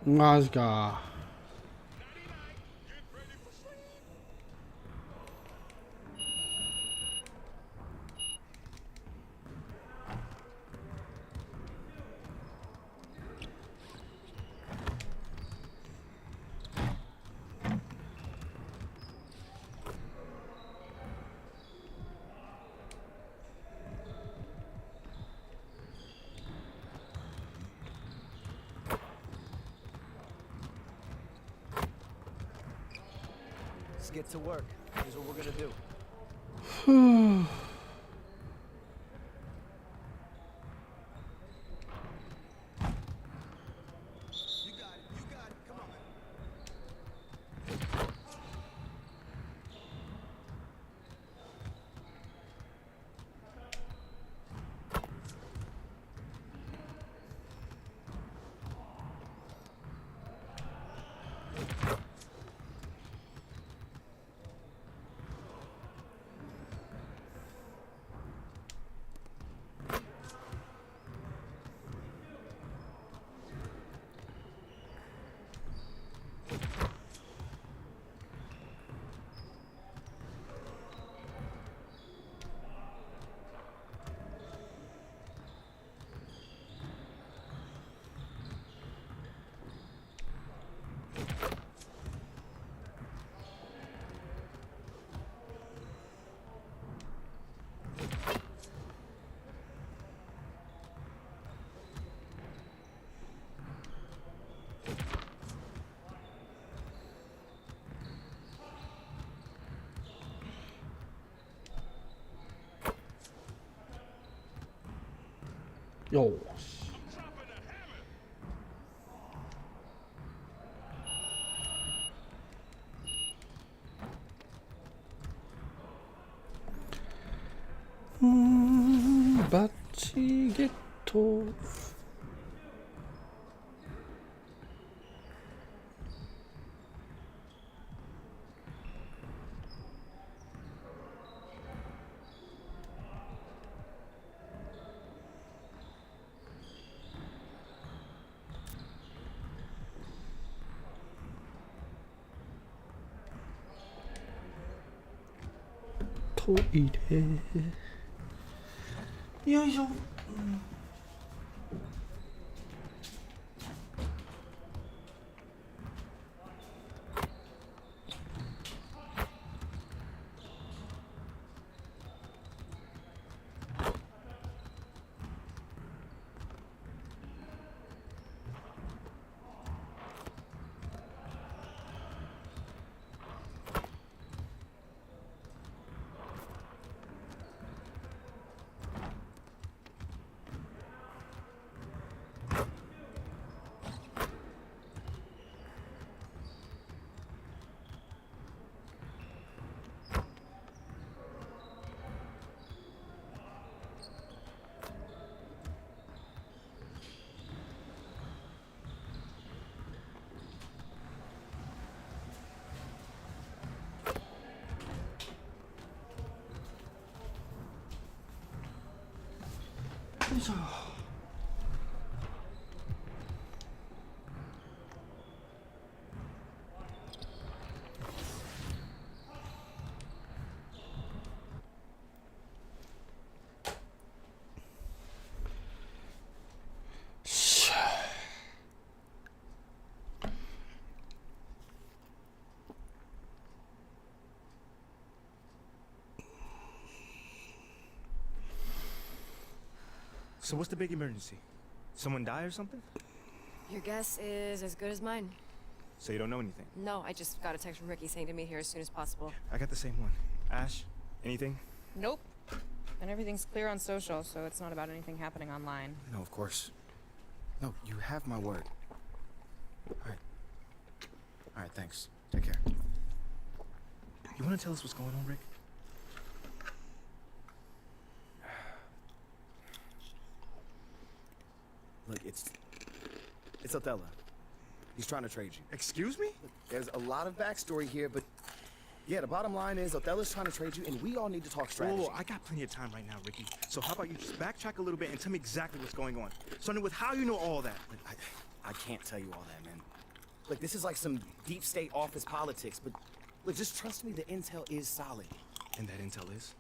マジか。Let's get to work. Here's what we're gonna do. ふぅ。よーし。バッチゲット。トイレ。よいしょ。よいしょ。So what's the big emergency? Someone die or something? Your guess is as good as mine. So you don't know anything? No, I just got a text from Ricky saying to meet here as soon as possible. I got the same one. Ash, anything? Nope. And everything's clear on social, so it's not about anything happening online. No, of course. No, you have my word. All right. All right, thanks. Take care. You want to tell us what's going on, Rick? Look, it's Othello. He's trying to trade you. Excuse me? Look, there's a lot of backstory here, but yeah, the bottom line is Othello's trying to trade you, and we all need to talk strategy. Whoa, I got plenty of time right now, Ricky. So how about you just backtrack a little bit and tell me exactly what's going on? Starting with how you know all that. Look, I can't tell you all that, man. Look, this is like some deep state office politics, but look, just trust me, the intel is solid. And that intel is?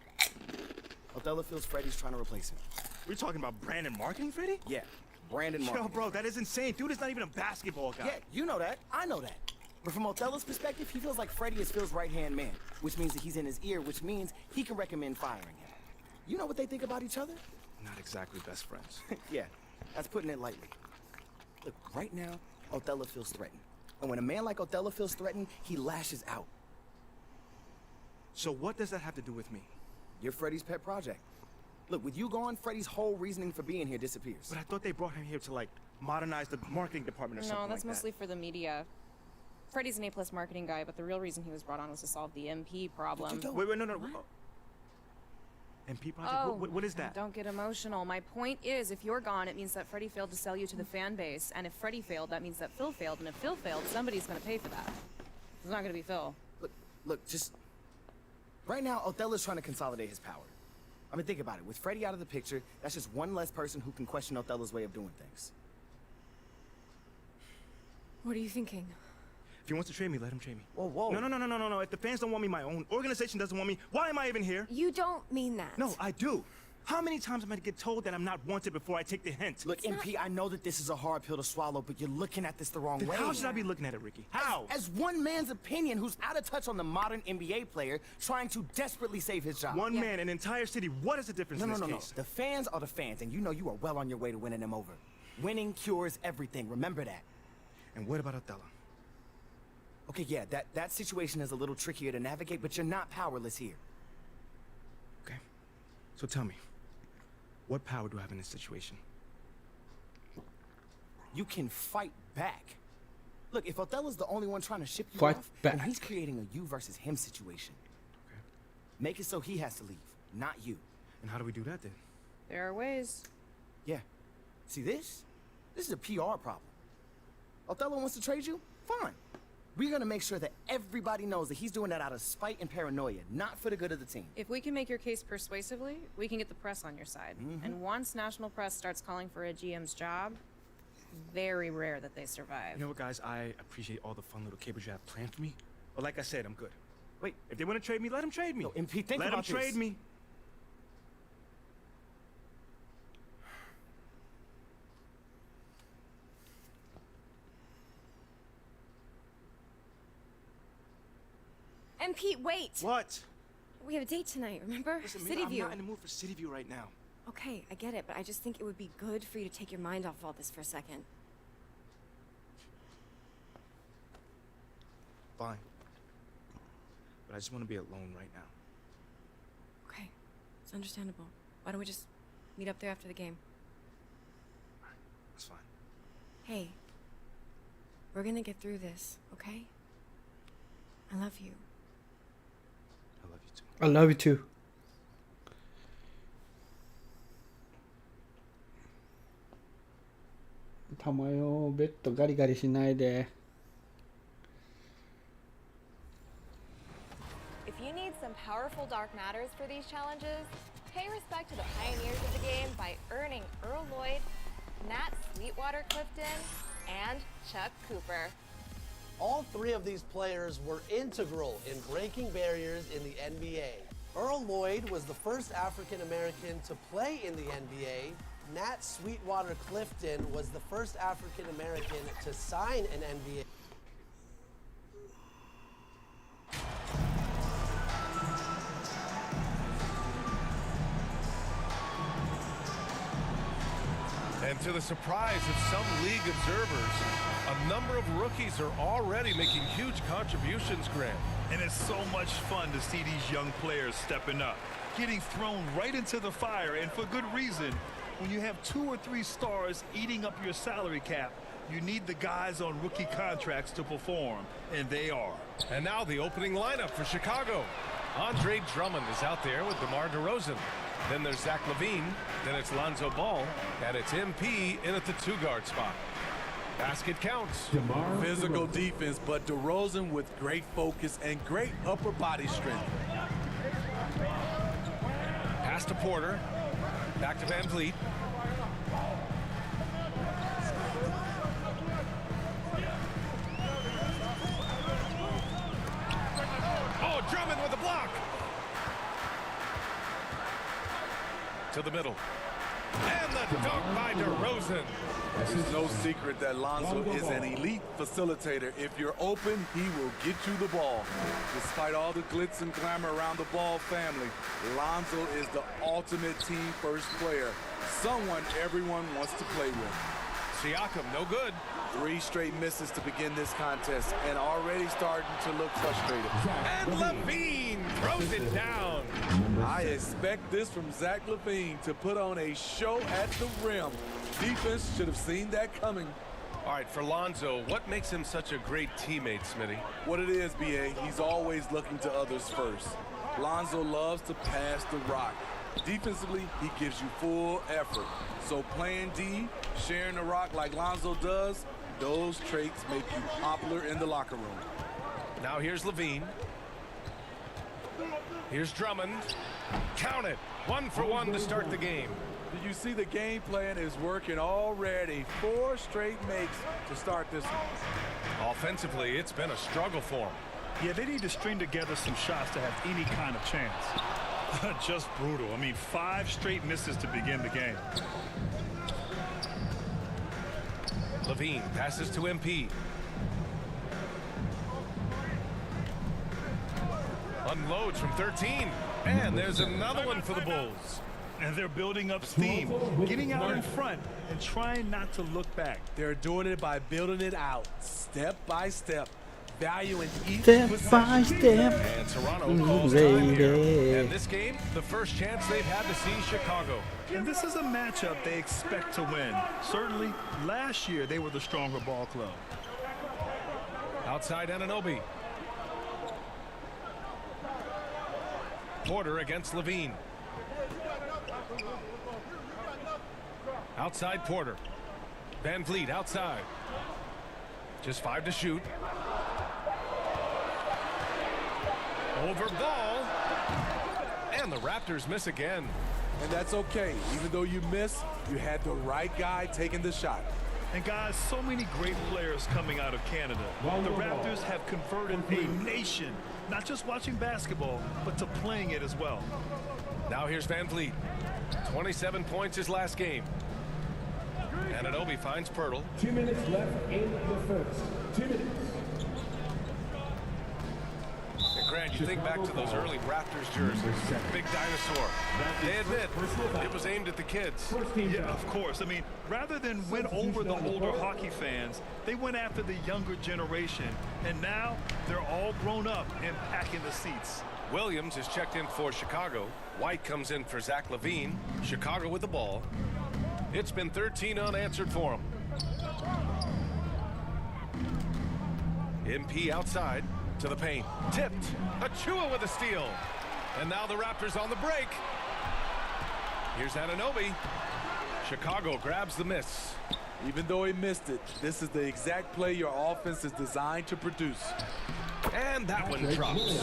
Othello feels Freddie's trying to replace him. We're talking about Brandon marketing, Freddie? Yeah, Brandon marketing. Yo, bro, that is insane. Dude is not even a basketball guy. Yeah, you know that. I know that. But from Othello's perspective, he feels like Freddie is Phil's right-hand man, which means that he's in his ear, which means he can recommend firing him. You know what they think about each other? Not exactly best friends. Yeah, that's putting it lightly. Look, right now, Othello feels threatened. And when a man like Othello feels threatened, he lashes out. So what does that have to do with me? You're Freddie's pet project. Look, with you gone, Freddie's whole reasoning for being here disappears. But I thought they brought him here to, like, modernize the marketing department or something No, that's like mostly for the media. Freddie's an A-plus marketing guy, but the real reason he was brought on was to solve the MP problem. Wait, no. MP project? Oh, What is that? Don't get emotional. My point is, if you're gone, it means that Freddie failed to sell you to the fan base. And if Freddie failed, that means that Phil failed. And if Phil failed, somebody's going to pay for that. It's not going to be Phil. Look, just... Right now, Othello's trying to consolidate his power. I mean, think about it. With Freddie out of the picture, that's just one less person who can question Othello's way of doing things. What are you thinking? If he wants to trade me, let him trade me. Whoa. No. If the fans don't want me, my own organization doesn't want me, why am I even here? You don't mean that. No, I do. How many times am I to get told that I'm not wanted before I take the hint? Look, MP, I know that this is a hard pill to swallow, but you're looking at this the wrong way. How should I be looking at it, Ricky? How? As one man's opinion who's out of touch on the modern NBA player trying to desperately save his job. One man, an entire city. What is the difference in this case? The fans are the fans, and you know you are well on your way to winning them over. Winning cures everything. Remember that. And what about Othello? Okay, yeah, that situation is a little trickier to navigate, but you're not powerless here. Okay. So tell me, what power do I have in this situation? You can fight back. Look, if Othello's the only one trying to ship you Fight off, back. then he's creating a you versus him situation. Okay. Make it so he has to leave, not you. And how do we do that then? There are ways. Yeah. See this? This is a PR problem. Othello wants to trade you? Fine. We're gonna make sure that everybody knows that he's doing that out of spite and paranoia, not for the good of the team. If we can make your case persuasively, we can get the press on your side. And once national press starts calling for a GM's job, very rare that they survive. You know what, guys? I appreciate all the fun little capers you have planned for me. But like I said, I'm good. Wait, if they want to trade me, let them trade me. No, MP, think let about them trade this. me. And Pete, wait! What? We have a date tonight, remember? Listen, City I'm View. not in the mood for City View right now. Okay, I get it, but I just think it would be good for you to take your mind off of all this for a second. Fine. But I just want to be alone right now. Okay, it's understandable. Why don't we just meet up there after the game? That's fine. Hey, we're gonna get through this, okay? I love you. I love you too. I love you too. たまよ、ベッドガリガリしないで。If you need some powerful dark matters for these challenges, pay respect to the pioneers of the game by earning Earl Lloyd, Nat Sweetwater Clifton, and Chuck Cooper. All three of these players were integral in breaking barriers in the NBA. Earl Lloyd was the first African American to play in the NBA. Nat Sweetwater Clifton was the first African American to sign an NBA. And to the surprise of some league observers, a number of rookies are already making huge contributions, Grant. And it's so much fun to see these young players stepping up, getting thrown right into the fire, and for good reason. When you have 2 or 3 stars eating up your salary cap, you need the guys on rookie contracts to perform, and they are. And now the opening lineup for Chicago. Andre Drummond is out there with DeMar DeRozan. Then there's Zach LaVine. Then it's Lonzo Ball. And it's MP in at the 2-guard spot. Basket counts. Physical defense, but DeRozan with great focus and great upper body strength. Pass to Porter. Back to Van Vliet. Oh, Drummond with a block. To the middle. And the dunk by DeRozan. It's no secret that Lonzo is an elite facilitator. If you're open, he will get you the ball. Despite all the glitz and glamour around the Ball family, Lonzo is the ultimate team first player. Someone everyone wants to play with. Siakam, no good. 3 straight misses to begin this contest and already starting to look frustrated. And LaVine throws it down. I expect this from Zach LaVine to put on a show at the rim. Defense should have seen that coming. All right, for Lonzo, what makes him such a great teammate, Smitty? What it is, B.A., he's always looking to others first. Lonzo loves to pass the rock. Defensively, he gives you full effort. So playing D, sharing the rock like Lonzo does, those traits make you popular in the locker room. Now here's LaVine. Here's Drummond. Count it. 1 for 1 to start the game. Did you see the game plan is working already? 4 straight makes to start this one. Offensively, it's been a struggle for him. Yeah, they need to string together some shots to have any kind of chance. Just brutal. I mean, 5 straight misses to begin the game. LaVine passes to MP. Unloads from 13. And there's another one for the Bulls. And they're building up steam, getting out in front and trying not to look back. They're doing it by building it out, step by step, valuing each Step possession. by step. And Toronto calls time here. And this game, the first chance they've had to see Chicago. And this is a matchup they expect to win. Certainly, last year they were the stronger ball club. Outside Anunoby. Porter against LaVine. Outside Porter. Van Vliet outside. Just 5 to shoot. Over ball. And the Raptors miss again. And that's okay. Even though you miss, you had the right guy taking the shot. And guys, so many great players coming out of Canada. The Raptors have converted a nation, not just watching basketball, but to playing it as well. Now here's Van Vliet. 27 points his last game. Anunoby finds Pirtle. 2 minutes left in the first. 2 minutes. And Grant, you think back to those early Raptors jerseys. Big dinosaur. They admit it was aimed at the kids. Yeah, of course. I mean, rather than win over the older hockey fans, they went after the younger generation. And now they're all grown up and packing the seats. Williams is checked in for Chicago. White comes in for Zach LaVine. Chicago with the ball. It's been 13 unanswered for him. MP outside to the paint. Tipped. Achua with a steal. And now the Raptors on the break. Here's Anunoby. Chicago grabs the miss. Even though he missed it, this is the exact play your offense is designed to produce. And that one drops.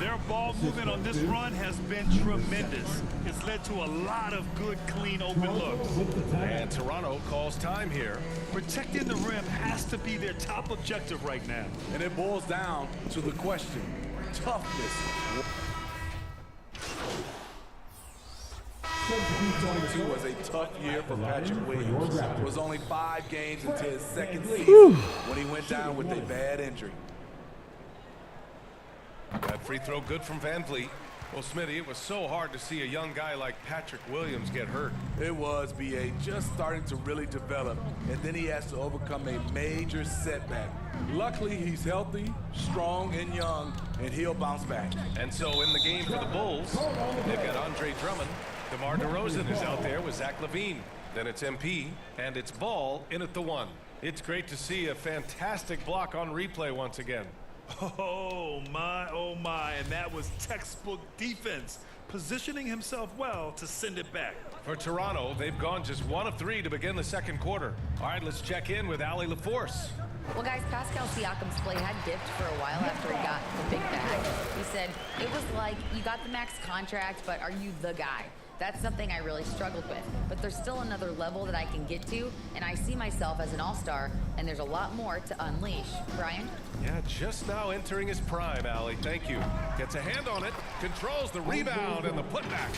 Their ball movement on this run has been tremendous. It's led to a lot of good, clean, open looks. And Toronto calls time here. Protecting the rim has to be their top objective right now. And it boils down to the question, toughness. 2022 was a tough year for Patrick Williams. It was only 5 games into his second season when he went down with a bad injury. That free throw good from Van Vliet. Well, Smitty, it was so hard to see a young guy like Patrick Williams get hurt. It was, B.A., just starting to really develop, and then he has to overcome a major setback. Luckily, he's healthy, strong, and young, and he'll bounce back. And so in the game for the Bulls, they've got Andre Drummond. DeMar DeRozan is out there with Zach LaVine. Then it's MP, and it's Ball in at the 1. It's great to see a fantastic block on replay once again. Oh my, and that was textbook defense, positioning himself well to send it back. For Toronto, they've gone just 1 of 3 to begin the second quarter. All right, let's check in with Allie LaForce. Well, guys, Pascal Siakam's play had dipped for a while after he got the big bag. He said, it was like, you got the max contract, but are you the guy? That's something I really struggled with. But there's still another level that I can get to, and I see myself as an all-star, and there's a lot more to unleash. Brian? Yeah, just now entering his prime, Allie. Thank you. Gets a hand on it, controls the rebound and the putback.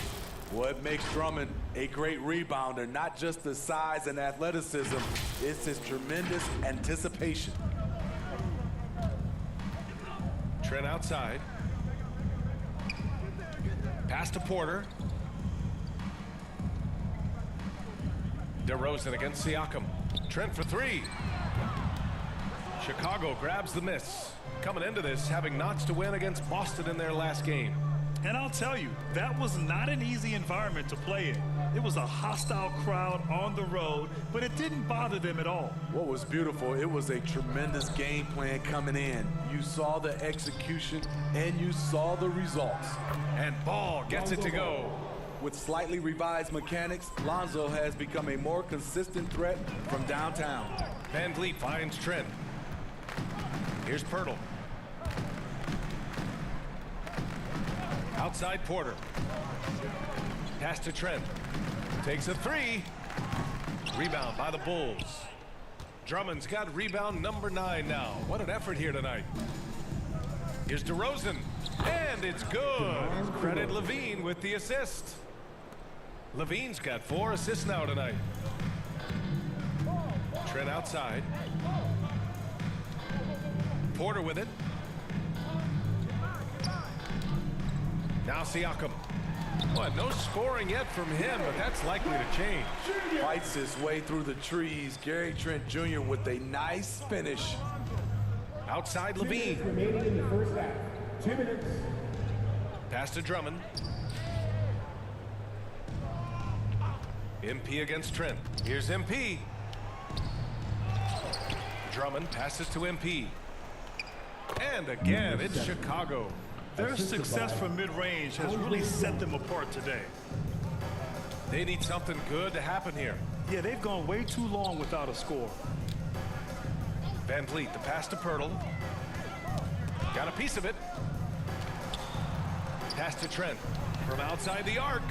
What makes Drummond a great rebounder, not just the size and athleticism, it's his tremendous anticipation. Trent outside. Pass to Porter. DeRozan against Siakam. Trent for 3. Chicago grabs the miss. Coming into this, having notched to win against Boston in their last game. And I'll tell you, that was not an easy environment to play in. It was a hostile crowd on the road, but it didn't bother them at all. What was beautiful, it was a tremendous game plan coming in. You saw the execution, and you saw the results. And Ball gets it to go. With slightly revised mechanics, Lonzo has become a more consistent threat from downtown. Van Vliet finds Trent. Here's Pirtle. Outside Porter. Pass to Trent. Takes a 3. Rebound by the Bulls. Drummond's got rebound number 9 now. What an effort here tonight. Here's DeRozan. And it's good. Credit LaVine with the assist. LaVine's got 4 assists now tonight. Trent outside. Porter with it. Now Siakam. What, no scoring yet from him, but that's likely to change. Fights his way through the trees. Gary Trent Jr. with a nice finish. Outside LaVine. Remaining in the first half. 2 minutes. Pass to Drummond. MP against Trent. Here's MP. Drummond passes to MP. And again, it's Chicago. Their success from mid-range has really set them apart today. They need something good to happen here. Yeah, they've gone way too long without a score. Van Vliet, the pass to Pirtle. Got a piece of it. Pass to Trent from outside the arc.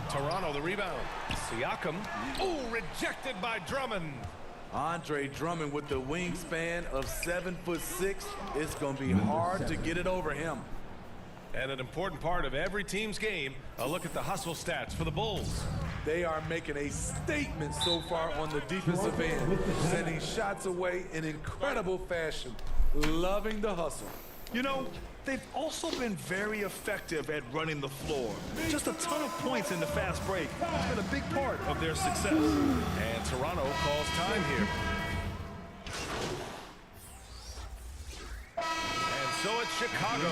Toronto the rebound. Siakam. Oh, rejected by Drummond. Andre Drummond with the wingspan of 7'6". It's going to be hard to get it over him. And an important part of every team's game, a look at the hustle stats for the Bulls. They are making a statement so far on the defensive end, sending shots away in incredible fashion. Loving the hustle. You know, they've also been very effective at running the floor. Just a ton of points in the fast break. It's been a big part of their success. And Toronto calls time here. And so it's Chicago,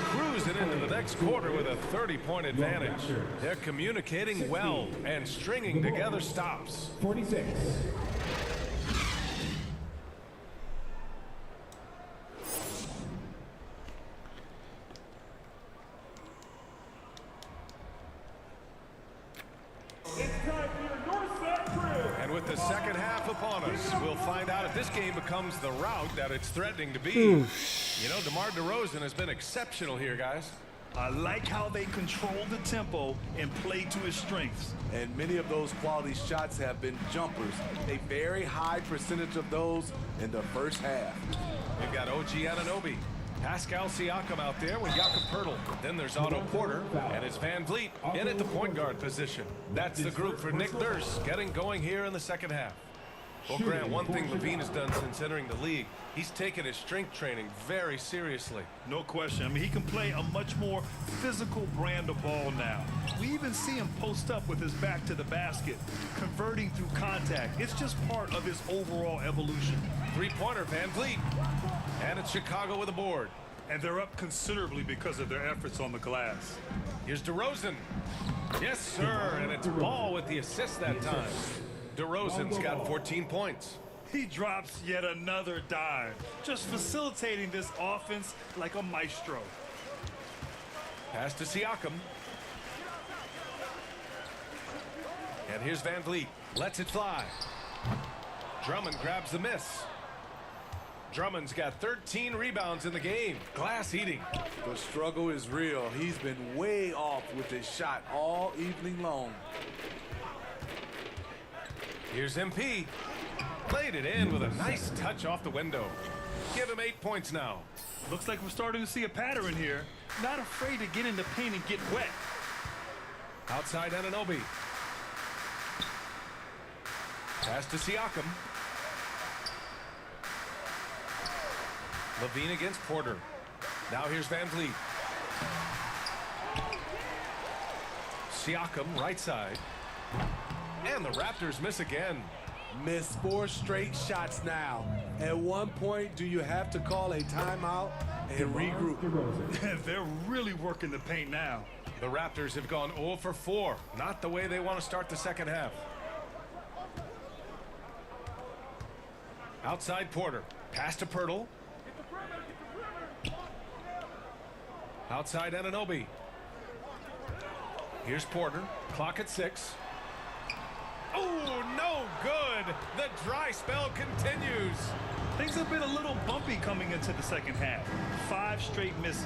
cruising into the next quarter with a 30-point advantage. They're communicating well and stringing together stops. 46. And with the second half upon us, we'll find out if this game becomes the rout that it's threatening to be. You know, DeMar DeRozan has been exceptional here, guys. I like how they control the tempo and play to his strengths. And many of those quality shots have been jumpers. A very high percentage of those in the first half. We've got OG Anunoby, Pascal Siakam out there with Jakob Poeltl. Then there's Otto Porter, and it's Van Vliet in at the point guard position. That's the group for Nick Nurse getting going here in the second half. Well, Grant, one thing Levine has done since entering the league, he's taken his strength training very seriously. No question. I mean, he can play a much more physical brand of ball now. We even see him post up with his back to the basket, converting through contact. It's just part of his overall evolution. Three-pointer, Van Vliet. And it's Chicago with a board. And they're up considerably because of their efforts on the glass. Here's DeRozan. Yes, sir. And it's Ball with the assist that time. DeRozan's got 14 points. He drops yet another dive, just facilitating this offense like a maestro. Pass to Siakam. And here's Van Vliet. Lets it fly. Drummond grabs the miss. Drummond's got 13 rebounds in the game. Glass eating. The struggle is real. He's been way off with his shot all evening long. Here's MP. Played it in with a nice touch off the window. Give him 8 points now. Looks like we're starting to see a pattern here. Not afraid to get in the paint and get wet. Outside Anunoby. Pass to Siakam. Levine against Porter. Now here's Van Vliet. Siakam right side. And the Raptors miss again. Missed 4 straight shots now. At one point, do you have to call a timeout and regroup? They're really working the paint now. The Raptors have gone 0 for 4. Not the way they want to start the second half. Outside Porter. Pass to Poeltl. Outside Anunoby. Here's Porter. Clock at 6. Oh, no good. The dry spell continues. Things have been a little bumpy coming into the second half. 5 straight misses.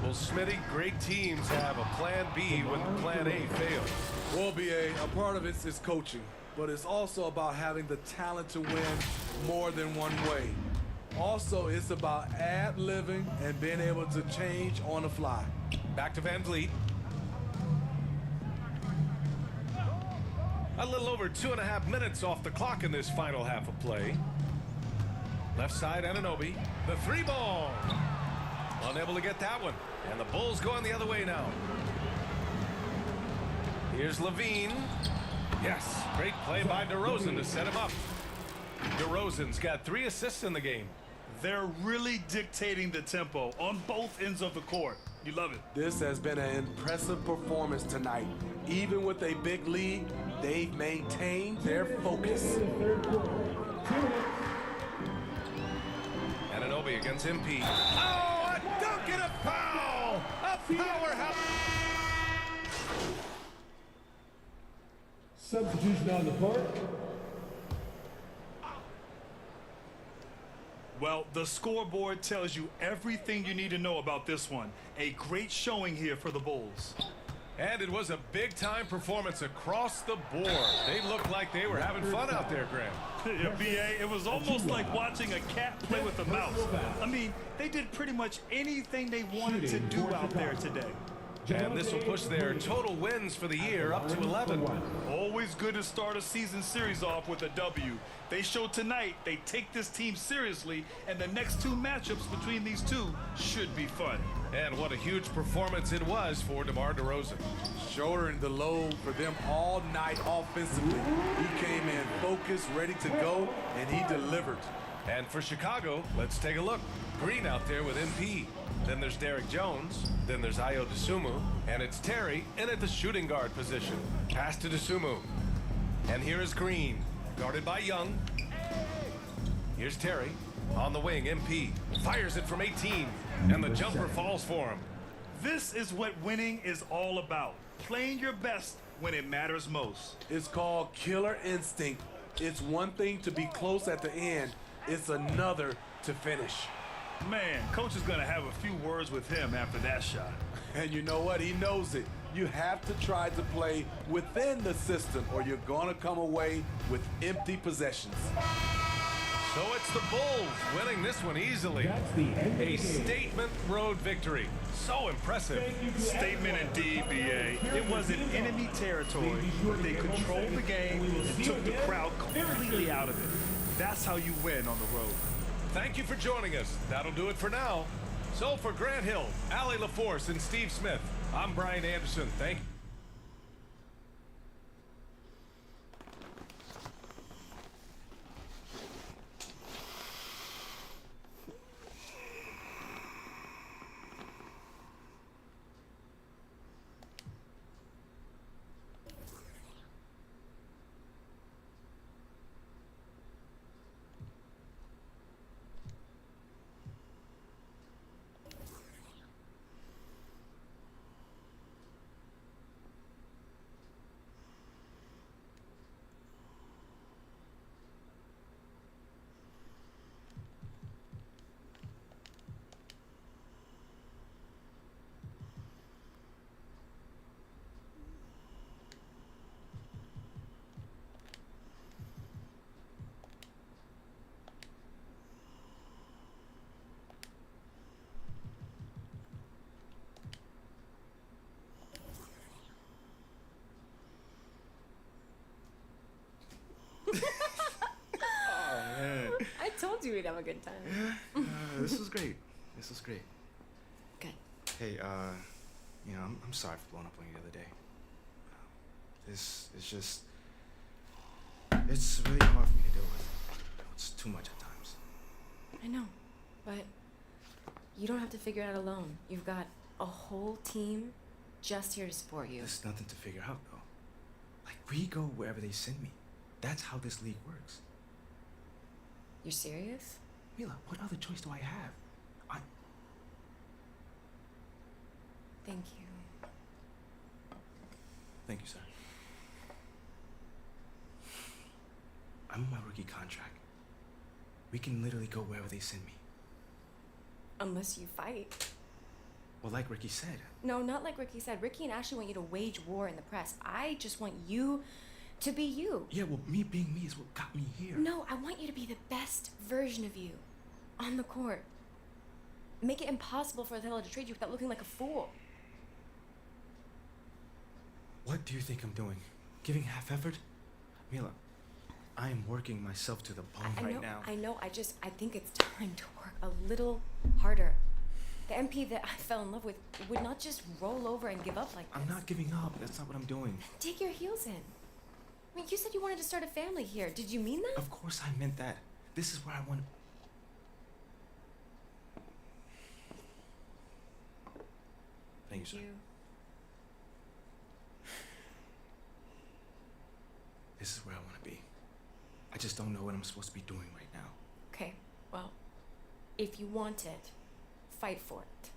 Well, Smitty, great teams have a plan B when plan A fails. Well, BA, a part of it is coaching, but it's also about having the talent to win more than one way. Also, it's about ad-libbing and being able to change on the fly. Back to Van Vliet. A little over 2.5 minutes off the clock in this final half of play. Left side, Anunoby. The 3-ball. Unable to get that one. And the Bulls going the other way now. Here's Levine. Yes, great play by DeRozan to set him up. DeRozan's got 3 assists in the game. They're really dictating the tempo on both ends of the court. You love it. This has been an impressive performance tonight. Even with a big lead, they've maintained their focus. Anunoby against MP. Oh, a dunk and a foul! A powerhouse! Substitution on the court. Well, the scoreboard tells you everything you need to know about this one. A great showing here for the Bulls. And it was a big-time performance across the board. They looked like they were having fun out there, Graham. Yeah, BA, it was almost like watching a cat play with a mouse. I mean, they did pretty much anything they wanted to do out there today. And this will push their total wins for the year up to 11. Always good to start a season series off with a W. They showed tonight they take this team seriously, and the next two matchups between these two should be fun. And what a huge performance it was for DeMar DeRozan. Shouldering the load for them all night offensively. He came in focused, ready to go, and he delivered. And for Chicago, let's take a look. Green out there with MP. Then there's Derek Jones. Then there's Ayo Dosunmu. And it's Terry in at the shooting guard position. Pass to Dosunmu. And here is Green, guarded by Young. Here's Terry. On the wing, MP. Fires it from 18. And the jumper falls for him. This is what winning is all about. Playing your best when it matters most. It's called killer instinct. It's one thing to be close at the end. It's another to finish. Man, coach is going to have a few words with him after that shot. And you know what? He knows it. You have to try to play within the system or you're going to come away with empty possessions. So it's the Bulls winning this one easily. A statement road victory. So impressive. Statement indeed, BA. It was in enemy territory, but they controlled the game and took the crowd completely out of it. That's how you win on the road. Thank you for joining us. That'll do it for now. So for Grant Hill, Allie LaForce, and Steve Smith, I'm Brian Anderson. Thank you. I told you we'd have a good time. This was great. This was great. Good. Hey, you know, I'm sorry for blowing up on you the other day. This is just, it's really hard for me to deal with. It's too much at times. I know, but you don't have to figure it out alone. You've got a whole team just here to support you. There's nothing to figure out, though. Like, we go wherever they send me. That's how this league works. You're serious? Mila, what other choice do I have? Thank you. Thank you, sir. I'm on my rookie contract. We can literally go wherever they send me. Unless you fight. Well, like Ricky said. No, not like Ricky said. Ricky and Ashley want you to wage war in the press. I just want you to be you. Yeah, well, me being me is what got me here. No, I want you to be the best version of you on the court. Make it impossible for Othello to trade you without looking like a fool. What do you think I'm doing? Giving half effort? Mila, I am working myself to the bone right now. I know. I think it's time to work a little harder. The MP that I fell in love with would not just roll over and give up like this. I'm not giving up. That's not what I'm doing. Dig your heels in. I mean, you said you wanted to start a family here. Did you mean that? Of course I meant that. This is where I want to... Thank you, sir. This is where I want to be. I just don't know what I'm supposed to be doing right now. Okay, well, if you want it, fight for it.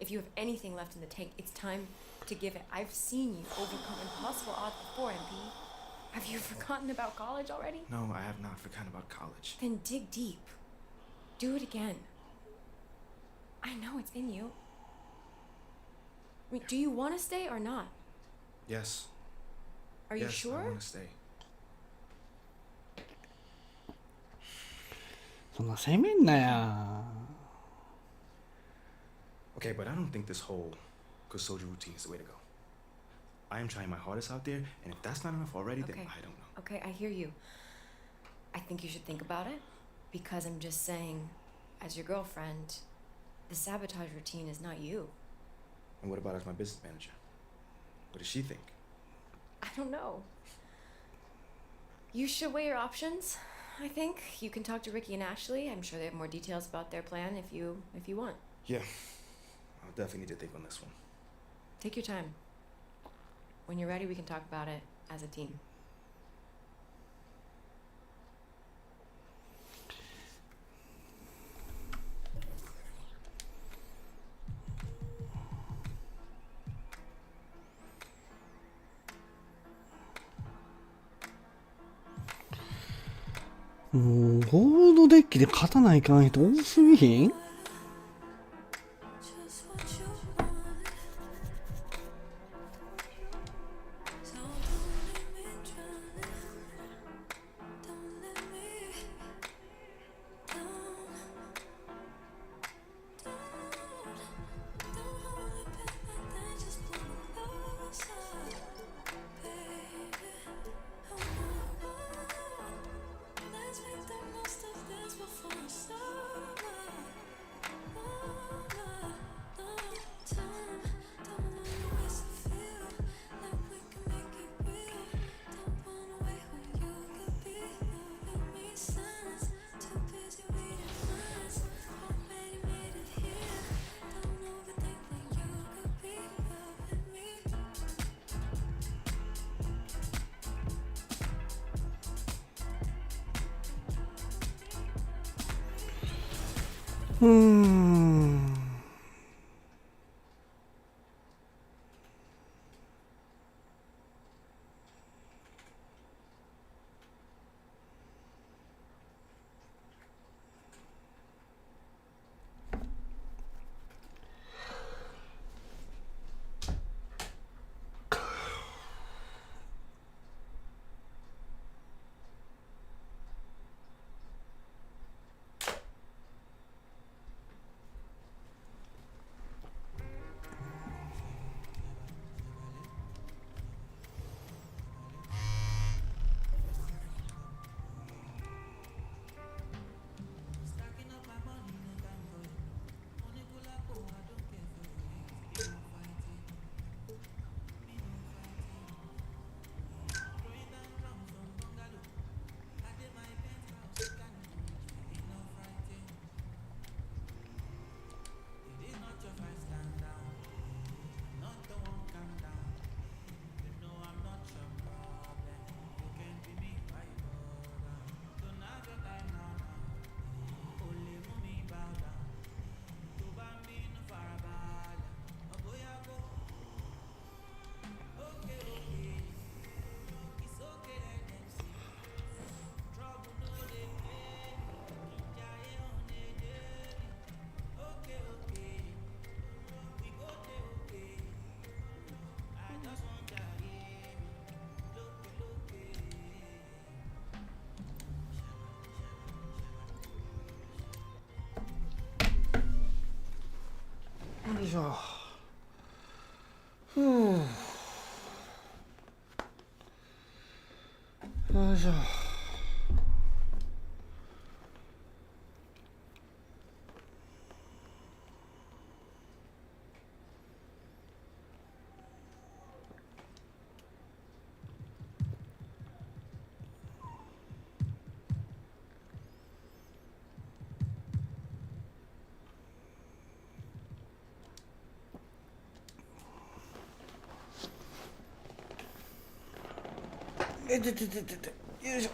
If you have anything left in the tank, it's time to give it. I've seen you overcome impossible odds before, MP. Have you forgotten about college already? No, I have not forgotten about college. Then dig deep. Do it again. I know it's in you. I mean, do you want to stay or not? Yes. Are you sure? I want to stay. そんな責めんなや。Okay, but I don't think this whole Kusoju routine is the way to go. I am trying my hardest out there, and if that's not enough already, then Okay. I don't know. Okay, I hear you. I think you should think about it, because I'm just saying, as your girlfriend, the sabotage routine is not you. And what about as my business manager? What does she think? I don't know. You should weigh your options. I think you can talk to Ricky and Ashley. I'm sure they have more details about their plan if you want. Yeah, I'll definitely need to think on this one. Take your time. When you're ready, we can talk about it as a team.ゴールドデッキで勝たないかん人多すぎひん？よいしょ。ふう。よいしょ。よいしょ。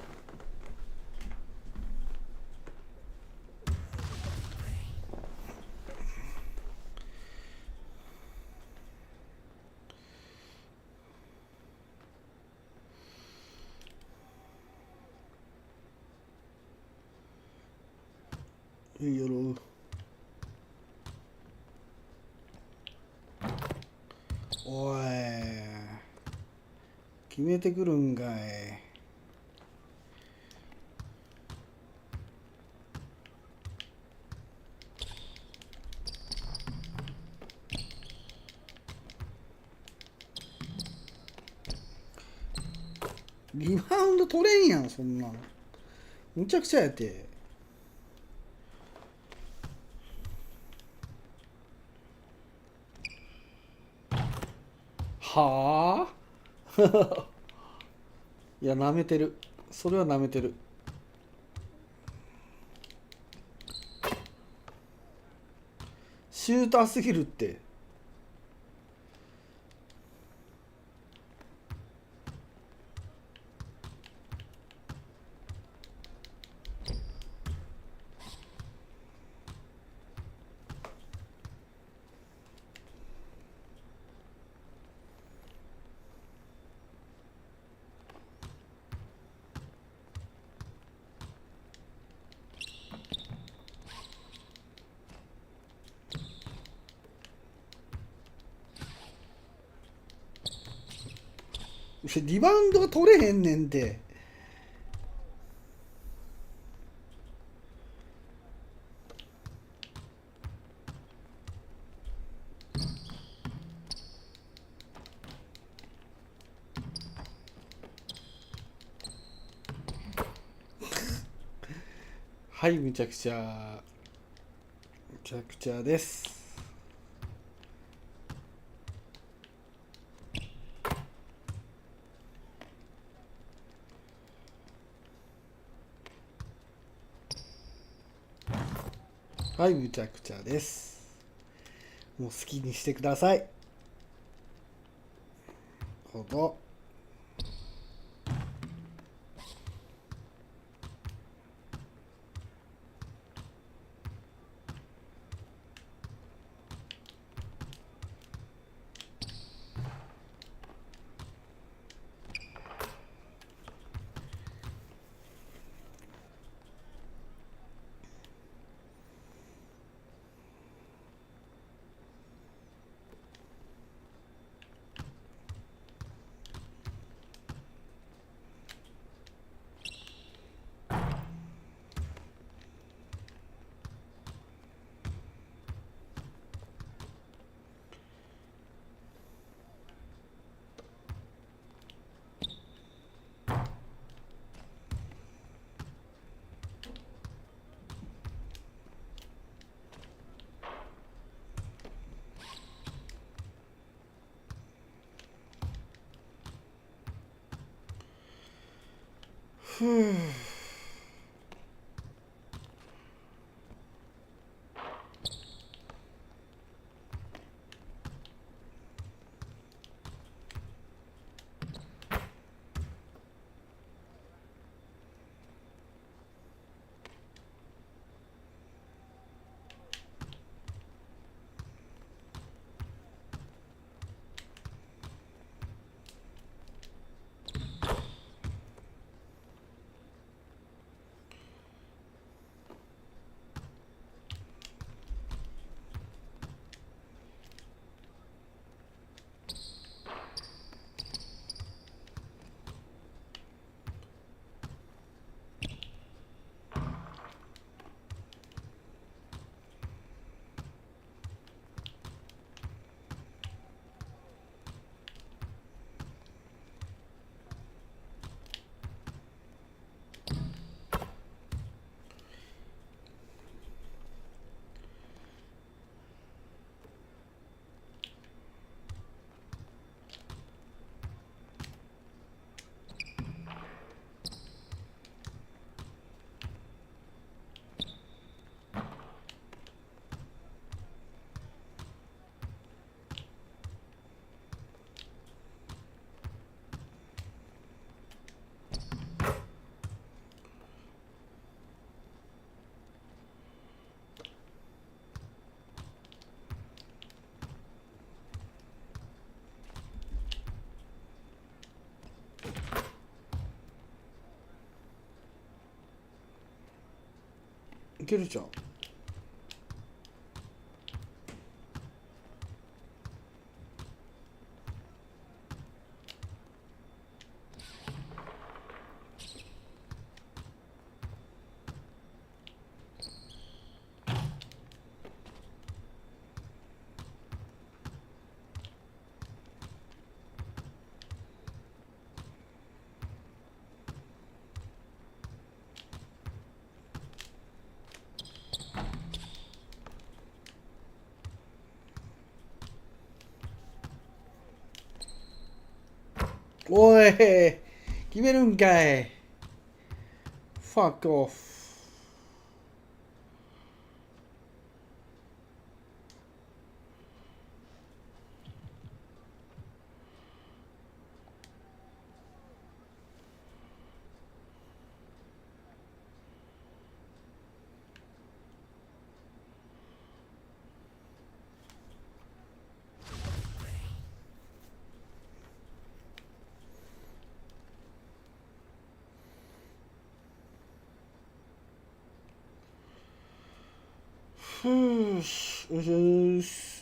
いいやろ。おい、決めてくるんかい。リバウンド取れんやん、そんなん。むちゃくちゃやて。はあいや、なめてる。それはなめてる。シューターすぎるって。リバウンドが取れへんねんて。はい、むちゃくちゃです。はい、むちゃくちゃです。もう好きにしてください。ほど。ふぅ。いけるじゃん。おい決めるんかい。ファックオフ。ふぅし、よしよし。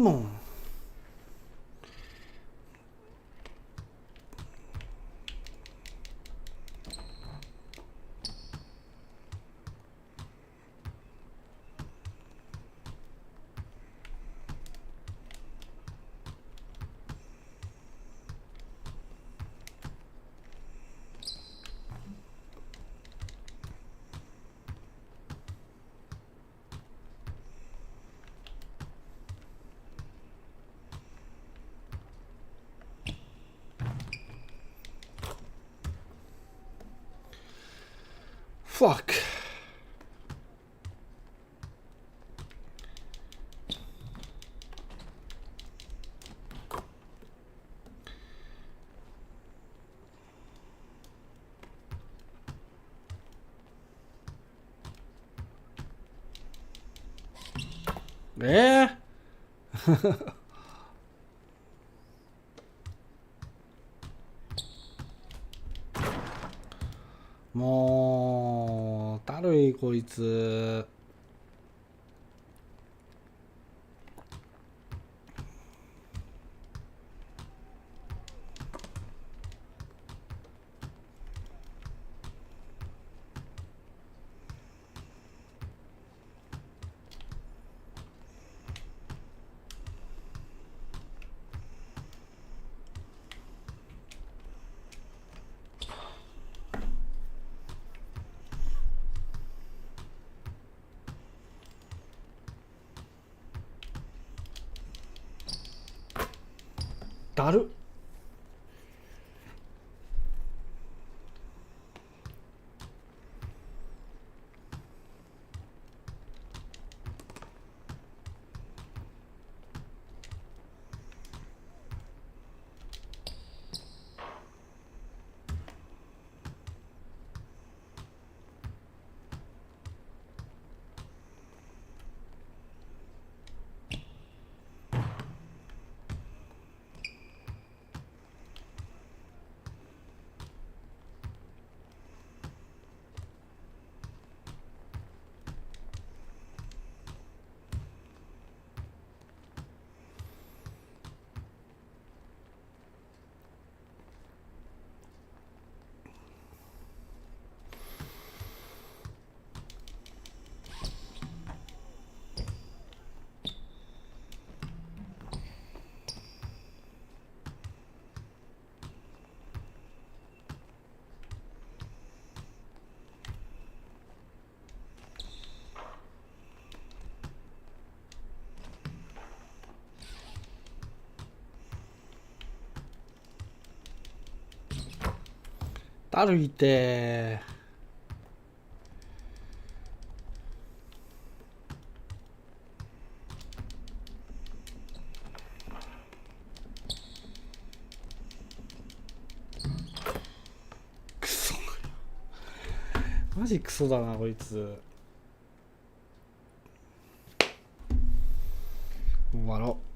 もん。Fuck.もうだるいこいつ。だる。だるいて。クソ。マジクソだなこいつ。終わろう。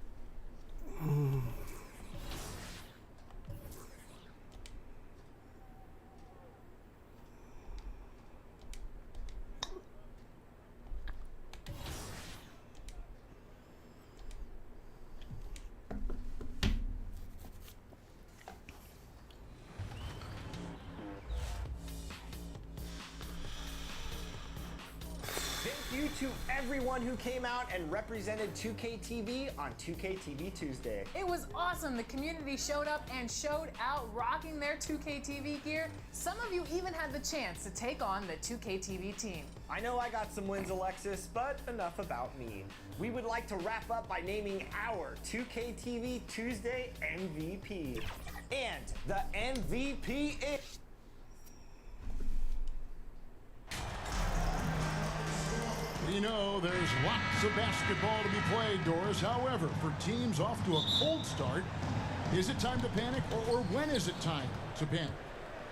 Thank you to everyone who came out and represented 2K TV on 2K TV Tuesday. It was awesome. The community showed up and showed out rocking their 2K TV gear. Some of you even had the chance to take on the 2K TV team. I know I got some wins, Alexis, but enough about me. We would like to wrap up by naming our 2K TV Tuesday MVP. And the MVP is... We know there's lots of basketball to be played, Doris. However, for teams off to a cold start, is it time to panic, or when is it time to panic?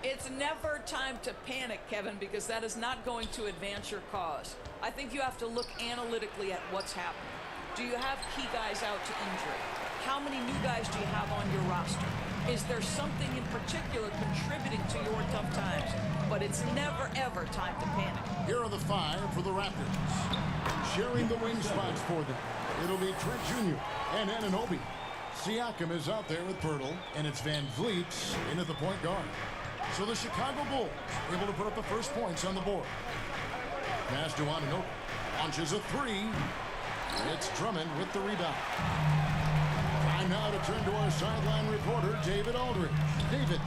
It's never time to panic, Kevin, because that is not going to advance your cause. I think you have to look analytically at what's happening. Do you have key guys out to injury? How many new guys do you have on your roster? Is there something in particular contributing to your tough times? But it's never, ever time to panic. Here are the five for the Raptors. Sharing the wing spots for them. It'll be Trent Jr. and Anunoby. Siakam is out there with Pirtle, and it's Van Vliet in at the point guard. So the Chicago Bulls able to put up the first points on the board. Pass to Anunoby. Launches a three. It's Drummond with the rebound. Time now to turn to our sideline reporter, David Aldridge. David.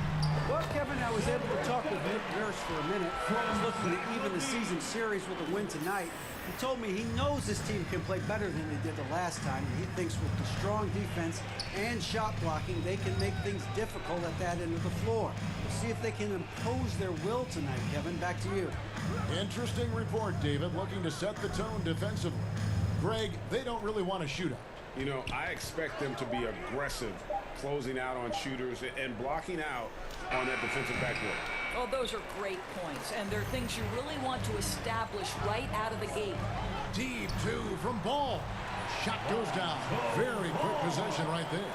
Well, Kevin, I was able to talk with Nick Nurse for a minute. He's looking to even the season series with a win tonight. He told me he knows this team can play better than they did the last time, and he thinks with the strong defense and shot blocking, they can make things difficult at that end of the floor. We'll see if they can impose their will tonight, Kevin. Back to you. Interesting report, David, looking to set the tone defensively. Greg, they don't really want to shoot out. You know, I expect them to be aggressive, closing out on shooters and blocking out on that defensive backboard. Oh, those are great points, and they're things you really want to establish right out of the gate. Deep two from Ball. Shot goes down. Very quick possession right there.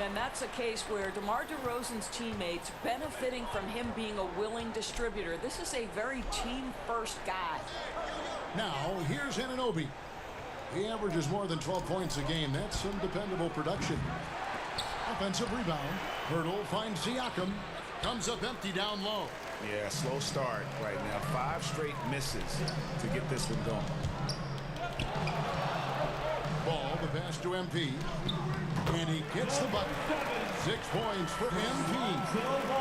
And that's a case where DeMar DeRozan's teammates benefiting from him being a willing distributor. This is a very team-first guy. Now, here's Anunoby. He averages more than 12 points a game. That's some dependable production. Offensive rebound. Pirtle finds Siakam. Comes up empty down low. Yeah, slow start right now. 5 straight misses to get this one going. Ball, the pass to MP. And he gets the bucket. 6 points for MP.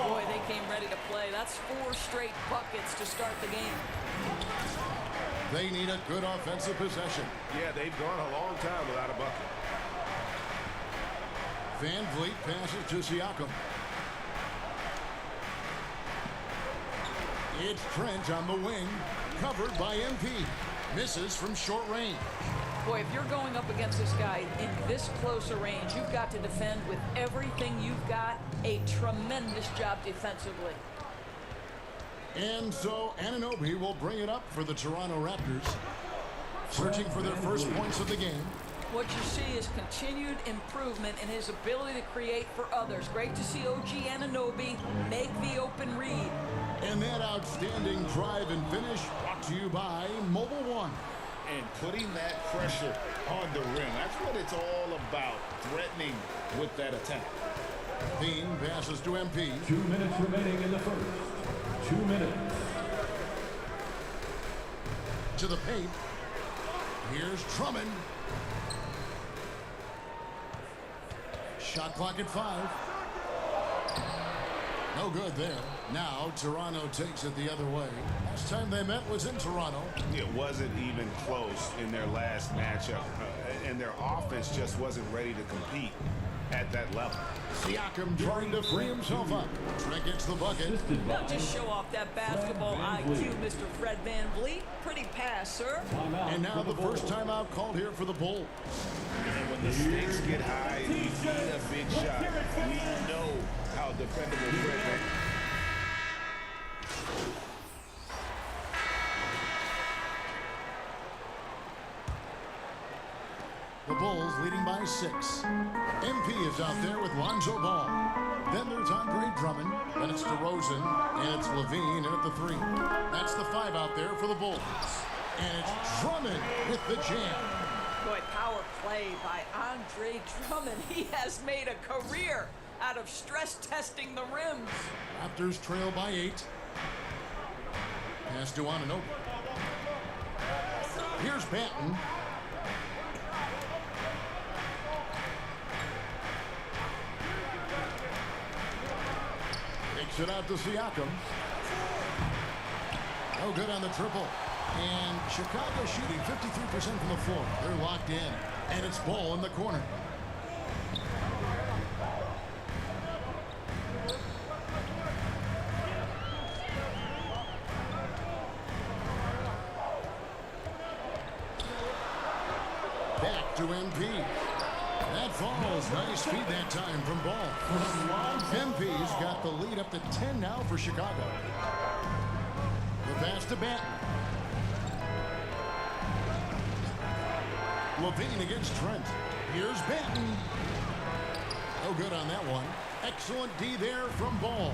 Boy, they came ready to play. That's 4 straight buckets to start the game. They need a good offensive possession. Yeah, they've gone a long time without a bucket. Van Vliet passes to Siakam. It's Trent on the wing, covered by MP. Misses from short range. Boy, if you're going up against this guy in this close a range, you've got to defend with everything you've got. A tremendous job defensively. And so Anunoby will bring it up for the Toronto Raptors. Searching for their first points of the game. What you see is continued improvement in his ability to create for others. Great to see OG Anunoby make the open read. And that outstanding drive and finish brought to you by Mobile One. And putting that pressure on the rim. That's what it's all about, threatening with that attack. Dean passes to MP. 2 minutes remaining in the first. 2 minutes. To the paint. Here's Drummond. Shot clock at 5. No good there. Now Toronto takes it the other way. Last time they met was in Toronto. It wasn't even close in their last matchup. And their offense just wasn't ready to compete at that level. Siakam trying to free himself up. Trent gets the bucket. Don't just show off that basketball IQ, Mr. Fred VanVleet. Pretty pass, sir. And now the first timeout called here for the Bulls. And when the stakes get high and you need a big shot, we know how dependable Fred VanVleet. The Bulls leading by 6. MP is out there with Lonzo Ball. Then there's Andre Drummond. Then it's DeRozan. And it's Levine in at the 3. That's the 5 out there for the Bulls. And it's Drummond with the jam. Boy, power play by Andre Drummond. He has made a career out of stress testing the rims. Raptors trail by 8. Pass to Anunoby. Here's Banton. Takes it out to Siakam. No good on the triple. And Chicago shooting 53% from the floor. They're locked in. And it's Ball in the corner. Back to MP. That falls. Nice feed that time from Ball. MP's got the lead up to 10 now for Chicago. The pass to Banton. Levine against Trent. Here's Banton. No good on that one. Excellent D there from Ball.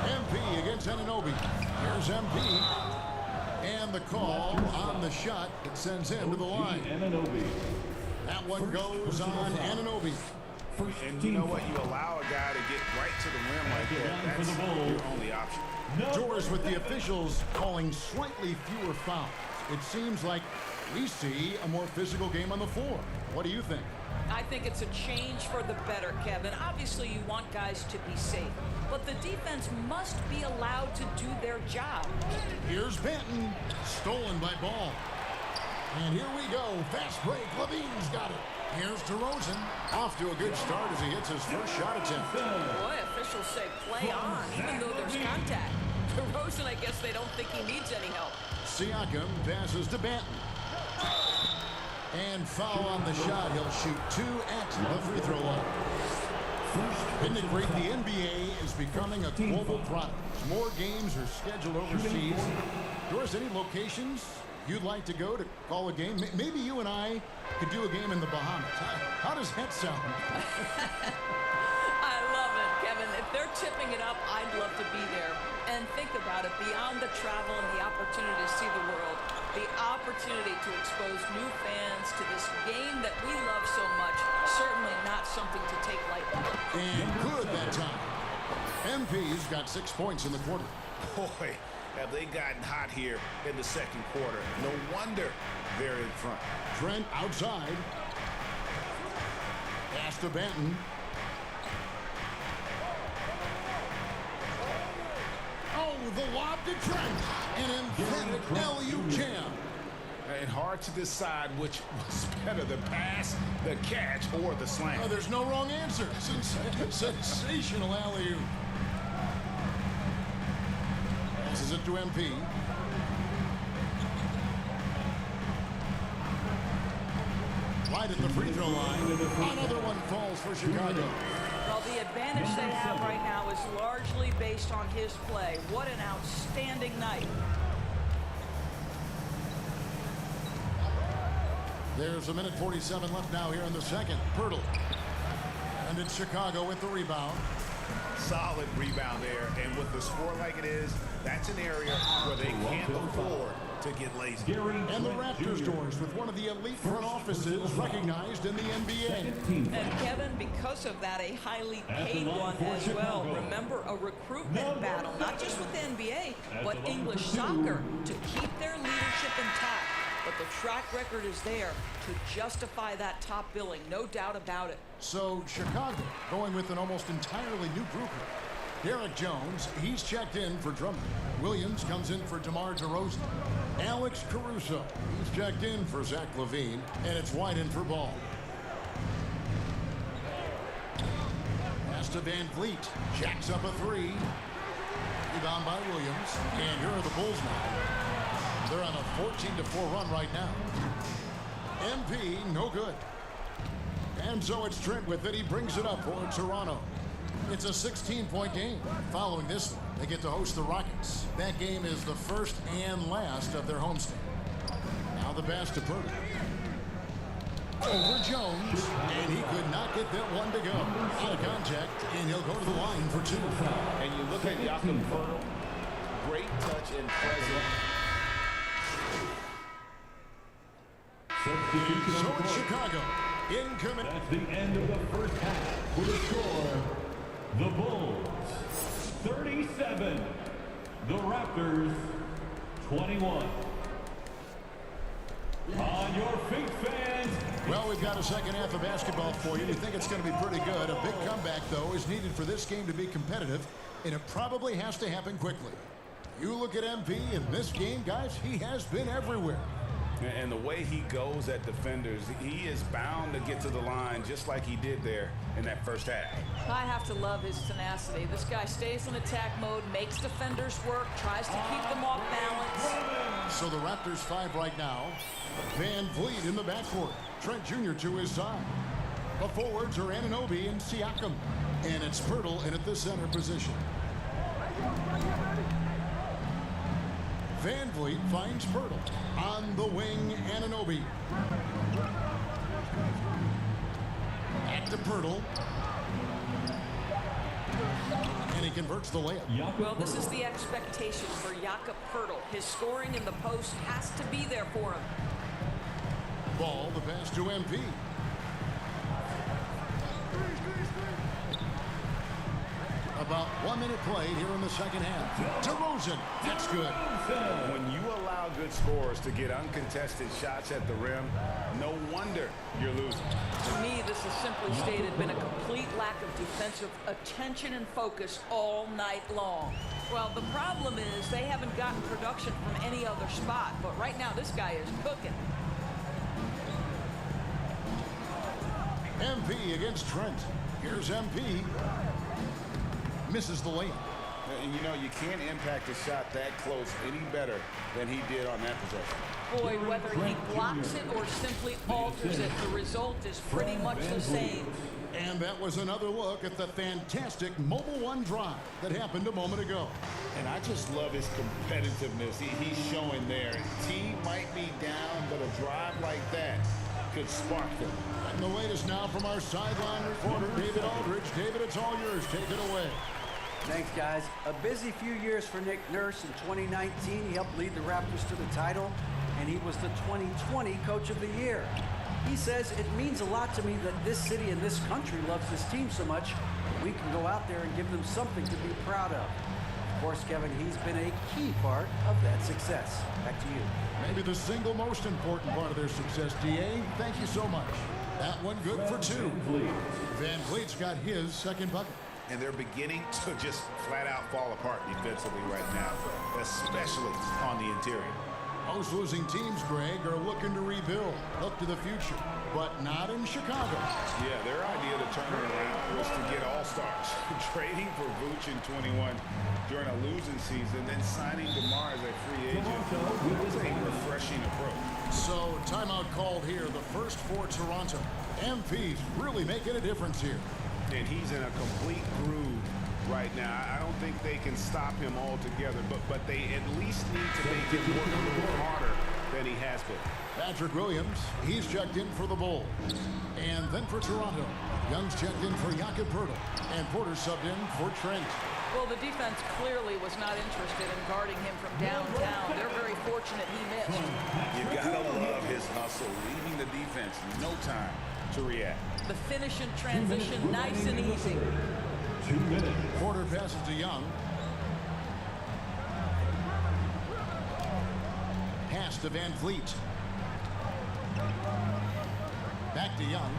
MP against Anunoby. Here's MP. And the call on the shot that sends him to the line. That one goes on Anunoby. And you know what? You allow a guy to get right to the rim like that. That's your only option. Doors with the officials calling slightly fewer fouls. It seems like we see a more physical game on the floor. What do you think? I think it's a change for the better, Kevin. Obviously, you want guys to be safe, but the defense must be allowed to do their job. Here's Benton, stolen by Ball. And here we go, fast break, Levine's got it. Here's DeRozan, off to a good start as he hits his first shot attempt. Boy, officials say play on, even though there's contact. DeRozan, I guess they don't think he needs any help. Siakam passes to Benton. And foul on the shot. He'll shoot 2 at the free throw line. Isn't it great? The NBA is becoming a global product. More games are scheduled overseas. Doris, any locations you'd like to go to call a game? Maybe you and I could do a game in the Bahamas. How does that sound? I love it, Kevin. If they're tipping it up, I'd love to be there. And think about it, beyond the travel and the opportunity to see the world, the opportunity to expose new fans to this game that we love so much, certainly not something to take lightly. And good that time. MP's got 6 points in the quarter. Boy, have they gotten hot here in the second quarter. No wonder they're in front. Trent outside. Pass to Benton. Oh, the lob to Trent. An emphatic LU jam. And hard to decide which was better, the pass, the catch, or the slam. Oh, there's no wrong answer. Sensational alley-oop. Passes it to MP. Right at the free throw line. Another one falls for Chicago. Well, the advantage they have right now is largely based on his play. What an outstanding night. There's a minute 47 left now here in the second. Pirtle. And it's Chicago with the rebound. Solid rebound there. And with the score like it is, that's an area where they can't afford to get lazy. And the Raptors doors with one of the elite front offices recognized in the NBA. And Kevin, because of that, a highly paid one as well. Remember, a recruitment battle, not just with the NBA, but English soccer, to keep their leadership intact. But the track record is there to justify that top billing, no doubt about it. So Chicago going with an almost entirely new group here. Derek Jones, he's checked in for Drummond. Williams comes in for DeMar DeRozan. Alex Caruso, he's checked in for Zach LaVine. And it's White in for Ball. Pass to Van Vliet. Jacks up a 3. Rebound by Williams. And here are the Bulls now. They're on a 14-4 run right now. MP, no good. And so it's Trent with it. He brings it up for Toronto. It's a 16-point game. Following this one, they get to host the Rockets. That game is the first and last of their homestand. Now the pass to Purdy. Over Jones, and he could not get that one to go. Out of contact, and he'll go to the line for 2. And you look at Jakob Poeltl, great touch and presence. So it's Chicago. Incoming. That's the end of the first half. With a score, the Bulls 37, the Raptors 21. On your feet, fans. Well, we've got a second half of basketball for you. We think it's going to be pretty good. A big comeback, though, is needed for this game to be competitive, and it probably has to happen quickly. You look at MP in this game, guys, he has been everywhere. And the way he goes at defenders, he is bound to get to the line just like he did there in that first half. I have to love his tenacity. This guy stays in attack mode, makes defenders work, tries to keep them off balance. So the Raptors 5 right now. Van Vliet in the backcourt. Trent Jr. to his side. The forwards are Anunoby and Siakam. And it's Pirtle in at the center position. Van Vliet finds Pirtle. On the wing, Anunoby. Back to Pirtle. And he converts the layup. Well, this is the expectation for Jakob Poeltl. His scoring in the post has to be there for him. Ball, the pass to MP. About 1 minute played here in the second half. DeRozan, that's good. When you allow good scorers to get uncontested shots at the rim, no wonder you're losing. To me, this has simply stated been a complete lack of defensive attention and focus all night long. Well, the problem is they haven't gotten production from any other spot, but right now this guy is cooking. MP against Trent. Here's MP. Misses the layup. And you know, you can't impact a shot that close any better than he did on that possession. Boy, whether he blocks it or simply alters it, the result is pretty much the same. And that was another look at the fantastic Mobile One drive that happened a moment ago. And I just love his competitiveness he's showing there. His team might be down, but a drive like that could spark them. And the latest now from our sideline reporter, David Aldridge. David, it's all yours. Take it away. Thanks, guys. A busy few years for Nick Nurse. In 2019, he helped lead the Raptors to the title, and he was the 2020 Coach of the Year. He says, it means a lot to me that this city and this country loves this team so much, we can go out there and give them something to be proud of. Of course, Kevin, he's been a key part of that success. Back to you. Maybe the single most important part of their success, DA. Thank you so much. That one good for two. Van Vliet's got his second bucket. And they're beginning to just flat out fall apart defensively right now, especially on the interior. Most losing teams, Greg, are looking to rebuild, look to the future, but not in Chicago. Yeah, their idea to turn it around was to get all-stars. Trading for Vooch in 21 during a losing season, then signing DeMar as a free agent was a refreshing approach. So, timeout called here, the first for Toronto. MP's really making a difference here. And he's in a complete groove right now. I don't think they can stop him altogether, but they at least need to make him work a little harder than he has been. Patrick Williams, he's checked in for the Bulls. And then for Toronto, Young's checked in for Jakob Poeltl, and Porter subbed in for Trent. Well, the defense clearly was not interested in guarding him from downtown. They're very fortunate he missed. You gotta love his hustle, leaving the defense no time to react. The finish and transition, nice and easy. 2 minutes. Porter passes to Young. Pass to Van Vliet. Back to Young.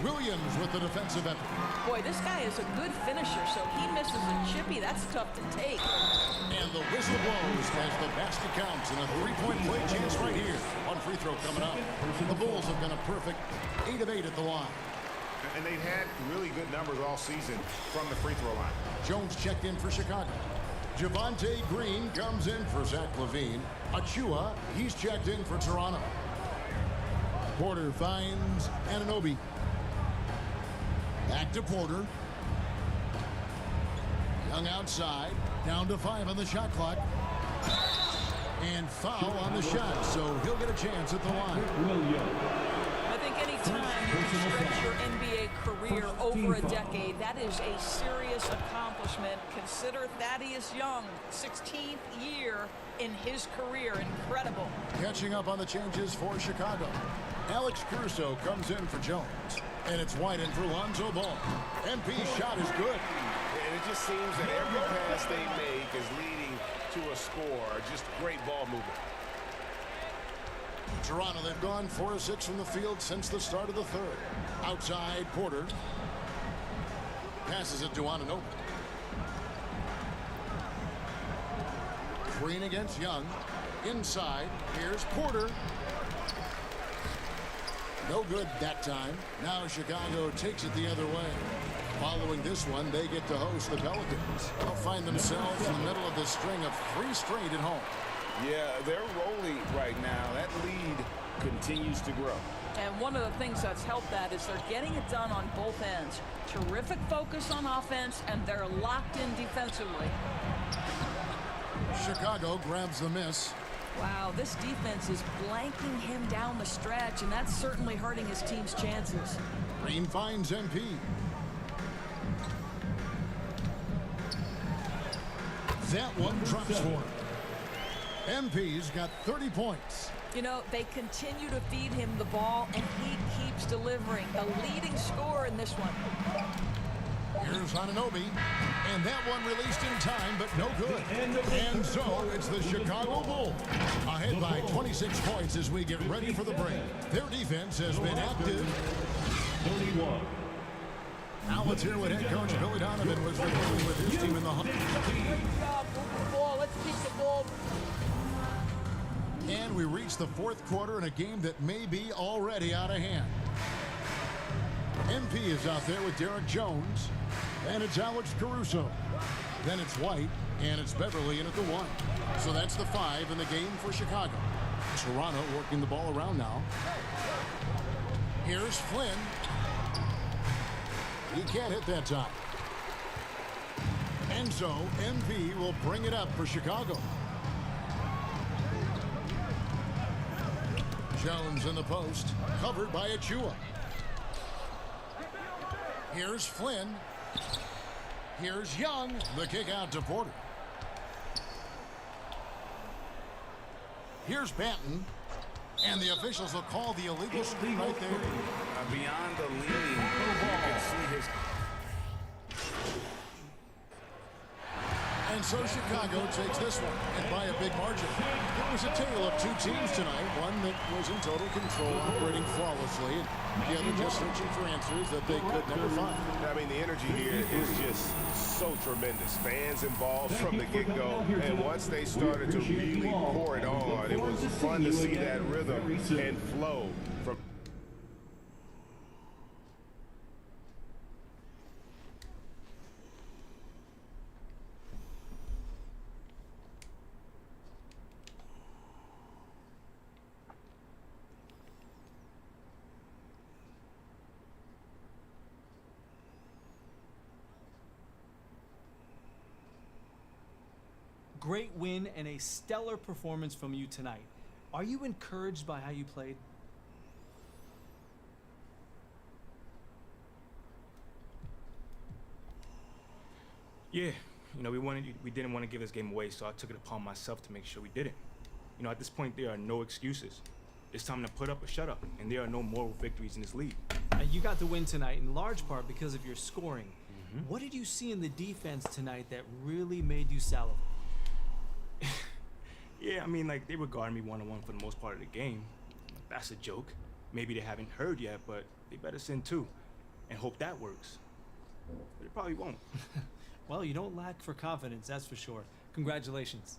Williams with the defensive effort. Boy, this guy is a good finisher, so he misses a chippy. That's tough to take. And the whistle blows as the basket counts and a three-point play chance right here. One free throw coming up. The Bulls have been a perfect 8 of 8 at the line. And they've had really good numbers all season from the free throw line. Jones checked in for Chicago. Javonte Green comes in for Zach LaVine. Achua, he's checked in for Toronto. Porter finds Anunoby. Back to Porter. Young outside. Down to 5 on the shot clock. And foul on the shot, so he'll get a chance at the line. I think any time you can stretch your NBA career over a decade, that is a serious accomplishment. Consider Thaddeus Young, 16th year in his career. Incredible. Catching up on the changes for Chicago. Alex Caruso comes in for Jones. And it's wide in for Lonzo Ball. MP's shot is good. And it just seems that every pass they make is leading to a score. Just great ball movement. Toronto, they've gone 4 of 6 from the field since the start of the third. Outside, Porter. Passes it to Anunoby. Green against Young. Inside, here's Porter. No good that time. Now Chicago takes it the other way. Following this one, they get to host the Pelicans. They'll find themselves in the middle of the string of 3 straight at home. Yeah, they're rolling right now. That lead continues to grow. And one of the things that's helped that is they're getting it done on both ends. Terrific focus on offense, and they're locked in defensively. Chicago grabs the miss. Wow, this defense is blanking him down the stretch, and that's certainly hurting his team's chances. Green finds MP. that one drops for him. MP's got 30 points. You know, they continue to feed him the ball, and he keeps delivering. The leading scorer in this one. Here's Anunoby, and that one released in time, but no good. And so it's the Chicago Bulls ahead by 26 points as we get ready for the break. Their defense has been active. 31. Now let's hear what head coach Billy Donovan was reviewing with his team in the hunt. Let's keep the ball. And we reach the fourth quarter in a game that may be already out of hand. MP is out there with Derek Jones, and it's Alex Caruso. Then it's White, and it's Beverly in at the 1. So that's the 5 in the game for Chicago. Toronto working the ball around now. Here's Flynn. He can't hit that time. And so MP will bring it up for Chicago. Jones in the post, covered by Achua. Here's Flynn. Here's Young. The kick out to Porter. Here's Banton. And the officials will call the illegal screen right there. Beyond the leaning, you can see his... And so Chicago takes this one, and by a big margin. It was a tale of two teams tonight, one that was in total control, operating flawlessly, and the other just searching for answers that they could never find. I mean, the energy here is just so tremendous. Fans involved from the get-go, and once they started to really pour it on, it was fun to see that rhythm and flow from... Great win and a stellar performance from you tonight. Are you encouraged by how you played? Yeah, you know, we didn't want to give this game away, so I took it upon myself to make sure we didn't. You know, at this point, there are no excuses. It's time to put up or shut up, and there are no moral victories in this league. And you got the win tonight in large part because of your scoring. What did you see in the defense tonight that really made you salivate? Yeah, I mean, like, they regard me one-on-one for the most part of the game. That's a joke. Maybe they haven't heard yet, but they better send two and hope that works. But it probably won't. Well, you don't lack for confidence, that's for sure. Congratulations.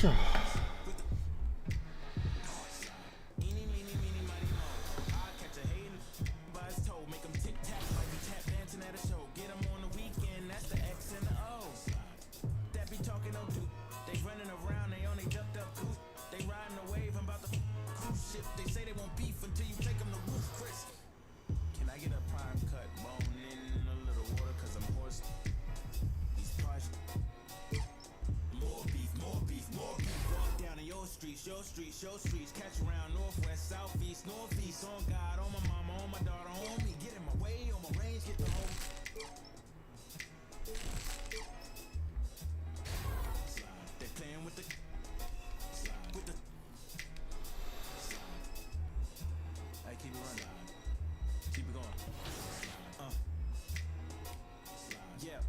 しょ。Show streets, catch around northwest, southeast, northeast. On God, on my mama, on my daughter, on me. Get in my way, on my range, get the home. They playing with the. Hey, keep it running. Keep it going. Yeah.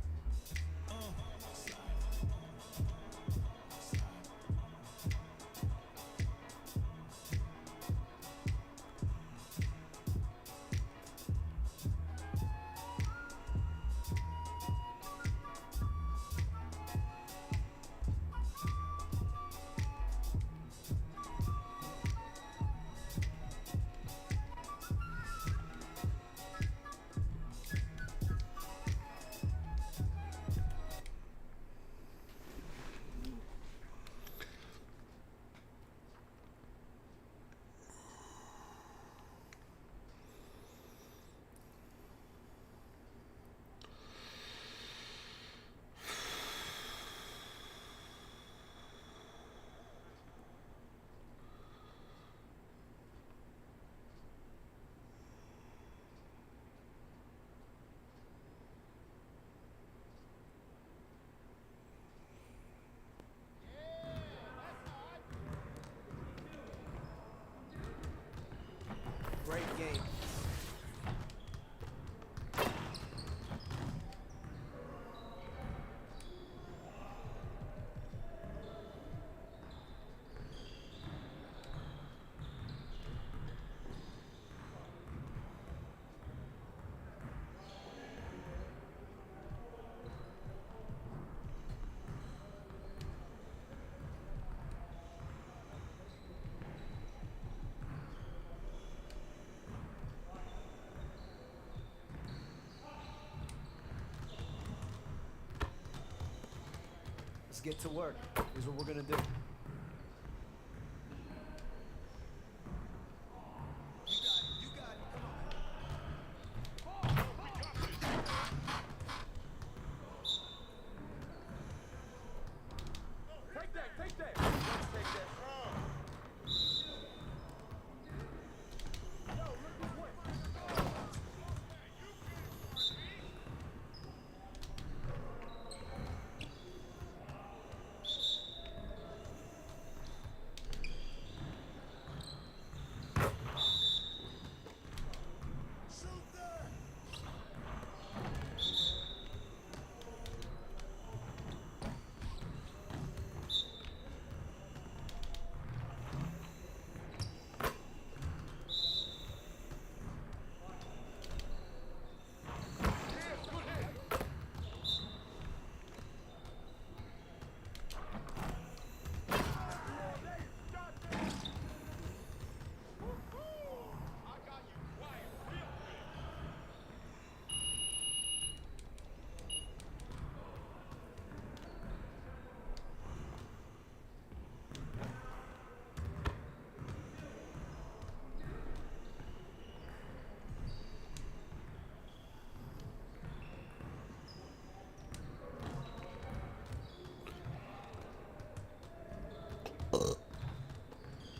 Great game. Let's get to work. Here's what we're gonna do.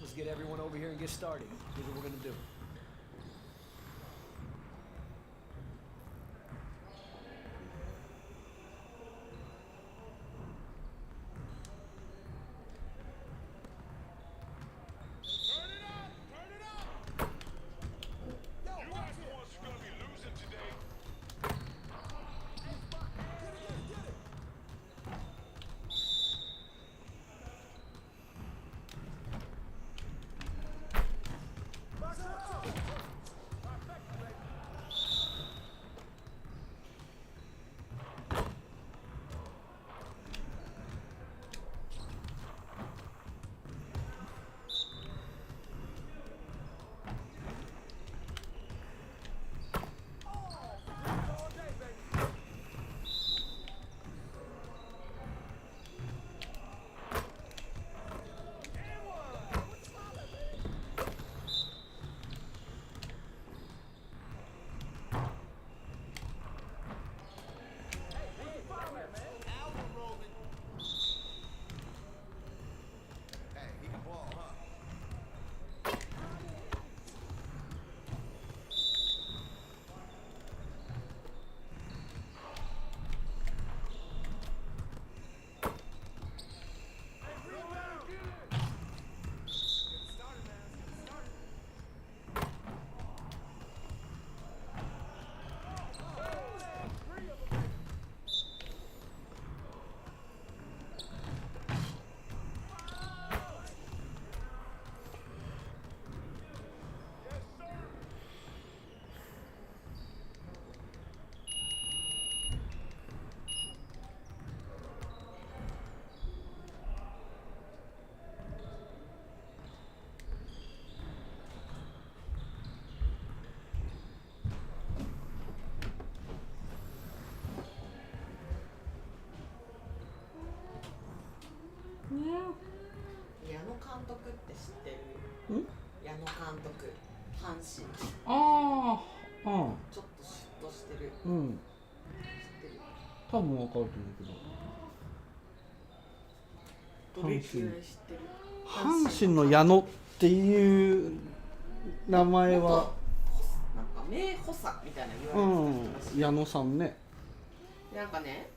Let's get everyone over here and get started. Here's what we're gonna do. 阪神。ああ、うん。ちょっとシュッとしてる。うん。知ってる？多分わかると思うけど。どれくらい知ってる？阪神の矢野っていう名前は。なんか名補佐みたいな言うわれてた人らしい。ん。矢野さんね。なんかね、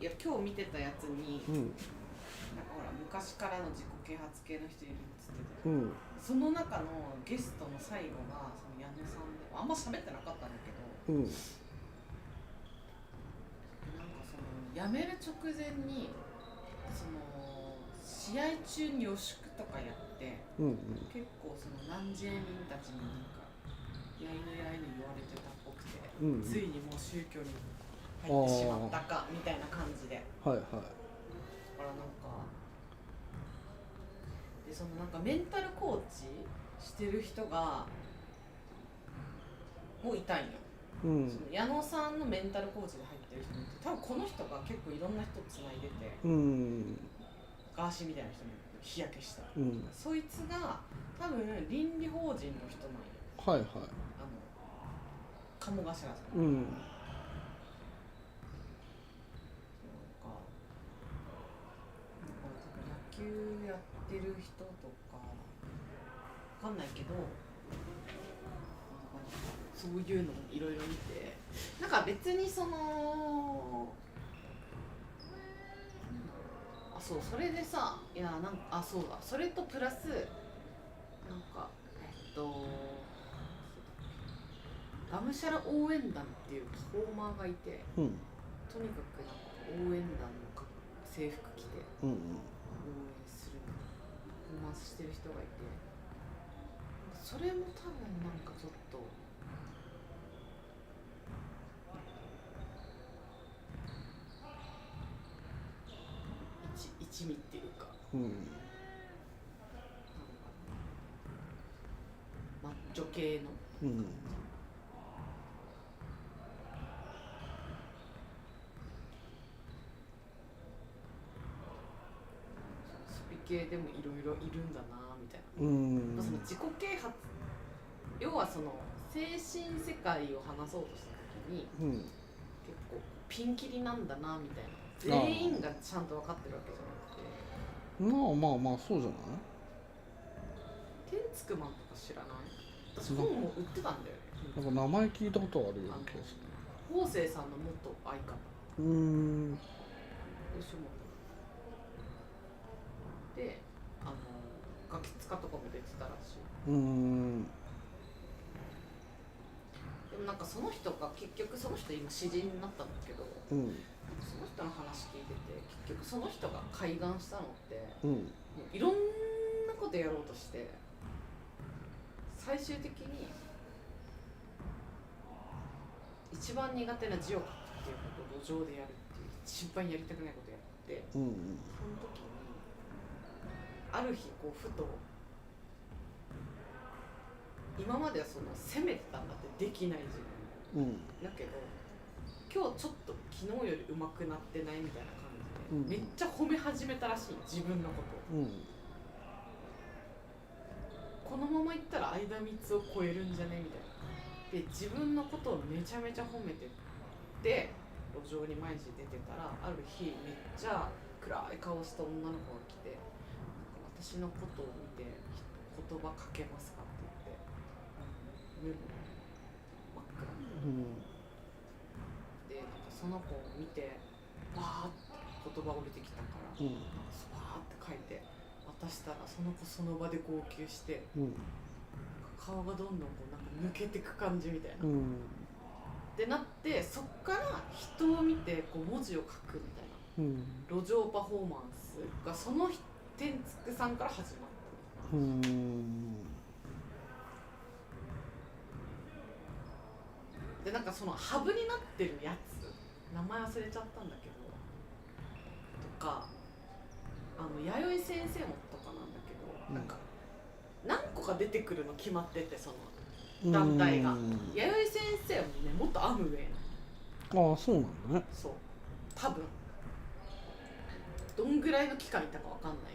いや今日見てたやつに、うん。なんかほら昔からの自己啓発系の人いるっつってて、うん。その中のゲストの最後がその矢野さんで、あんま喋ってなかったんだけど、うん。なんかその辞める直前にその試合中に予宿とかやって、うんうん、結構その南西民たちになんかやいのやいの言われてたっぽくて、うんうん、ついにもう宗教に入ってしまったかみたいな感じで、はいはい、だからなんかでそのなんかメンタルコーチしてる人がもういたんよ、うん、その矢野さんのメンタルコーチで入ってる人もいて、多分この人が結構いろんな人つないでて、うん、ガーシーみたいな人に日焼けした、うん、そいつが多分倫理法人の人なんよ、はいはい、鴨頭さん、うん、野球やってる人とかわかんないけど、そういうのもいろいろ見て、なんか別にそのそうそれでさ、いやなんかそうだ、それとプラスなんかがむしゃら応援団っていうパフォーマーがいて、うん、とにかくなんか応援団の制服着て応援するパフォーマンスしてる人がいて、それも多分なんかちょっと一味っていうか、うん、マッチョ系の、うん、スピ系でもいろいろいるんだなみたいな、うん、その自己啓発、要はその精神世界を話そうとした時に、うん、結構ピンキリなんだなみたいな、全員がちゃんと分かってるわけじゃなくて、まあまあそうじゃない。天竺マンとか知らない？私本も売ってたんだよね。なんか名前聞いたことあるような気がする。方正さんの元相方。吉本で、ガキ使とかも出てたらしい。でもなんかその人が結局その人今詩人になったんだけど、その人の話聞いてて、結局その人が開眼したのって、もういろんなことやろうとして最終的に一番苦手な字を書くっていうことを路上でやるっていう一番やりたくないことやって、その時にある日こうふと今まではその責めてたんだって、できない自分、だけど今日ちょっと昨日より上手くなってないみたいな感じで、めっちゃ褒め始めたらしい、自分のことを、このままいったら相田光を超えるんじゃねみたいな。で自分のことをめちゃめちゃ褒めてって路上に毎日出てたら、ある日めっちゃ暗い顔した女の子が来て、なんか私のことを見て言葉かけますかって言って、目も真っ暗で、なんかその子を見てバーって言葉降りてきたから、スパーって書いて渡したら、その子その場で号泣して、顔がどんどんこうなんか抜けてく感じみたいな、ってなって、そっから人を見てこう文字を書くみたいな、路上パフォーマンスがその天竺さんから始まった。でなんかそのハブになってるやつ、名前忘れちゃったんだけどとか、弥生先生もとかなんだけど、なんか何個か出てくるの決まってて、その団体が、弥生先生もねもっとアムウェイなの。ああそうなんだね。そう多分どんぐらいの期間いたかわかんない。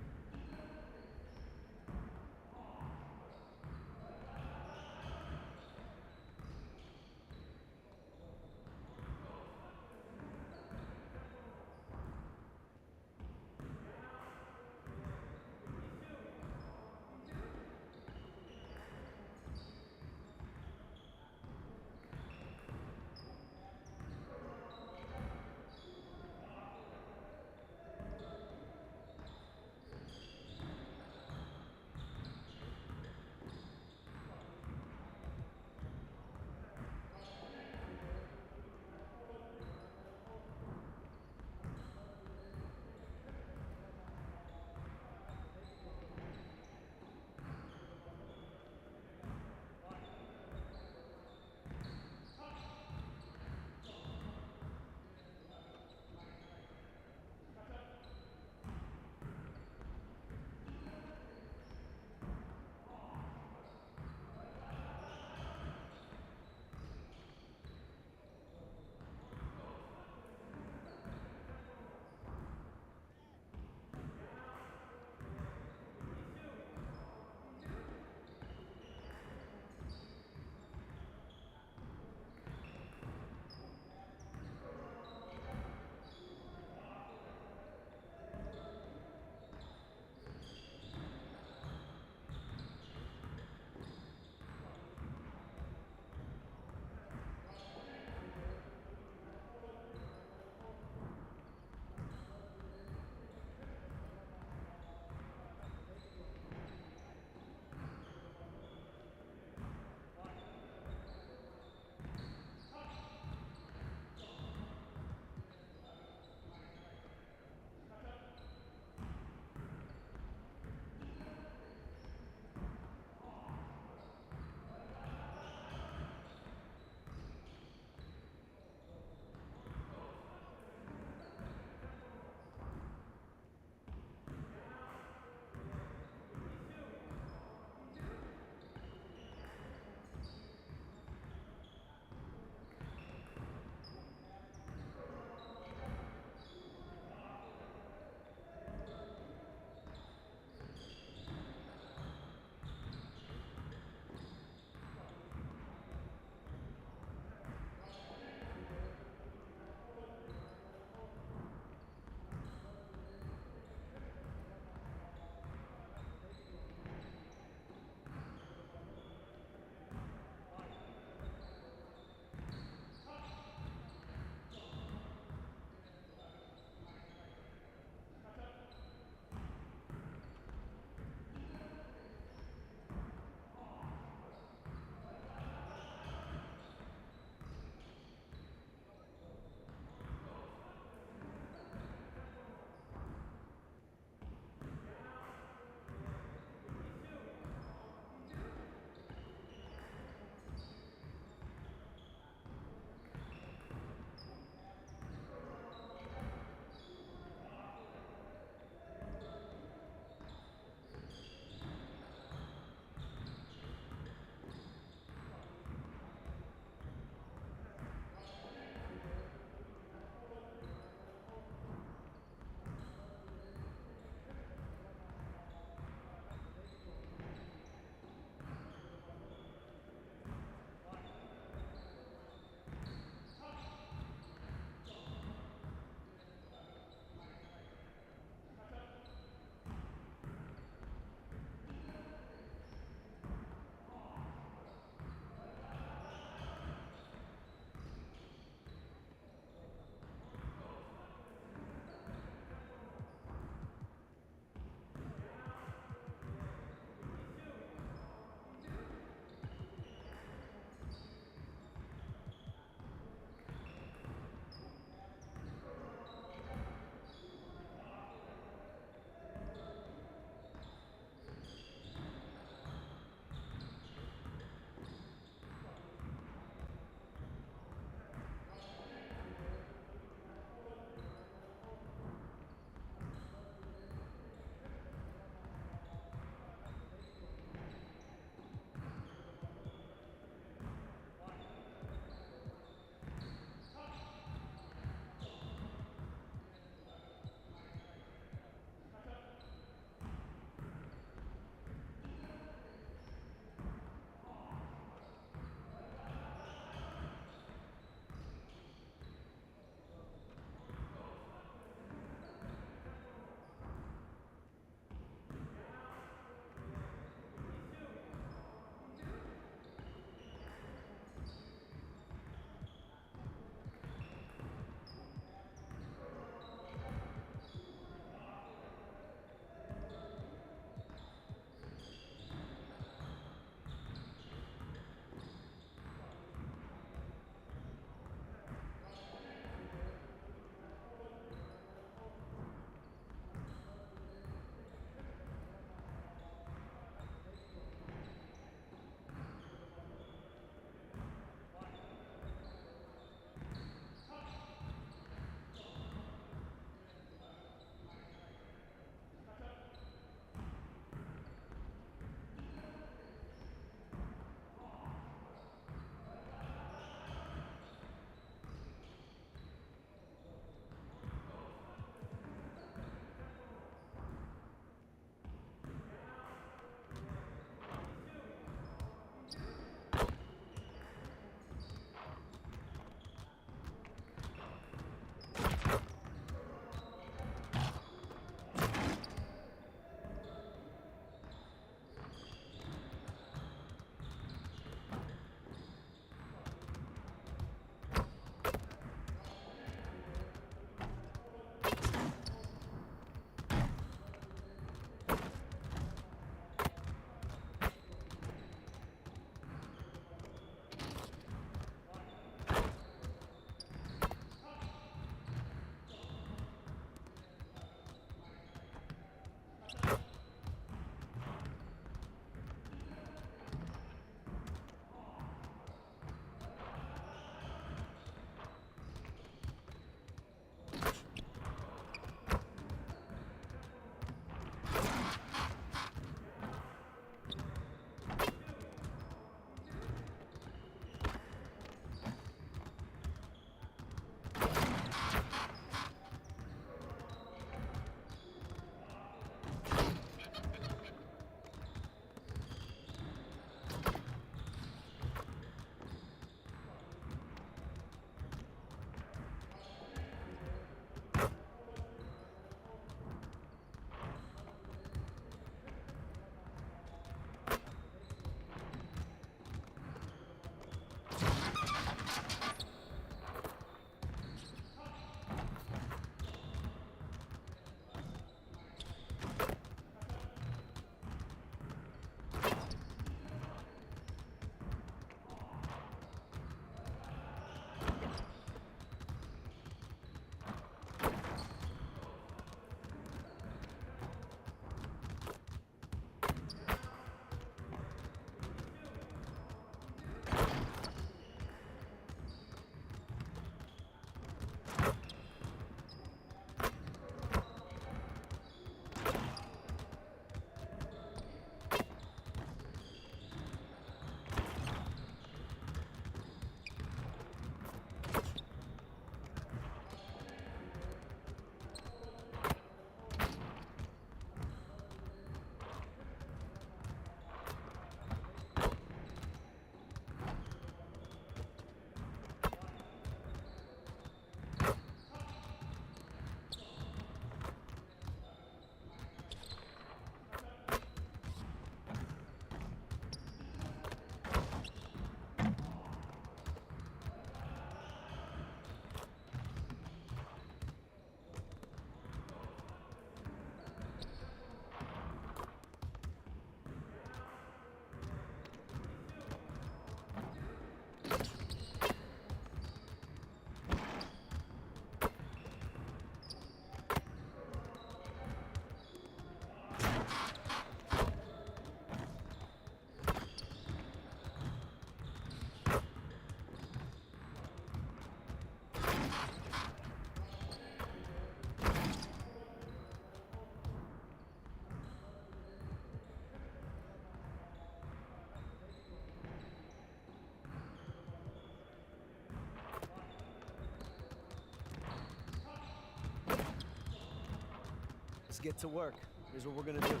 Let's get to work. Here's what we're gonna do.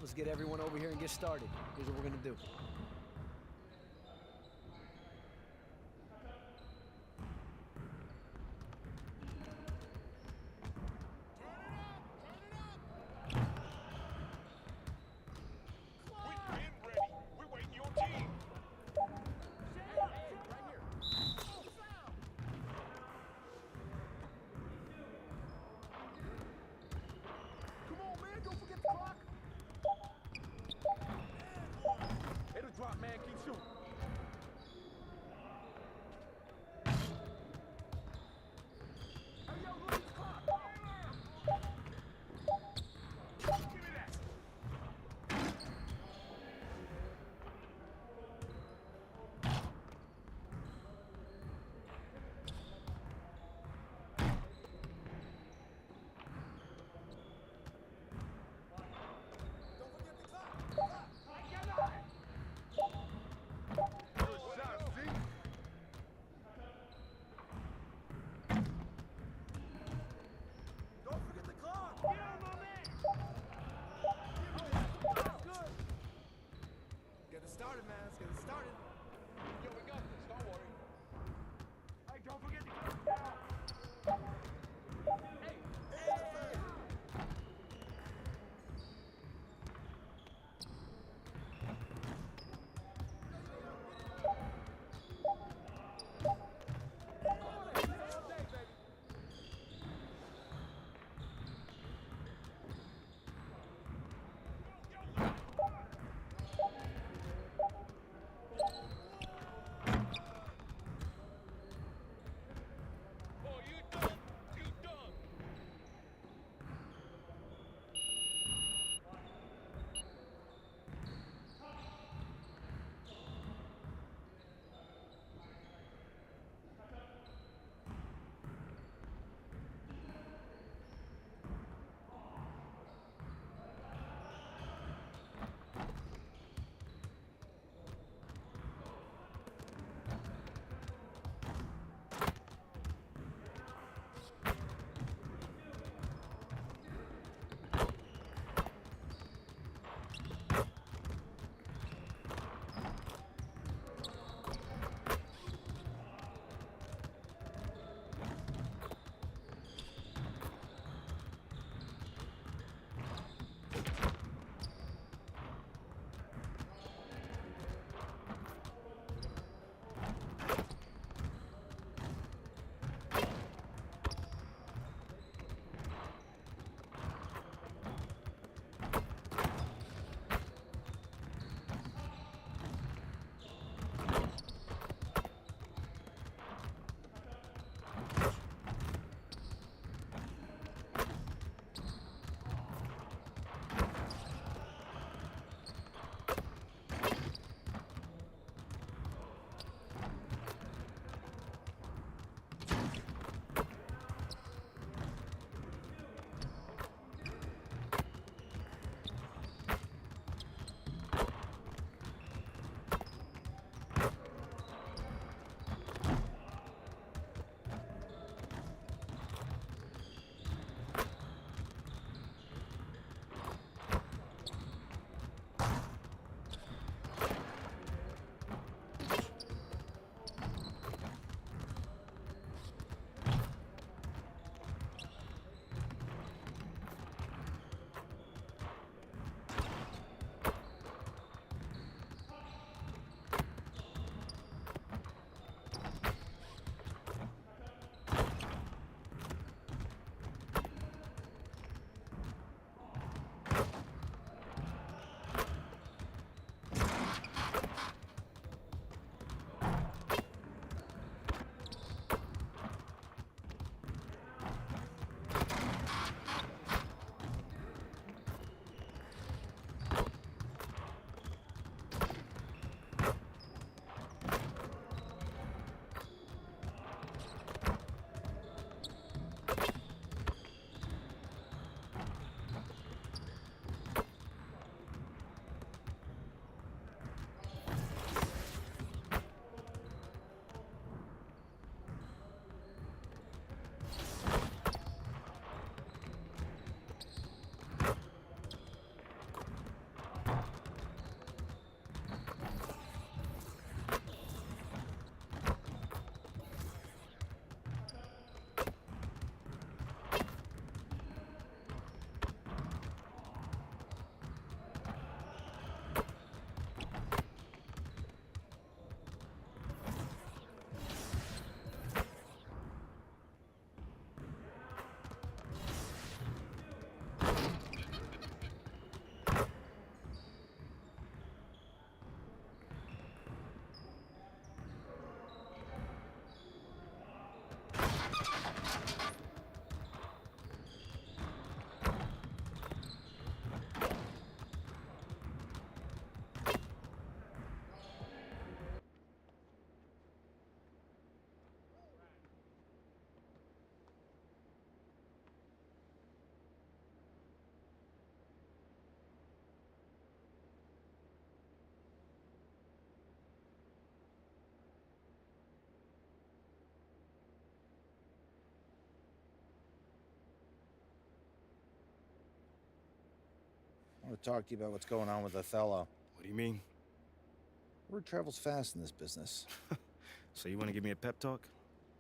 Let's get everyone over here and get started. Here's what we're gonna do. I want to talk to you about what's going on with Othello. What do you mean? Word travels fast in this business. So you want to give me a pep talk?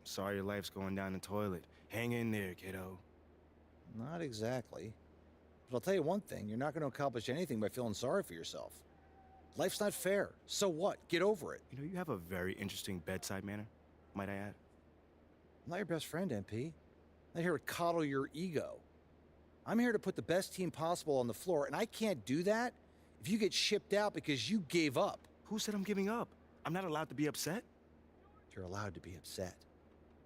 Sorry your life's going down the toilet. Hang in there, kiddo. Not exactly. But I'll tell you one thing, you're not going to accomplish anything by feeling sorry for yourself. Life's not fair. So what? Get over it. You know, you have a very interesting bedside manner, might I add. I'm not your best friend, MP. I'm not here to coddle your ego. I'm here to put the best team possible on the floor, and I can't do that if you get shipped out because you gave up. Who said I'm giving up? I'm not allowed to be upset? You're allowed to be upset.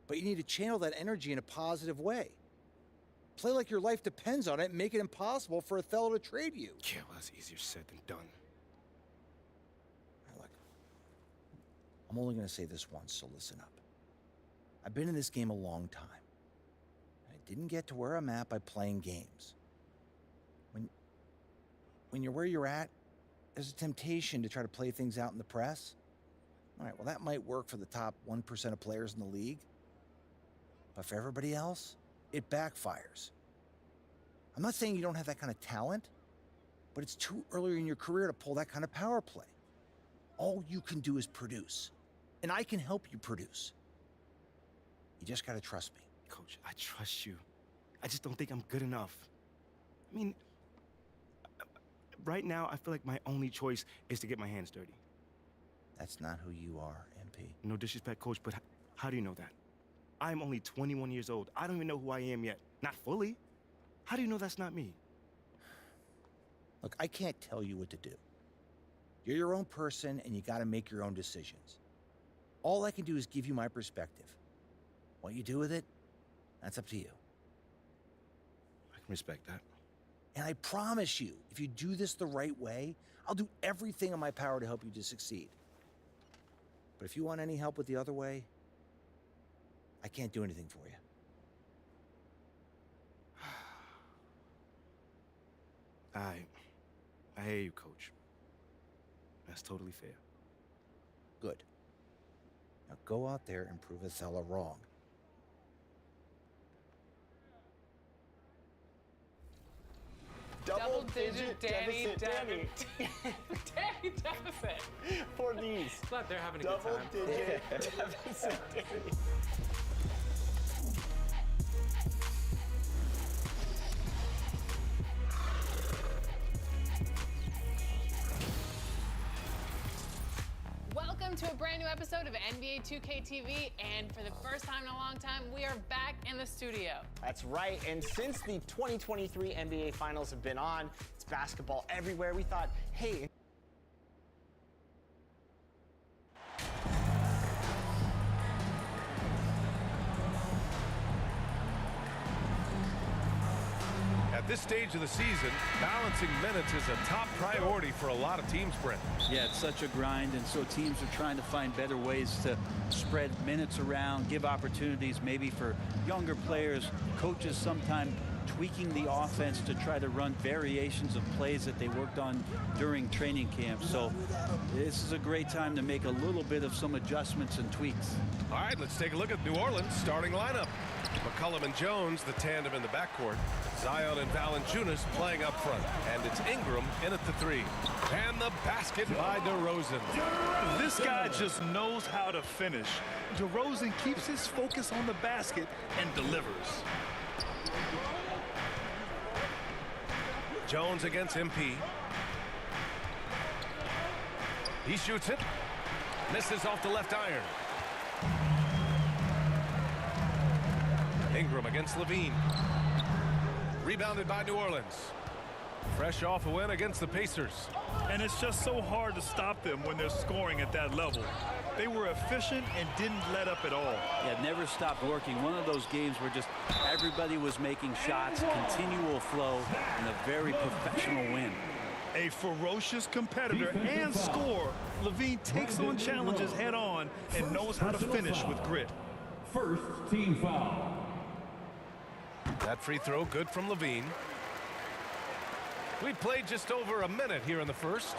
But you need to channel that energy in a positive way. Play like your life depends on it and make it impossible for Othello to trade you. Yeah, well, that's easier said than done. Now, look, I'm only going to say this once, so listen up. I've been in this game a long time. I didn't get to where I'm at by playing games. When you're where you're at, there's a temptation to try to play things out in the press. All right, well, that might work for the top 1% of players in the league. But for everybody else, it backfires. I'm not saying you don't have that kind of talent, but it's too early in your career to pull that kind of power play. All you can do is produce, and I can help you produce. You just gotta trust me. Coach, I trust you. I just don't think I'm good enough. I mean, right now, I feel like my only choice is to get my hands dirty. That's not who you are, MP. No disrespect, Coach, but how do you know that? I'm only 21 years old. I don't even know who I am yet. Not fully. How do you know that's not me? Look, I can't tell you what to do. You're your own person, and you gotta make your own decisions. All I can do is give you my perspective. What you do with it, that's up to you. I can respect that. And I promise you, if you do this the right way, I'll do everything in my power to help you to succeed. But if you want any help with the other way, I can't do anything for you. I hear you, Coach. That's totally fair. Good. Now go out there and prove Othello wrong. Double-digit Danny deficit. Danny deficit. For these. Glad they're having a good time. Double-digit deficit, Danny. Welcome to a brand new episode of NBA 2K TV, and for the first time in a long time, we are back in the studio. That's right, and since the 2023 NBA Finals have been on, it's basketball everywhere, we thought, hey, At this stage of the season, balancing minutes is a top priority for a lot of teams, Brent. Yeah, it's such a grind, and so teams are trying to find better ways to spread minutes around, give opportunities maybe for younger players, coaches sometimes tweaking the offense to try to run variations of plays that they worked on during training camp. So this is a great time to make a little bit of some adjustments and tweaks. All right, let's take a look at New Orleans' starting lineup. McCollum and Jones, the tandem in the backcourt. Zion and Valanciunas playing up front. And it's Ingram in at the three. And the basket by DeRozan. This guy just knows how to finish. DeRozan keeps his focus on the basket and delivers. Jones against MP. He shoots it. Misses off the left iron. Ingram against Levine. Rebounded by New Orleans. Fresh off a win against the Pacers. And it's just so hard to stop them when they're scoring at that level. They were efficient and didn't let up at all. Yeah, never stopped working. One of those games where just everybody was making shots, continual flow, and a very professional win. A ferocious competitor and scorer, Levine takes on challenges head on and knows how to finish with grit. First team foul. That free throw good from Levine. We played just over a minute here in the first.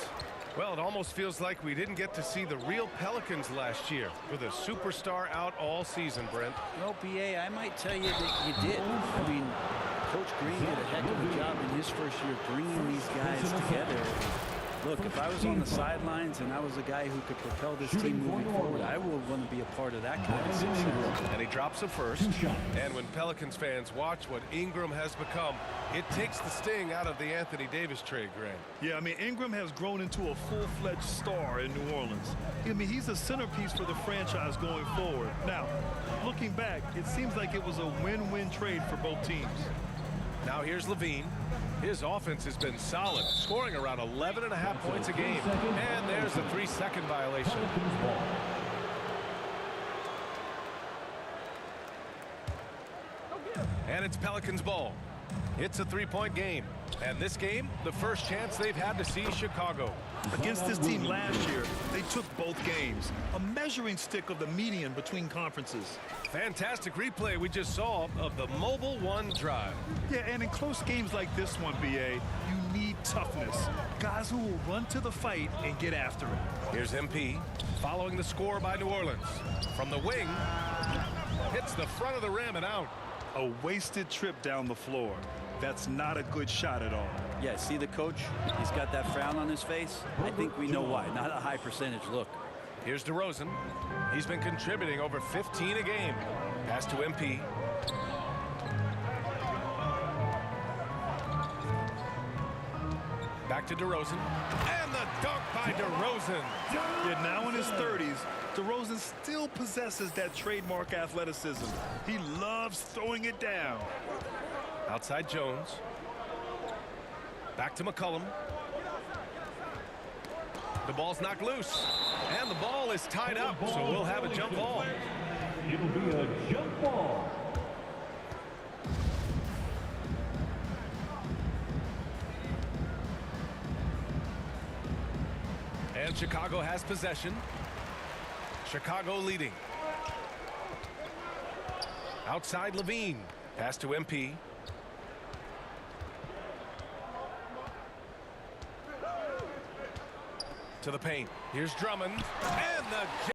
Well, it almost feels like we didn't get to see the real Pelicans last year with a superstar out all season, Brent. Well, BA, I might tell you that you did. I mean, Coach Green did a heck of a job in his first year bringing these guys together. Look, if I was on the sidelines and I was a guy who could propel this team moving forward, I would want to be a part of that kind of success. And he drops a first. And when Pelicans fans watch what Ingram has become, it takes the sting out of the Anthony Davis trade, Grant. Yeah, I mean, Ingram has grown into a full-fledged star in New Orleans. I mean, he's a centerpiece for the franchise going forward. Now, looking back, it seems like it was a win-win trade for both teams. Now here's Levine. His offense has been solid, scoring around 11.5 points a game. And there's a 3-second violation. And it's Pelicans ball. It's a 3-point game. And this game, the first chance they've had to see Chicago. Against this team last year, they took both games. A measuring stick of the median between conferences. Fantastic replay we just saw of the Mobile One drive. Yeah, and in close games like this one, BA, you need toughness. Guys who will run to the fight and get after it. Here's MP, following the score by New Orleans. From the wing, hits the front of the rim and out. A wasted trip down the floor. That's not a good shot at all. Yeah, see the coach? He's got that frown on his face. I think we know why. Not a high percentage look. Here's DeRozan. He's been contributing over 15 a game. Pass to MP. Back to DeRozan. And the dunk by DeRozan. Yeah, now in his 30s, DeRozan still possesses that trademark athleticism. He loves throwing it down. Outside Jones. Back to McCollum. The ball's knocked loose. And the ball is tied up, so we'll have a jump ball. It'll be a jump ball. And Chicago has possession. Chicago leading. Outside Levine. Pass to MP. To the paint. Here's Drummond. And the